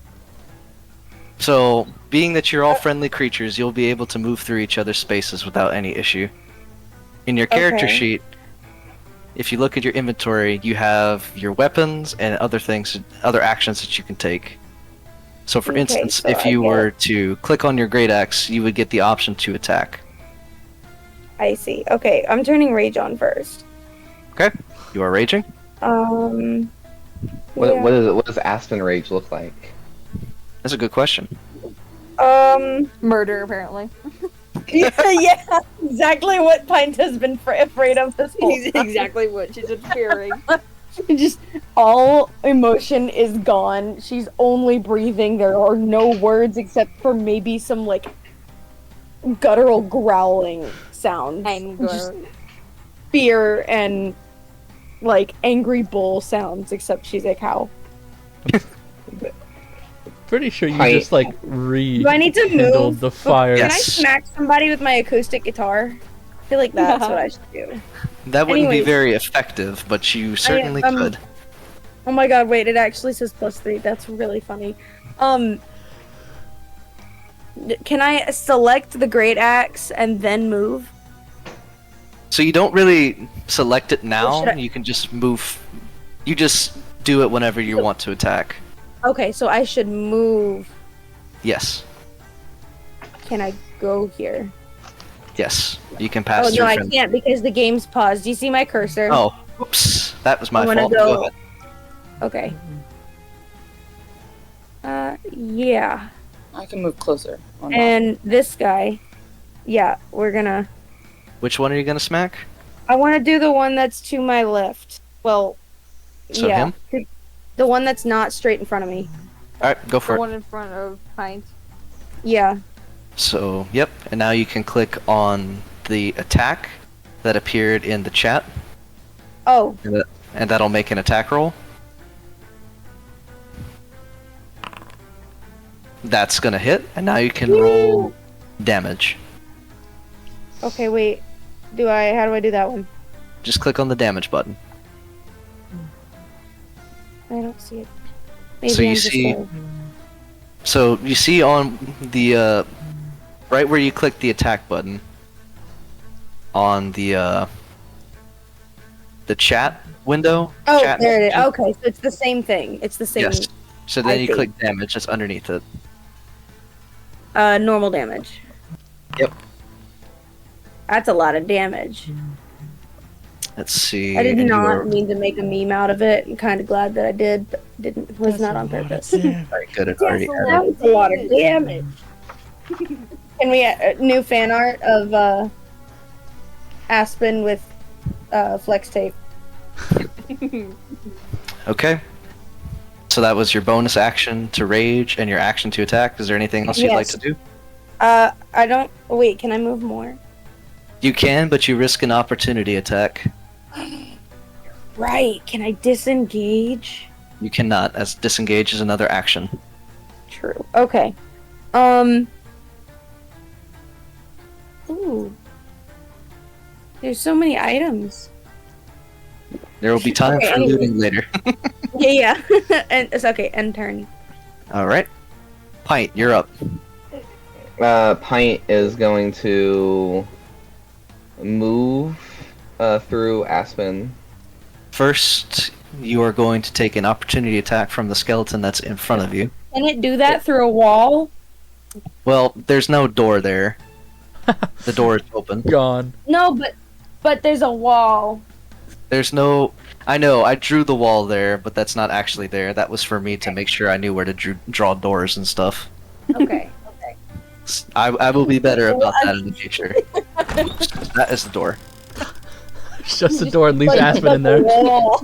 So, being that you're all friendly creatures, you'll be able to move through each other's spaces without any issue. In your character Okay. sheet, if you look at your inventory, you have your weapons and other things, other actions that you can take. So, for Okay, instance, so if I you get- were to click on your great axe, you would get the option to attack. I see. Okay, I'm turning rage on first. Okay? You are raging? Yeah. What does Aspen Rage look like? That's a good question. Murder, apparently. yeah, exactly what Pint has been afraid of this whole time. Exactly what she's fearing. Just all emotion is gone. She's only breathing. There are no words except for maybe some like guttural growling sounds. Anger. Just fear and like angry bull sounds, except she's a cow. Pretty sure you I- just like Do I need to rekindled move? the fire. Can I Yes. smack somebody with my acoustic guitar? I feel like that's what I should do. That wouldn't be Anyways. very effective, but you certainly could. Oh my god, wait, it actually says +3. That's really funny. Can I select the great axe and then move? So you don't really select it Or now. should I- You can just move. You just do it whenever you want to attack. Okay, so I should move. Yes. Can I go here? Yes. You can pass Oh through. no, I friend- can't because the game's paused. Do you see my cursor? Oh, oops. That was my I wanna fault. go- Go ahead. Okay. Yeah. I can move closer. Or not. And this guy. Yeah, we're gonna. Which one are you gonna smack? I want to do the one that's to my left. Well, So yeah. him? The one that's not straight in front of me. All right, go The for it. one in front of Pint. Yeah. So, yep. And now you can click on the attack that appeared in the chat, Oh, and that'll make an attack roll. That's gonna hit, and now you can roll damage. okay, wait. How do I do that one? Just click on the damage button. I don't see it. Maybe So you I'm just see- slow. So you see on the right where you click the attack button on the chat window. Oh, chat there it is. messaging. Okay, so it's the same thing. It's the same. Yes. So then I you see. click damage. That's underneath it. Normal damage. Yep. That's a lot of damage. Let's see. I did and you not are mean to make a meme out of it. I'm kind of glad that I did, but was not on purpose. very good at already. That was a lot of damage. Can we new fan art of Aspen with flex tape? Okay. So that was your bonus action to rage and your action to attack. Is there anything else you'd like Yes. to do? I don't. Wait, can I move more? You can, but you risk an opportunity attack. Right. Can I disengage? You cannot, as disengage is another action. true. Okay. Ooh. There's so many items. There will be time Okay, for anyway. looting later. Yeah. And it's okay. End turn. All right, Pint, you're up. Pint is going to move through Aspen. First, you are going to take an opportunity attack from the skeleton that's in front of you. Can it do that through a wall? Well, there's no door there. The door is open. Gone. No, but there's a wall. There's no. I know, I drew the wall there, but that's not actually there. That was for me to make sure I knew where to draw doors and stuff. Okay. I will be better about that in the future. That is the door. Shuts the door and leaves Like, Aspen in the there. wall.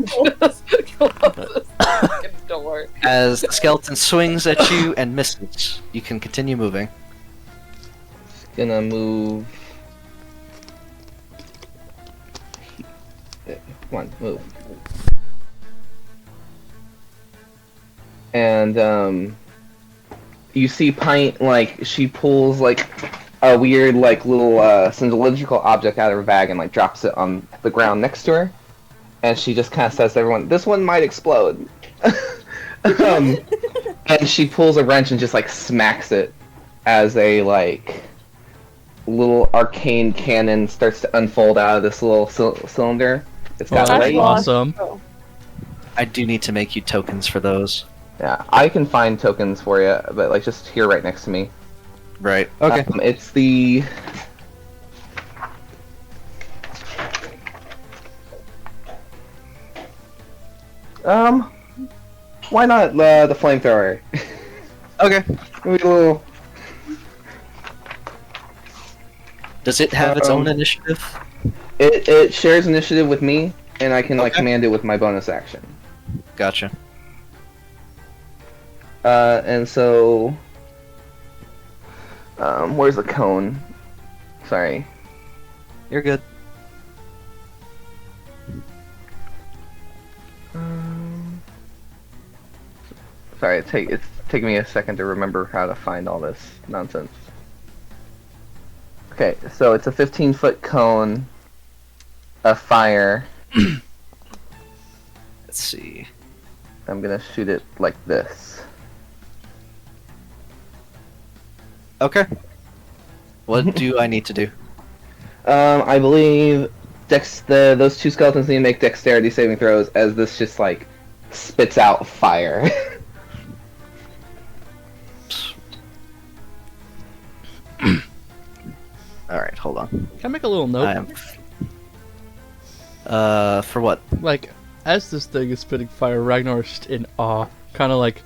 Fucking door. As the skeleton swings at you and misses, you can continue moving. Gonna move. Come on, move. And you see Pint, like, she pulls like a weird like little cylindrical object out of her bag and like drops it on the ground next to her, and she just kind of says to everyone, "This one might explode." And she pulls a wrench and just like smacks it as a like little arcane cannon starts to unfold out of this little cylinder. It's got Oh, legs. awesome. I do need to make you tokens for those. Yeah, I can find tokens for you, but like just here right next to me. Right. Okay. It's the. Why not the flamethrower? Okay. Maybe a little. Does it have its own initiative? It shares initiative with me, and I can like Okay. command it with my bonus action. Gotcha. And so. Where's the cone? Sorry. You're good. Sorry, it's taking me a second to remember how to find all this nonsense. Okay, so it's a 15-foot cone of fire. Let's see. I'm gonna shoot it like this. Okay. What do I need to do? I believe those two skeletons need to make dexterity saving throws as this just like spits out fire. Alright, hold on. Can I make a little note? I am. For what? Like, as this thing is spitting fire, Ragnar is just in awe, kind of like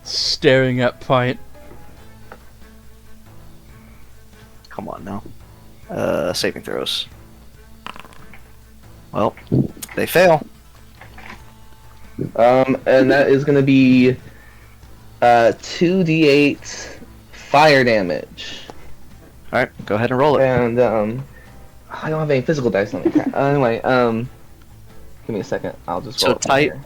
staring at Pint. Come on now. Saving throws. Well, they fail. And that is gonna be 2d8 fire damage. Alright, go ahead and roll it. And I don't have any physical dice on me. Anyway, give me a second. I'll just roll So it from type here.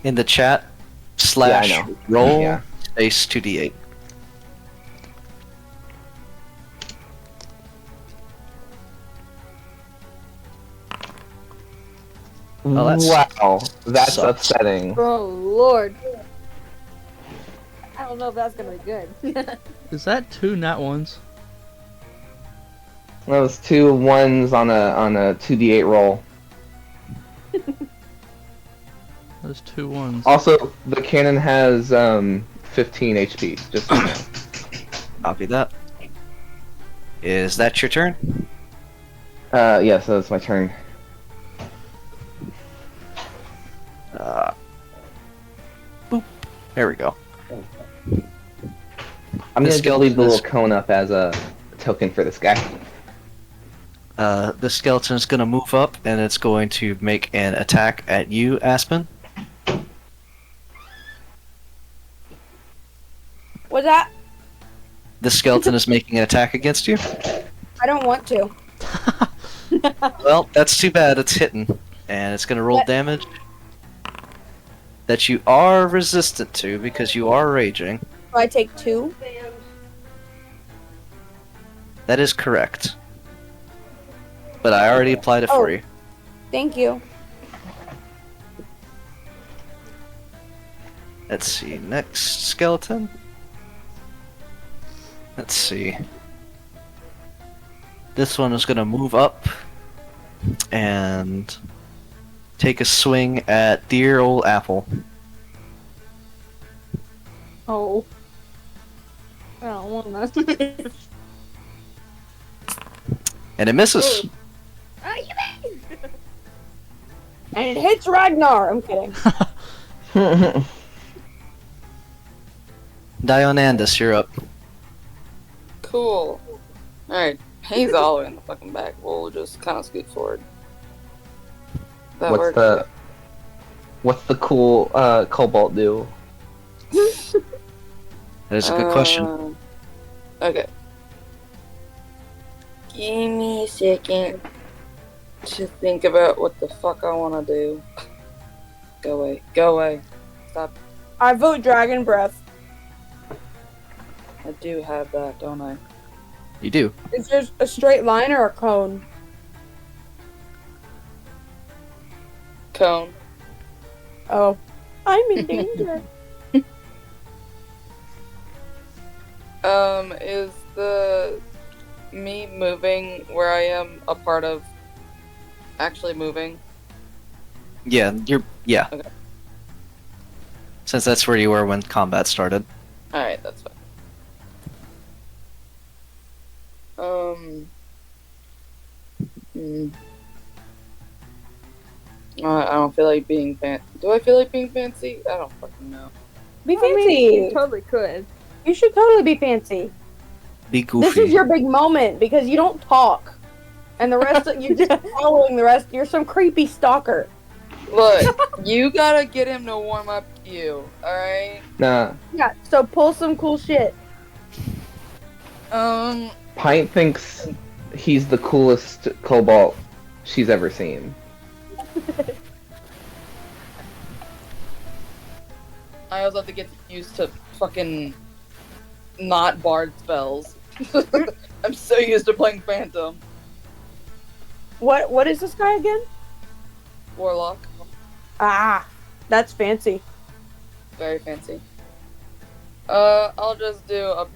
in the chat / Yeah, I know. roll Yeah. space 2d8. Oh, that's- Wow, that's sucks. upsetting. Oh lord. I don't know if that's gonna be good. Is that two nat ones? That was 2 1s on a 2d8 roll. Those two ones. Also, the cannon has 15 HP. Just so you know. Copy that. Is that your turn? Yes, that's my turn. Boop. There we go. I'm This gonna leave the skeleton is- little cone up as a token for this guy. The skeleton is going to move up and it's going to make an attack at you, Aspen. What's that? The skeleton is making an attack against you. I don't want to. Well, that's too bad. It's hitting, and it's going to roll What? damage that you are resistant to because you are raging. So I take 2. That is correct. But I already applied it for Oh. you. Thank you. Let's see. Next skeleton. Let's see. This one is gonna move up and take a swing at dear old Apple. Oh. I don't want that. And it misses. Oh, you mean? And it hits Ragnar. I'm kidding. Dionandus, you're up. Cool. Alright, he's all the way in the fucking back. We'll just kind of scoot forward. That works. What's the cool Cobalt do? That is a good question. Okay. Give me a second to think about what the fuck I want to do. Go away. Go away. Stop. I vote Dragon Breath. I do have that, don't I? You do. Is there a straight line or a cone? Cone. Oh. I'm in danger. Is the me moving where I am a part of actually moving? Yeah, yeah. Okay. Since that's where you were when combat started. Alright, that's fine. I don't feel like being fancy. Do I feel like being fancy? I don't fucking know. Be I mean, fancy. you totally could. You should totally be fancy. Be goofy. This is your big moment because you don't talk. And the rest of you're just following the rest. You're some creepy stalker. Look, you gotta get him to warm up to you, alright? Nah. Yeah, so pull some cool shit. Pint thinks he's the coolest Cobalt she's ever seen. I also have to get used to fucking not bard spells. I'm so used to playing Phantom. What is this guy again? Warlock. Ah, that's fancy. Very fancy. I'll just do a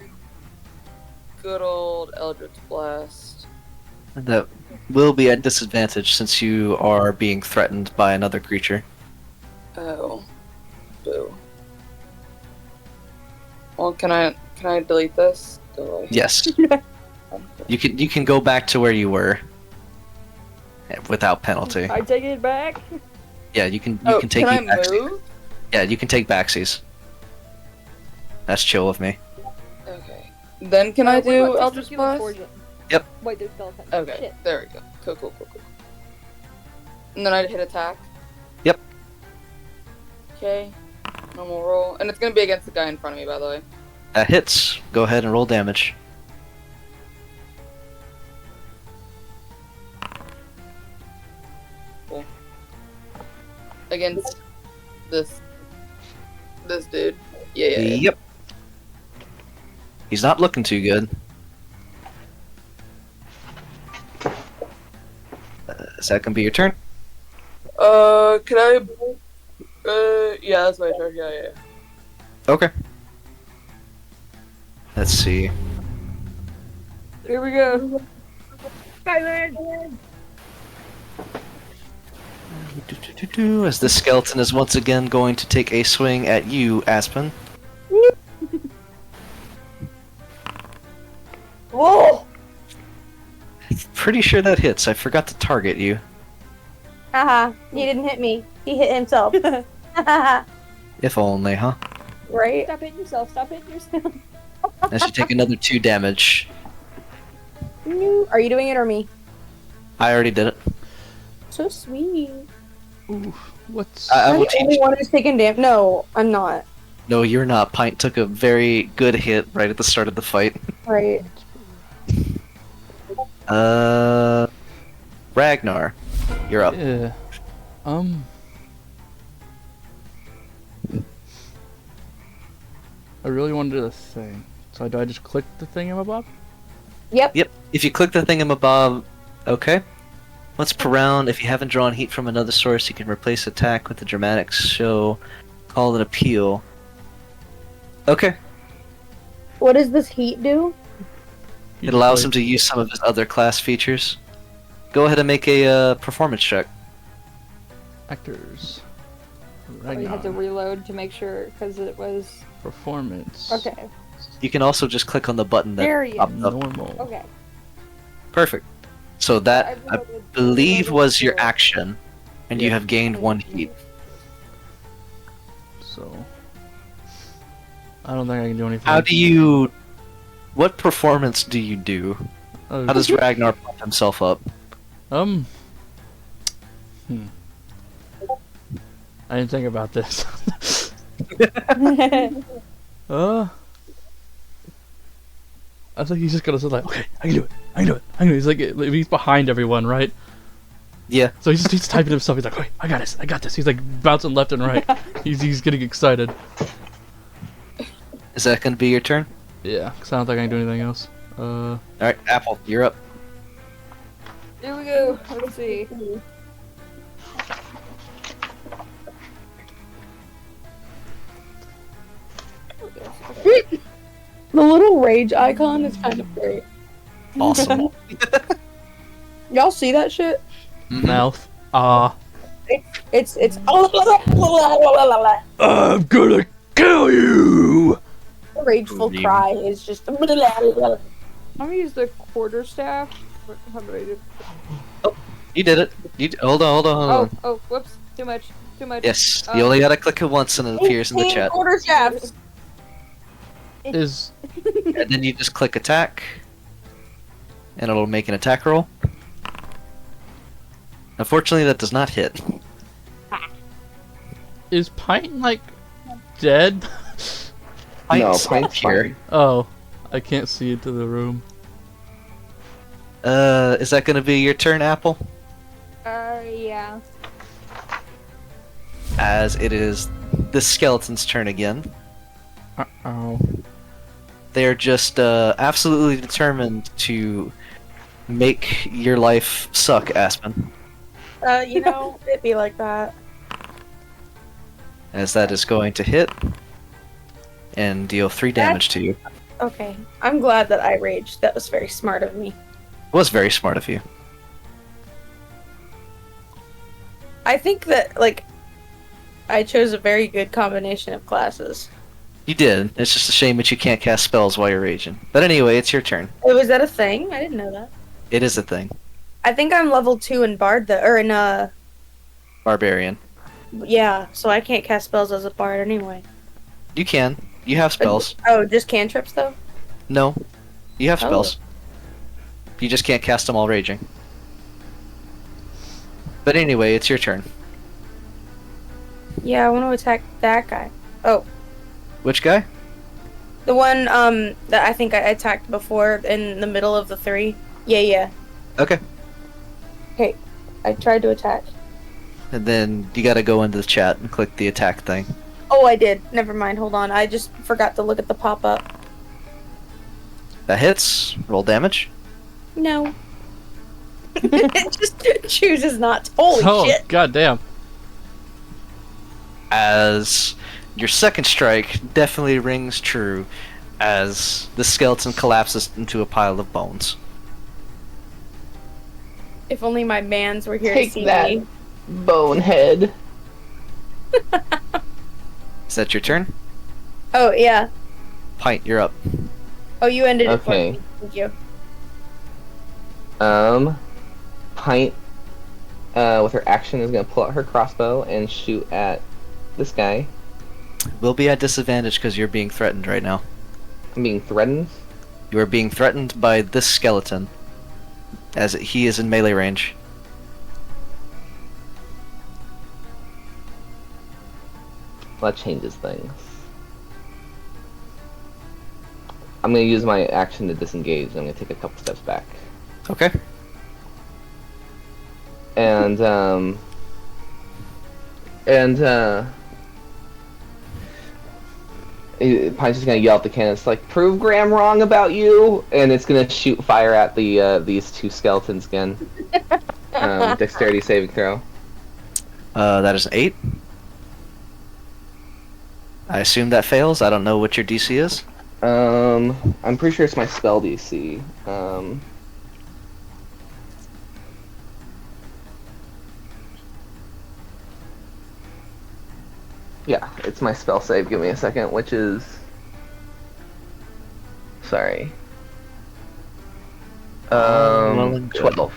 good old Eldritch Blast. That will be at disadvantage since you are being threatened by another creature. Oh. Boo. Well, can I delete this? Do I? Yes. You can go back to where you were without penalty. I take it back. Yeah, you can take can I backsies. move? Yeah, you can take backsies. That's chill with me. Okay. Then can I What do about Eldritch testicular Blast? forging? Yep. Wait, there's skeleton. Okay, Shit. there we go. Cool. And then I'd hit attack. Yep. Okay. Normal roll. And it's gonna be against the guy in front of me, by the way. That hits. Go ahead and roll damage. Against this dude. Yeah. Yep. He's not looking too good. Is that gonna be your turn? Can I? Yeah, that's my turn. Yeah. Okay. Let's see. Here we go. Skyland. As the skeleton is once again going to take a swing at you, Aspen. Whoa! Pretty sure that hits. I forgot to target you. Haha, he didn't hit me. He hit himself. Haha. If only, huh? Right? Stop hitting yourself. Stop hitting yourself. As you take another 2 damage. No. Are you doing it or me? I already did it. So sweet. Ooh, what's I I'm will the teach. only one who's taking damage. No, I'm not. No, you're not. Pint took a very good hit right at the start of the fight. Right. Ragnar, you're up. yeah. I really want to do the thing. So do I just click the thingamabob? Yep. Yep. If you click the thingamabob, okay. Once per round, if you haven't drawn heat from another source, you can replace attack with the dramatics show. Call it appeal. Okay. What does this heat do? It allows him to use some of his other class features. Go ahead and make a performance check. Actors. Oh, you had to Ragnar. reload to make sure because it was Performance. okay. You can also just click on the button that There you popped up. Normal. Okay. Perfect. So that, I reloaded- believe, reloaded was your for- action, and you Yeah. have gained 1 heat. So. I don't think I can do anything. How do you... What performance do you do? Oh, How does Ragnar pump himself up? Hmm. I didn't think about this. I think he's just gonna say like, okay, I can do it. I can do it. I can do it. He's like, he's behind everyone, right? Yeah. So he's typing himself. He's like, okay, I got this. I got this. He's like bouncing left and right. He's getting excited. Is that going to be your turn? Yeah, because I don't think I can do anything else. Alright, Apple, you're up. Here we go. Let's see. The little rage icon is kind of great. Awesome. Y'all see that shit? Mouth. It's I'm gonna kill you. rageful Reading. cry is just I'm gonna use the quarterstaff. How did I do? You did it. Hold on. Oh, oh, whoops. Too much. Too much. Yes, you only gotta click it once and it appears in the chat. quarter shafts. Is And then you just click attack, and it'll make an attack roll. Unfortunately, that does not hit. Pint like dead? No, Pint's Pint's here. fine. Oh, I can't see into the room. Is that gonna be your turn, Apple? Yeah. As it is the skeleton's turn again. Oh. They are just absolutely determined to make your life suck, Aspen. It'd be like that. As that is going to hit and deal 3 damage to you. Okay, I'm glad that I raged. That was very smart of me. Was very smart of you. I think that, I chose a very good combination of classes. You did. It's just a shame that you can't cast spells while you're raging. But anyway, it's your turn. Oh, was that a thing? I didn't know that. It is a thing. I think I'm level 2 in Bard, Barbarian. yeah, so I can't cast spells as a Bard anyway. You can. You have spells. Oh, just cantrips, though? No. You have Oh. spells. You just can't cast them while raging. But anyway, it's your turn. Yeah, I want to attack that guy. Oh, Which guy? the one, that I think I attacked before in the middle of the 3. Yeah. Okay. Okay, I tried to attack. And then you gotta go into the chat and click the attack thing. Oh, I did. Never mind, hold on. I just forgot to look at the pop-up. That hits. Roll damage. No. It just chooses not to. Holy Oh, shit. goddamn. As your second strike definitely rings true as the skeleton collapses into a pile of bones. If only my mans were here Take to see that. me. Bonehead. Is that your turn? Oh, yeah. Pint, you're up. Oh, you ended it for Okay. me. Thank you. Pint, with her action, is gonna pull out her crossbow and shoot at this guy. Will be at disadvantage because you're being threatened right now. I'm being threatened. You are being threatened by this skeleton, as he is in melee range. Well, that changes things. I'm gonna use my action to disengage. I'm gonna take a couple steps back. Okay. And Pine's just gonna yell at the cannon. It's like, prove Graham wrong about you, and it's gonna shoot fire at the these two skeletons again. Dexterity saving throw. That is an 8. I assume that fails. I don't know what your DC is. I'm pretty sure it's my spell DC. Yeah, it's my spell save. Give me a second, which is... Sorry. Well and good. 12.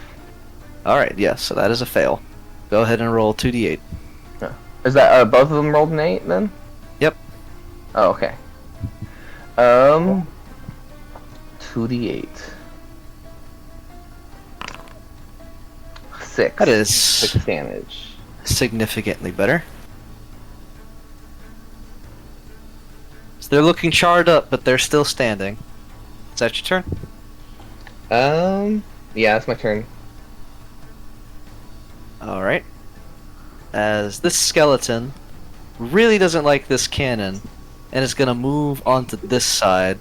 Alright, yeah, so that is a fail. Go ahead and roll 2d8. Is that, both of them rolled an 8, then? Yep. Oh, okay. 2d8. 6. That is 6 damage. significantly better. So they're looking charred up, but they're still standing. Is that your turn? Yeah, it's my turn. Alright. As this skeleton really doesn't like this cannon and is gonna move onto this side.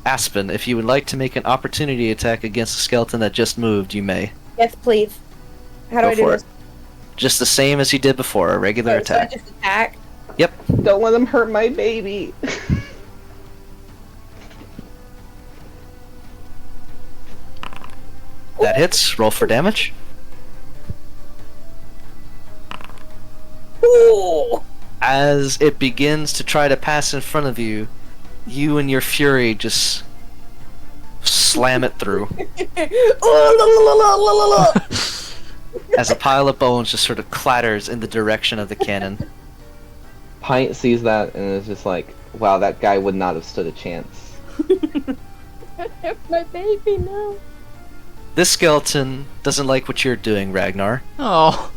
Aspen, if you would like to make an opportunity attack against the skeleton that just moved, you may. Yes, please. How do Go I do for this? it. Just the same as you did before, a regular Okay, so I attack. just attack. Yep. Don't let him hurt my baby. That hits. Roll for damage. Ooh! As it begins to try to pass in front of you, you and your fury just slam it through. As a pile of bones just sort of clatters in the direction of the cannon. Pint sees that and is just like, wow, that guy would not have stood a chance. My baby, no. This skeleton doesn't like what you're doing, Ragnar, Oh.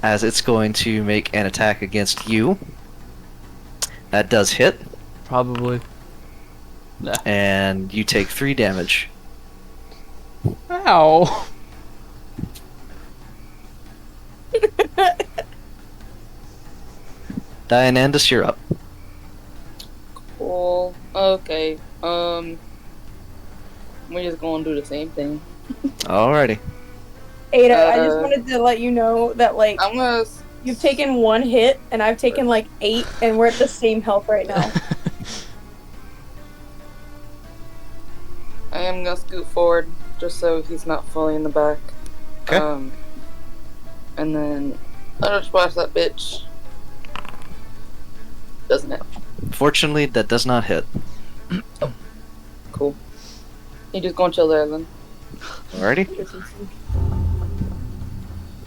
as it's going to make an attack against you. That does hit, Probably. Nah. and you take 3 damage. Ow. Dianandus, you're up. Cool. Okay. We're just gonna do the same thing. Alrighty. Ada, I just wanted to let you know that, like, I'm gonna. you've taken 1 hit, and I've taken, like, 8, and we're at the same health right now. I am gonna scoot forward just so he's not fully in the back. Okay. And then I'll just watch that bitch. Doesn't it? Fortunately, that does not hit. Cool. You just gonna chill there then. Alrighty.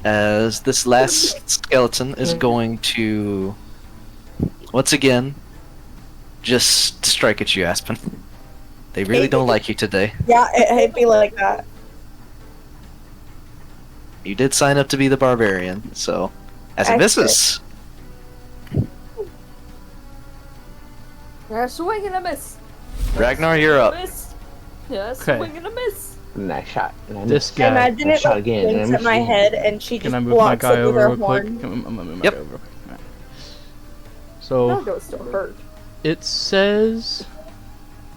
As this last skeleton is going to, once again, just strike at you, Aspen. They really don't like you today. Yeah, it'd be like that. You did sign up to be the barbarian, so as it misses, Yeah, swing and a miss. Ragnar, you're up. Miss. Yeah, Okay. swing and a miss. Nice shot. And I This missed. guy. Imagine I it, shot like, again, and I winks at my missed. head, and she just Can I move my blocks guy it with over her real quick? horn. I'm gonna move my Yep. guy over real quick. Alright. That So goes still hurt. it says.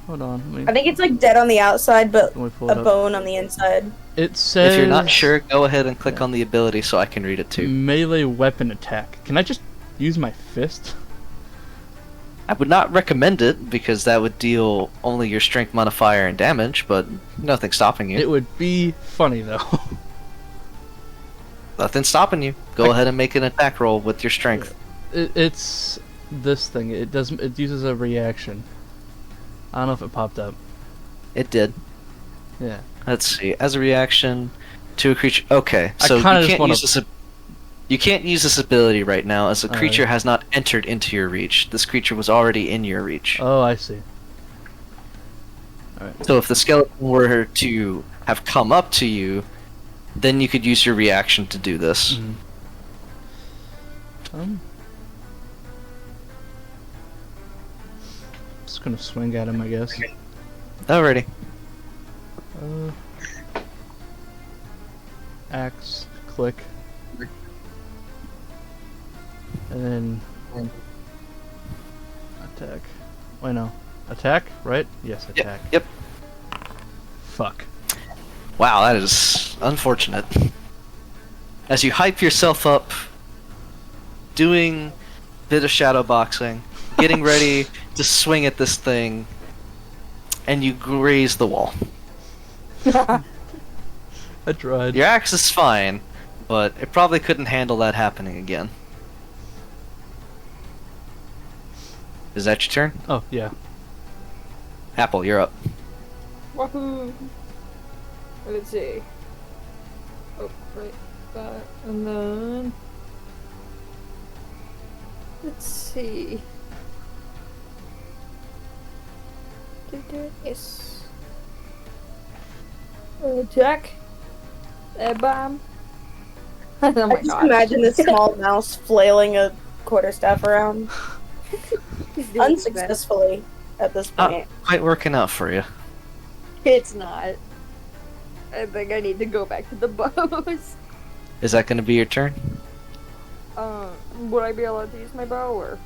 Hold on. Let I me, think it's like dead on the outside, but let me pull a it up. bone on the inside. It says. If you're not sure, go ahead and click on the ability so I can read it too. Melee weapon attack. Can I just use my fist? I would not recommend it because that would deal only your strength modifier and damage, but nothing stopping you. It would be funny though. Nothing stopping you. Go ahead and make an attack roll with your strength. It's this thing. It does. It uses a reaction. I don't know if it popped up. It did. Yeah. Let's see. As a reaction to a creature. Okay, I so you kinda just can't wanna- use this. You can't use this ability right now, as the Alright. creature has not entered into your reach. This creature was already in your reach. Oh, I see. Alright. So if the skeleton were to have come up to you, then you could use your reaction to do this. Mhm. Just gonna swing at him, I guess. Alrighty. Axe, click. And then Attack. Wait, no. Attack, right? Yes, attack. Yep. Fuck. Wow, that is unfortunate. As you hype yourself up, doing a bit of shadow boxing, getting ready to swing at this thing, and you graze the wall. I tried. Your axe is fine, but it probably couldn't handle that happening again. Is that your turn? Oh, yeah. Apple, you're up. Wahoo! Let's see. Oh, right. That, and then. Let's see. Yes. Attack. Bomb. Oh I my just god. imagine this small mouse flailing a quarterstaff around He's doing his best. unsuccessfully at this Not point. quite working out for you. It's not. I think I need to go back to the bows. Is that going to be your turn? Would I be allowed to use my bow or?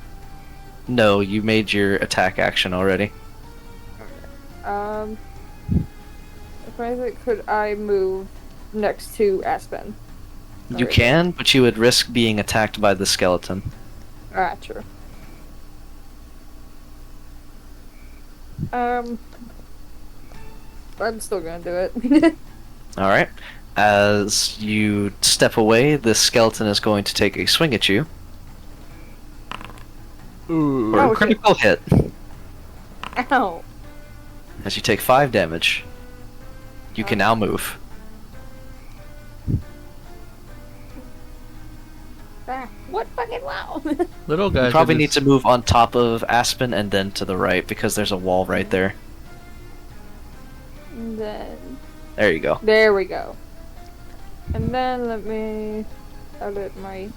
No, you made your attack action already. If I think, could I move next to Aspen? You Alright. can, but you would risk being attacked by the skeleton. Ah, true. I'm still gonna do it. Alright. As you step away, the skeleton is going to take a swing at you. Ooh. For Oh, a critical hit. Ow. As you take 5 damage. You can now move. Ah, what fucking wow. Little guys. You probably are need just- to move on top of Aspen and then to the right because there's a wall right there. And then There you go. there we go. And then let me edit my.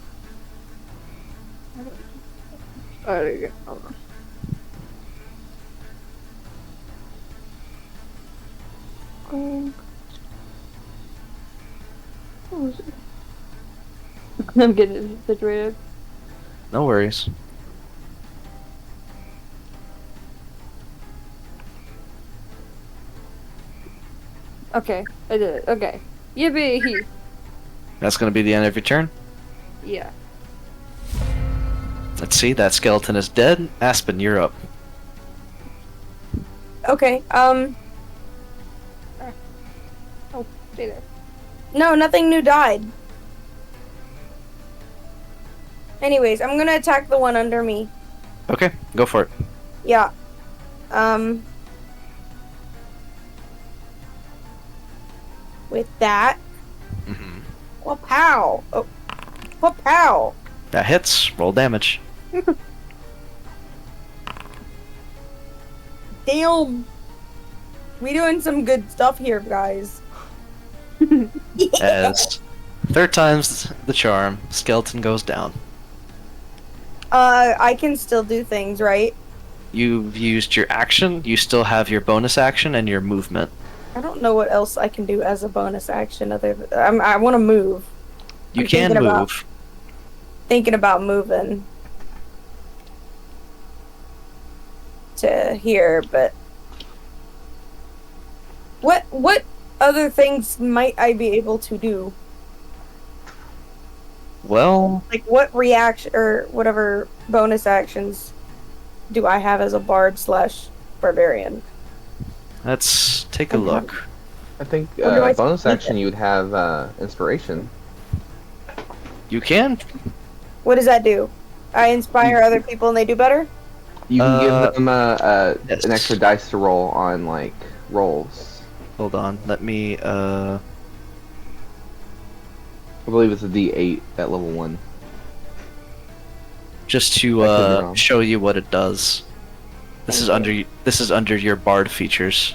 Oh, there you go. Hold on. What was it? I'm getting situated. No worries. Okay, I did it. Okay. Yippee! That's going to be the end of your turn. Yeah. Let's see, that skeleton is dead. Aspen, you're up. Okay, Oh, stay there. no, nothing new died. Anyways, I'm gonna attack the one under me. Okay, go for it. Yeah. With that. hmm Well, pow! Oh, well, pow! That hits. Roll damage. Damn! We doing some good stuff here, guys. As third time's the charm, skeleton goes down. I can still do things, right? You've used your action, you still have your bonus action and your movement. I don't know what else I can do as a bonus action other than I want to move. You I'm can thinking move. about- Thinking about moving to here, but what other things might I be able to do? Well, Like what reaction or whatever bonus actions do I have as a bard / barbarian? let's take a Okay. look. I think Or do I bonus keep action it? you would have inspiration. You can. What does that do? I inspire other people and they do better? You can Uh, give them yes. an extra dice to roll on like rolls. Hold on, let me, I believe it's a D8 at level 1. just to I could be wrong. show you what it does. This is under your bard features.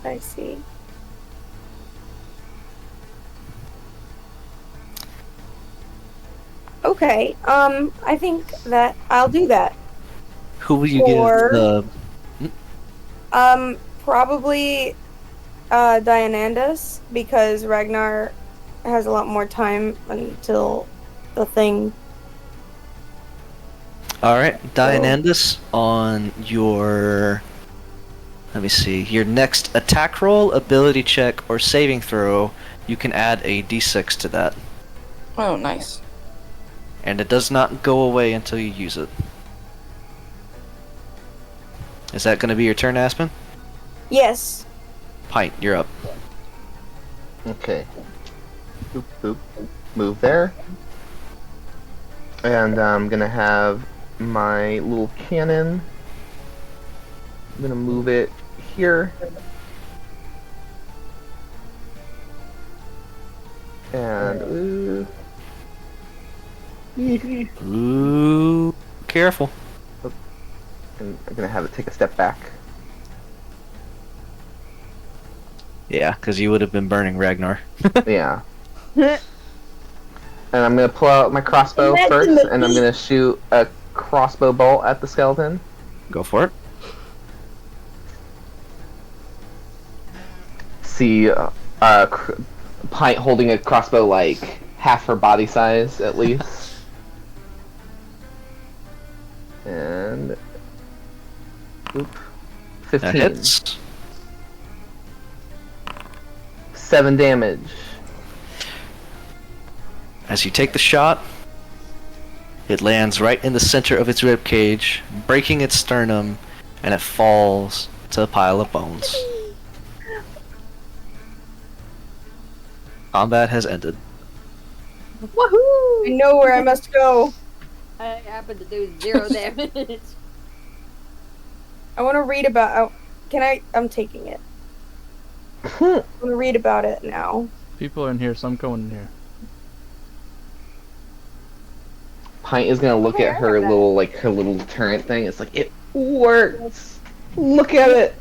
I see. Okay, I think that I'll do that. Who will you Or- give the? Probably Dianandus, because Ragnar has a lot more time until the thing. Alright, Dianandus, on your... Let me see. Your next attack roll, ability check, or saving throw, you can add a d6 to that. Oh, nice. And it does not go away until you use it. Is that going to be your turn, Aspen? Yes. Pint, you're up. Okay. Boop, boop. Move there. And I'm gonna have my little cannon. I'm gonna move it here. And Ooh, careful. and I'm gonna have it take a step back. Yeah, because you would have been burning Ragnar. Yeah. And I'm gonna pull out my crossbow Imagine first, the and I'm gonna shoot a crossbow bolt at the skeleton. Go for it. See, Pint holding a crossbow like half her body size at least. And oop, That 15. hits. 7 damage. As you take the shot, it lands right in the center of its rib cage, breaking its sternum, and it falls to a pile of bones. Combat has ended. Woohoo! I know where I must go. I happen to do 0 damage. I want to read about. Can I? I'm taking it. I want to read about it now. People are in here, so I'm going in here. Pint is gonna look at her little turret thing. It's like, it works. Look at it.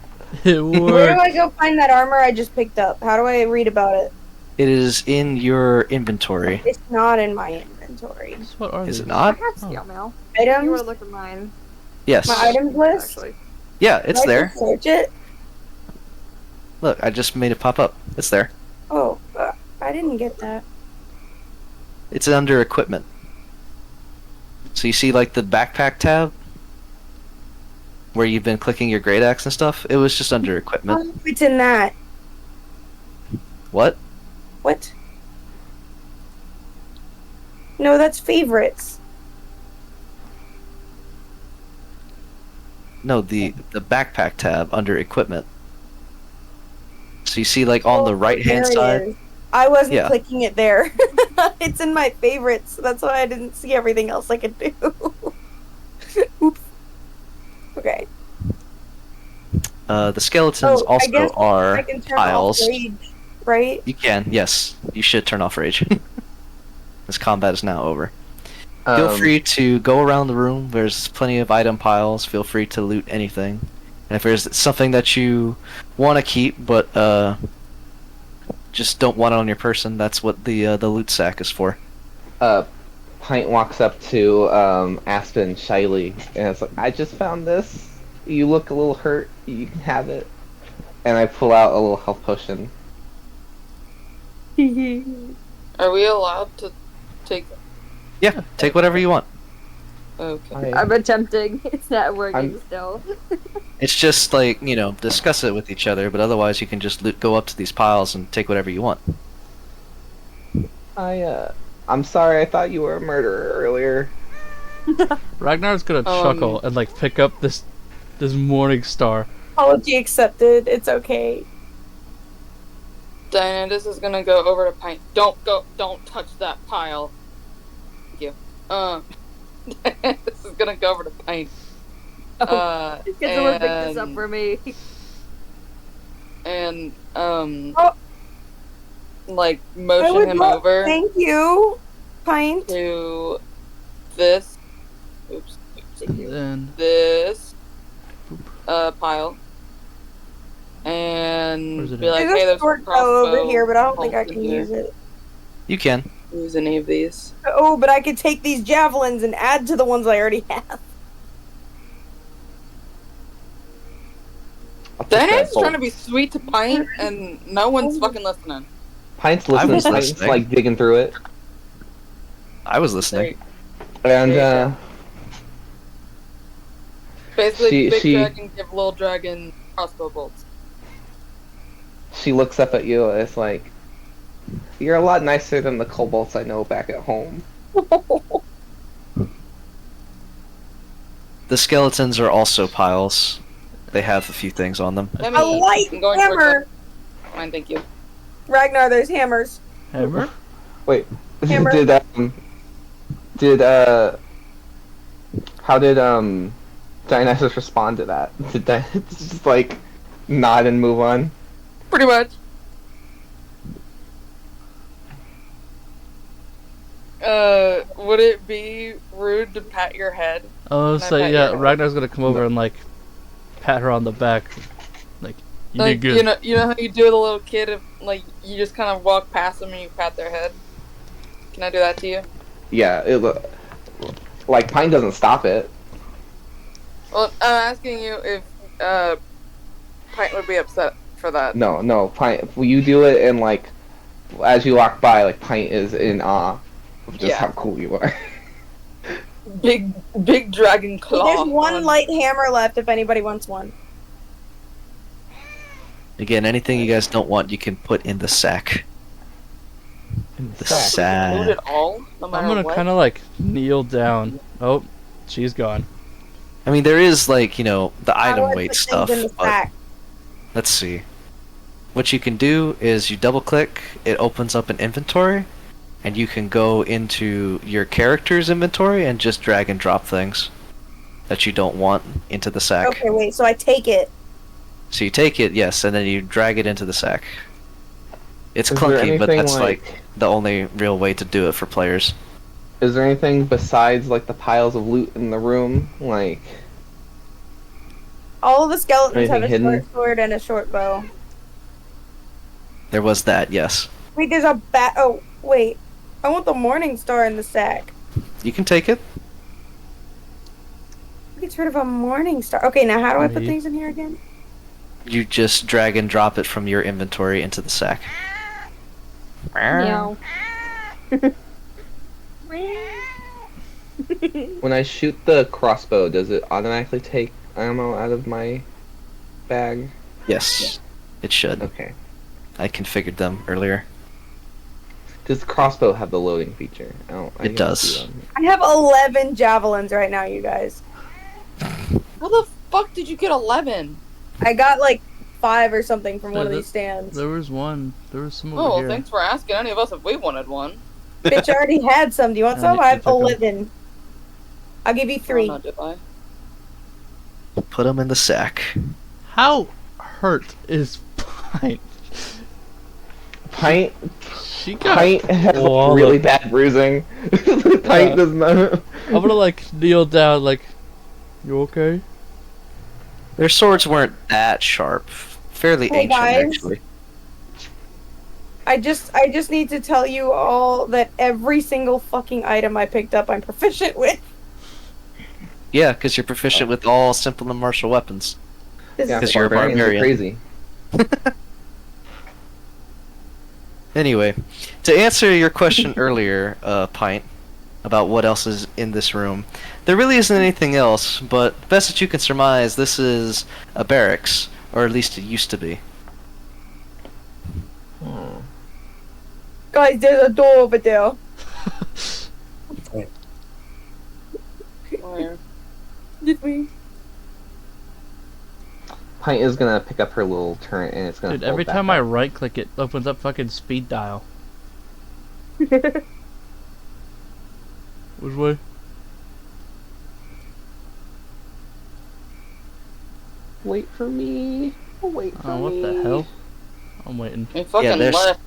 It Where do worked. I go find that armor I just picked up? How do I read about it? It is in your inventory. It's not in my inventory. What are Is these? it I not? have steel mail. You want Items? to look at mine, Yes. My items list? actually. Yeah, it's Can I there. just search it? Look, I just made it pop up. It's there. Oh, I didn't get that. It's under equipment. So you see like the backpack tab? Where you've been clicking your great axe and stuff? It was just under equipment. Oh, it's in that. What? What? No, that's favorites. No, the backpack tab under equipment. So you see like on the Oh, right hand there it side? is. I wasn't Yeah. clicking it there. It's in my favorites. That's why I didn't see everything else I could do. Oops. Okay. The skeletons Oh, I guess also are I can turn piles. off rage, right? You can, yes. You should turn off rage. This combat is now over. Feel free to go around the room. There's plenty of item piles. Feel free to loot anything. And if there's something that you want to keep, but just don't want it on your person, that's what the loot sack is for. Pint walks up to Aspen shyly, and it's like, I just found this. You look a little hurt. You can have it. And I pull out a little health potion. Are we allowed to take? Yeah, take whatever you want. Okay. I'm attempting. It's not working I'm- still. It's just like, discuss it with each other, but otherwise you can just go up to these piles and take whatever you want. I'm sorry. I thought you were a murderer earlier. Ragnar's gonna chuckle and like pick up this morning star. Apology accepted. It's okay. Dianandus is gonna go over to Pint. Don't touch that pile. Thank you. Dianandus is gonna go over to Pint. Get someone pick this up for me. And Oh. like I motion would him love- over Thank you, Pint. to this. Oops. And This pile. And Where's it be at? like, There's hey, a there's sword a bow over crossbow here, but I don't think I bolt can in here. use it. You can. Use any of these. Oh, but I could take these javelins and add to the ones I already have. I'll take that Diane's bolt. trying to be sweet to Pint, and no one's fucking listening. Pint's I listening. was Pint's listening. like digging through it, I was listening. and Basically, big she- dragon give little dragon crossbow bolts. she looks up at you. And it's like, you're a lot nicer than the kobolds I know back at home. The skeletons are also piles. They have a few things on them. Let A light I'm going towards hammer! them. Fine, thank you. Ragnar, there's hammers. Hammer? Hammer. How did Dionysus respond to that? Did that just like nod and move on? Pretty much. Would it be rude to pat your head? Oh, Can I so pat yeah, your- Ragnar's gonna come over and like pat her on the back, like you Like, did good. you know how you do with a little kid if like you just kind of walk past them and you pat their head? Can I do that to you? Yeah, like Pine doesn't stop it. Well, I'm asking you if Pint would be upset for that. No, Pine. You do it, and like as you walk by, like Pine is in awe of just Yeah. how cool you are. Big dragon claw. There's one on- light hammer left if anybody wants one. Again, anything you guys don't want, you can put in the sack. In the Loot sack. it all, no matter I'm gonna what. kind of like kneel down. Oh, she's gone. I mean, there is like, you know, the How do item I weight put stuff. things in the But sack? let's see. What you can do is you double click, it opens up an inventory, and you can go into your character's inventory and just drag and drop things that you don't want into the sack. Okay, wait. So I take it. So you take it, yes, and then you drag it into the sack. It's Is there clunky, but anything, that's like the only real way to do it for players. Is there anything besides like the piles of loot in the room? Like, All of the skeletons have a Anything short hidden? sword and a short bow. There was that, yes. Wait, there's a bat. Oh, wait. I want the Morning Star in the sack. You can take it. Who gets rid of a Morning Star? Okay, now how do I put Me. things in here again? You just drag and drop it from your inventory into the sack. Meow. when I shoot the crossbow, does it automatically take ammo out of my bag? Yes, it should. Okay. I configured them earlier. Does the crossbow have the loading feature? It does. I have 11 javelins right now, you guys. How the fuck did you get 11? I got like 5 or something from one of Yeah, these stands. There was one. There was some over Oh, well, here. thanks for asking any of us if we wanted one. Bitch, I already had some. Do you want I some? need I to have take 'em. 11. I'll give you 3. Oh, no, did I? Put them in the sack. How hurt is Pint? Pint She got. has Whoa, really look. bad bruising. Yeah. Pint does not. I'm gonna like kneel down. Like, you okay? Their swords weren't that sharp. Fairly Hey, ancient, guys. actually. I just need to tell you all that every single fucking item I picked up, I'm proficient with. Yeah, because you're proficient with all simple and martial weapons. This Yeah, Because is you're a barbarians are barbarian. crazy. Anyway, to answer your question earlier, Pint, about what else is in this room, there really isn't anything else, but best that you can surmise, this is a barracks, or at least it used to be. guys, there's a door over there. Where? This way. Pint is gonna pick up her little turret and it's gonna. Dude, fold every back time I up. right click, it opens up fucking speed dial. Which way? Wait for me. Wait for Oh, what me. the hell? I'm waiting. We fucking Yeah, there's- left.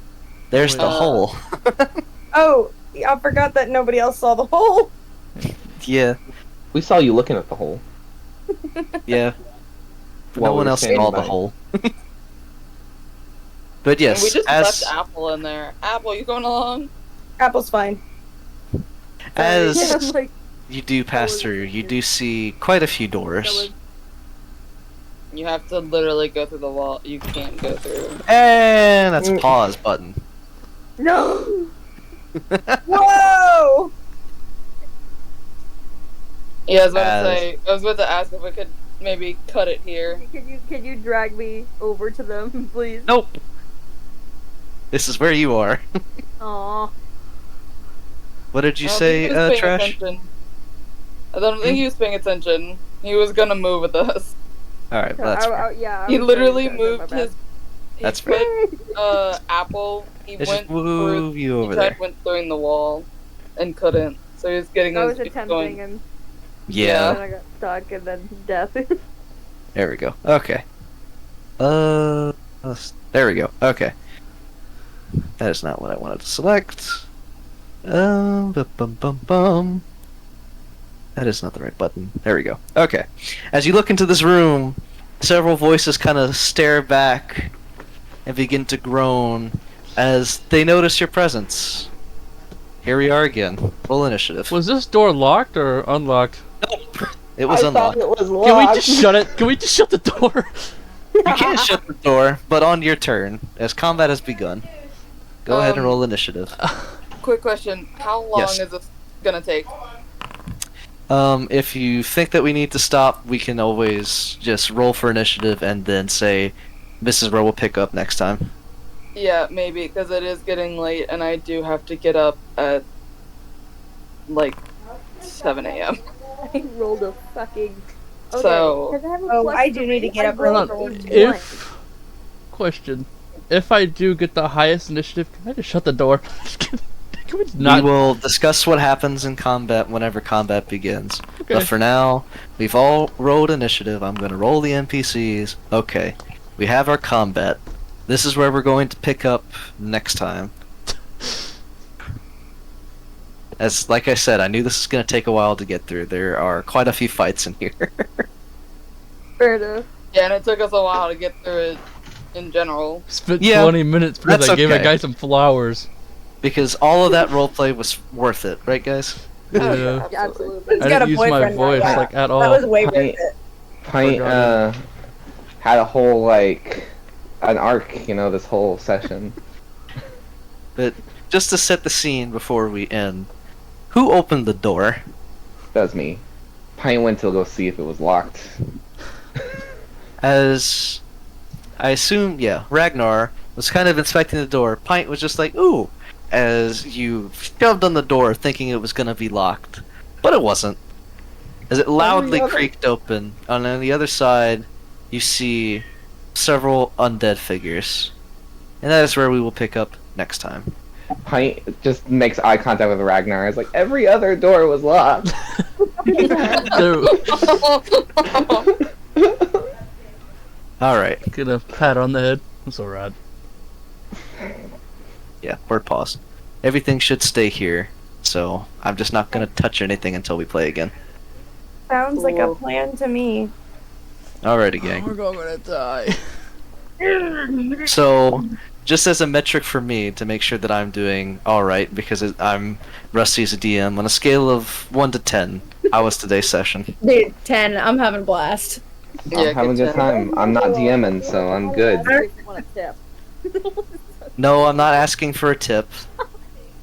There's the Uh, hole. Oh, I forgot that nobody else saw the hole. Yeah, We saw you looking at the hole. yeah. But While no we one were else standing saw the by. hole. But yes, And we just as left Apple in there. Apple, you going along? Apple's fine. as Yeah, I'm like, you do pass through, you do see quite a few doors. You have to literally go through the wall. You can't go through. And that's pause button. No. Whoa! Yeah, I was about As- to say. I was about to ask if we could maybe cut it here. Can you drag me over to them, please? Nope. This is where you are. Aw. What did you I don't say, think he was paying Trash? attention. I don't think he was paying attention. He was gonna move with us. Alright, well, that's fair. Yeah. I He was literally very sorry, moved my bad. his. He That's put, fair. Apple. He Let's went just move through. you He over tried there. went through the wall, and couldn't. So he was getting I his was feet attempting going. and Yeah. then I got stuck and then death. There we go. Okay. There we go. Okay. That is not what I wanted to select. Bum. That is not the right button. There we go. Okay. As you look into this room, several voices kind of stare back and begin to groan as they notice your presence. Here we are again. Roll initiative. Was this door locked or unlocked? It was unlocked. it was Can we just shut it? Can we just shut the door? You can't shut the door, but on your turn, as combat has begun, go ahead and roll initiative. Quick question: how long Yes. is this gonna take? If you think that we need to stop, we can always just roll for initiative and then say, "This is where we'll pick up next time." Yeah, maybe because it is getting late, and I do have to get up at like 7 a.m. I rolled a fucking. Okay, So- 'cause I have a Oh, plus I do 3, need to get I up rolled early. a 1. If if I do get the highest initiative, can I just shut the door? Can we not? We will discuss what happens in combat whenever combat begins. Okay. But for now, we've all rolled initiative. I'm going to roll the NPCs. Okay, we have our combat. This is where we're going to pick up next time. As like I said, I knew this was going to take a while to get through. There are quite a few fights in here. Fair enough. Yeah, and it took us a while to get through it in general. Spent Yeah, 20 minutes because that's I gave a okay. guy some flowers. Because all of that roleplay was worth it, right, guys? Yeah. Yeah, absolutely. He's I got a didn't use my boyfriend now, voice yeah. like at That all. was way worth Pint, it. Pint Forgot had a whole like an arc, you know, this whole session. But just to set the scene before we end, who opened the door? That was me. Pint went to go see if it was locked. As I assume, yeah, Ragnar was kind of inspecting the door. Pint was just like, ooh, as you shoved on the door thinking it was going to be locked. But it wasn't. As it loudly other- creaked open, and on the other side, you see several undead figures. And that is where we will pick up next time. Pint just makes eye contact with Ragnar. It's like every other door was locked. There- Alright, Get a pat on the head. That's alright. yeah, word pause. Everything should stay here, so I'm just not going to touch anything until we play again. Sounds like a Cool. plan to me. Alrighty, gang. We're gonna die. So, just as a metric for me to make sure that I'm doing alright, because I'm rusty as a DM, on a scale of 1 to 10, how was today's session? Dude, 10. I'm having a blast. I'm having a good time. I'm not DMing, so I'm good. I want a tip. No, I'm not asking for a tip.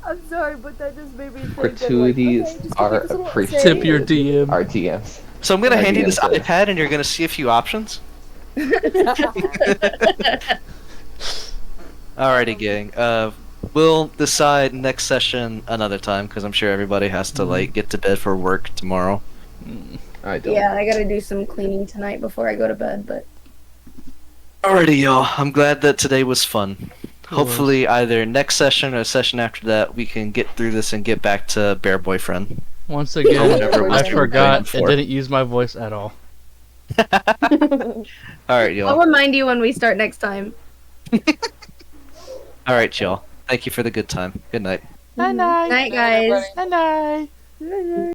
I'm sorry, but that just made me think Gratuities that, like, okay, just are give us a little appreciated. Tip your DM. Our DMs. So I'm gonna My hand you DM this says. iPad and you're gonna see a few options. Alrighty, gang. We'll decide next session another time, because I'm sure everybody has to, like, get to bed for work tomorrow. I don't. Yeah, I gotta do some cleaning tonight before I go to bed, but Alrighty, y'all. I'm glad that today was fun. Hopefully, either next session or a session after that, we can get through this and get back to Bear Boyfriend. Once Or again, whatever it was I we were forgot playing and before. didn't use my voice at all. Alright, I'll y'all. remind you when we start next time. Alright, y'all. Thank you for the good time. Good night. Night, guys. Everybody. Bye.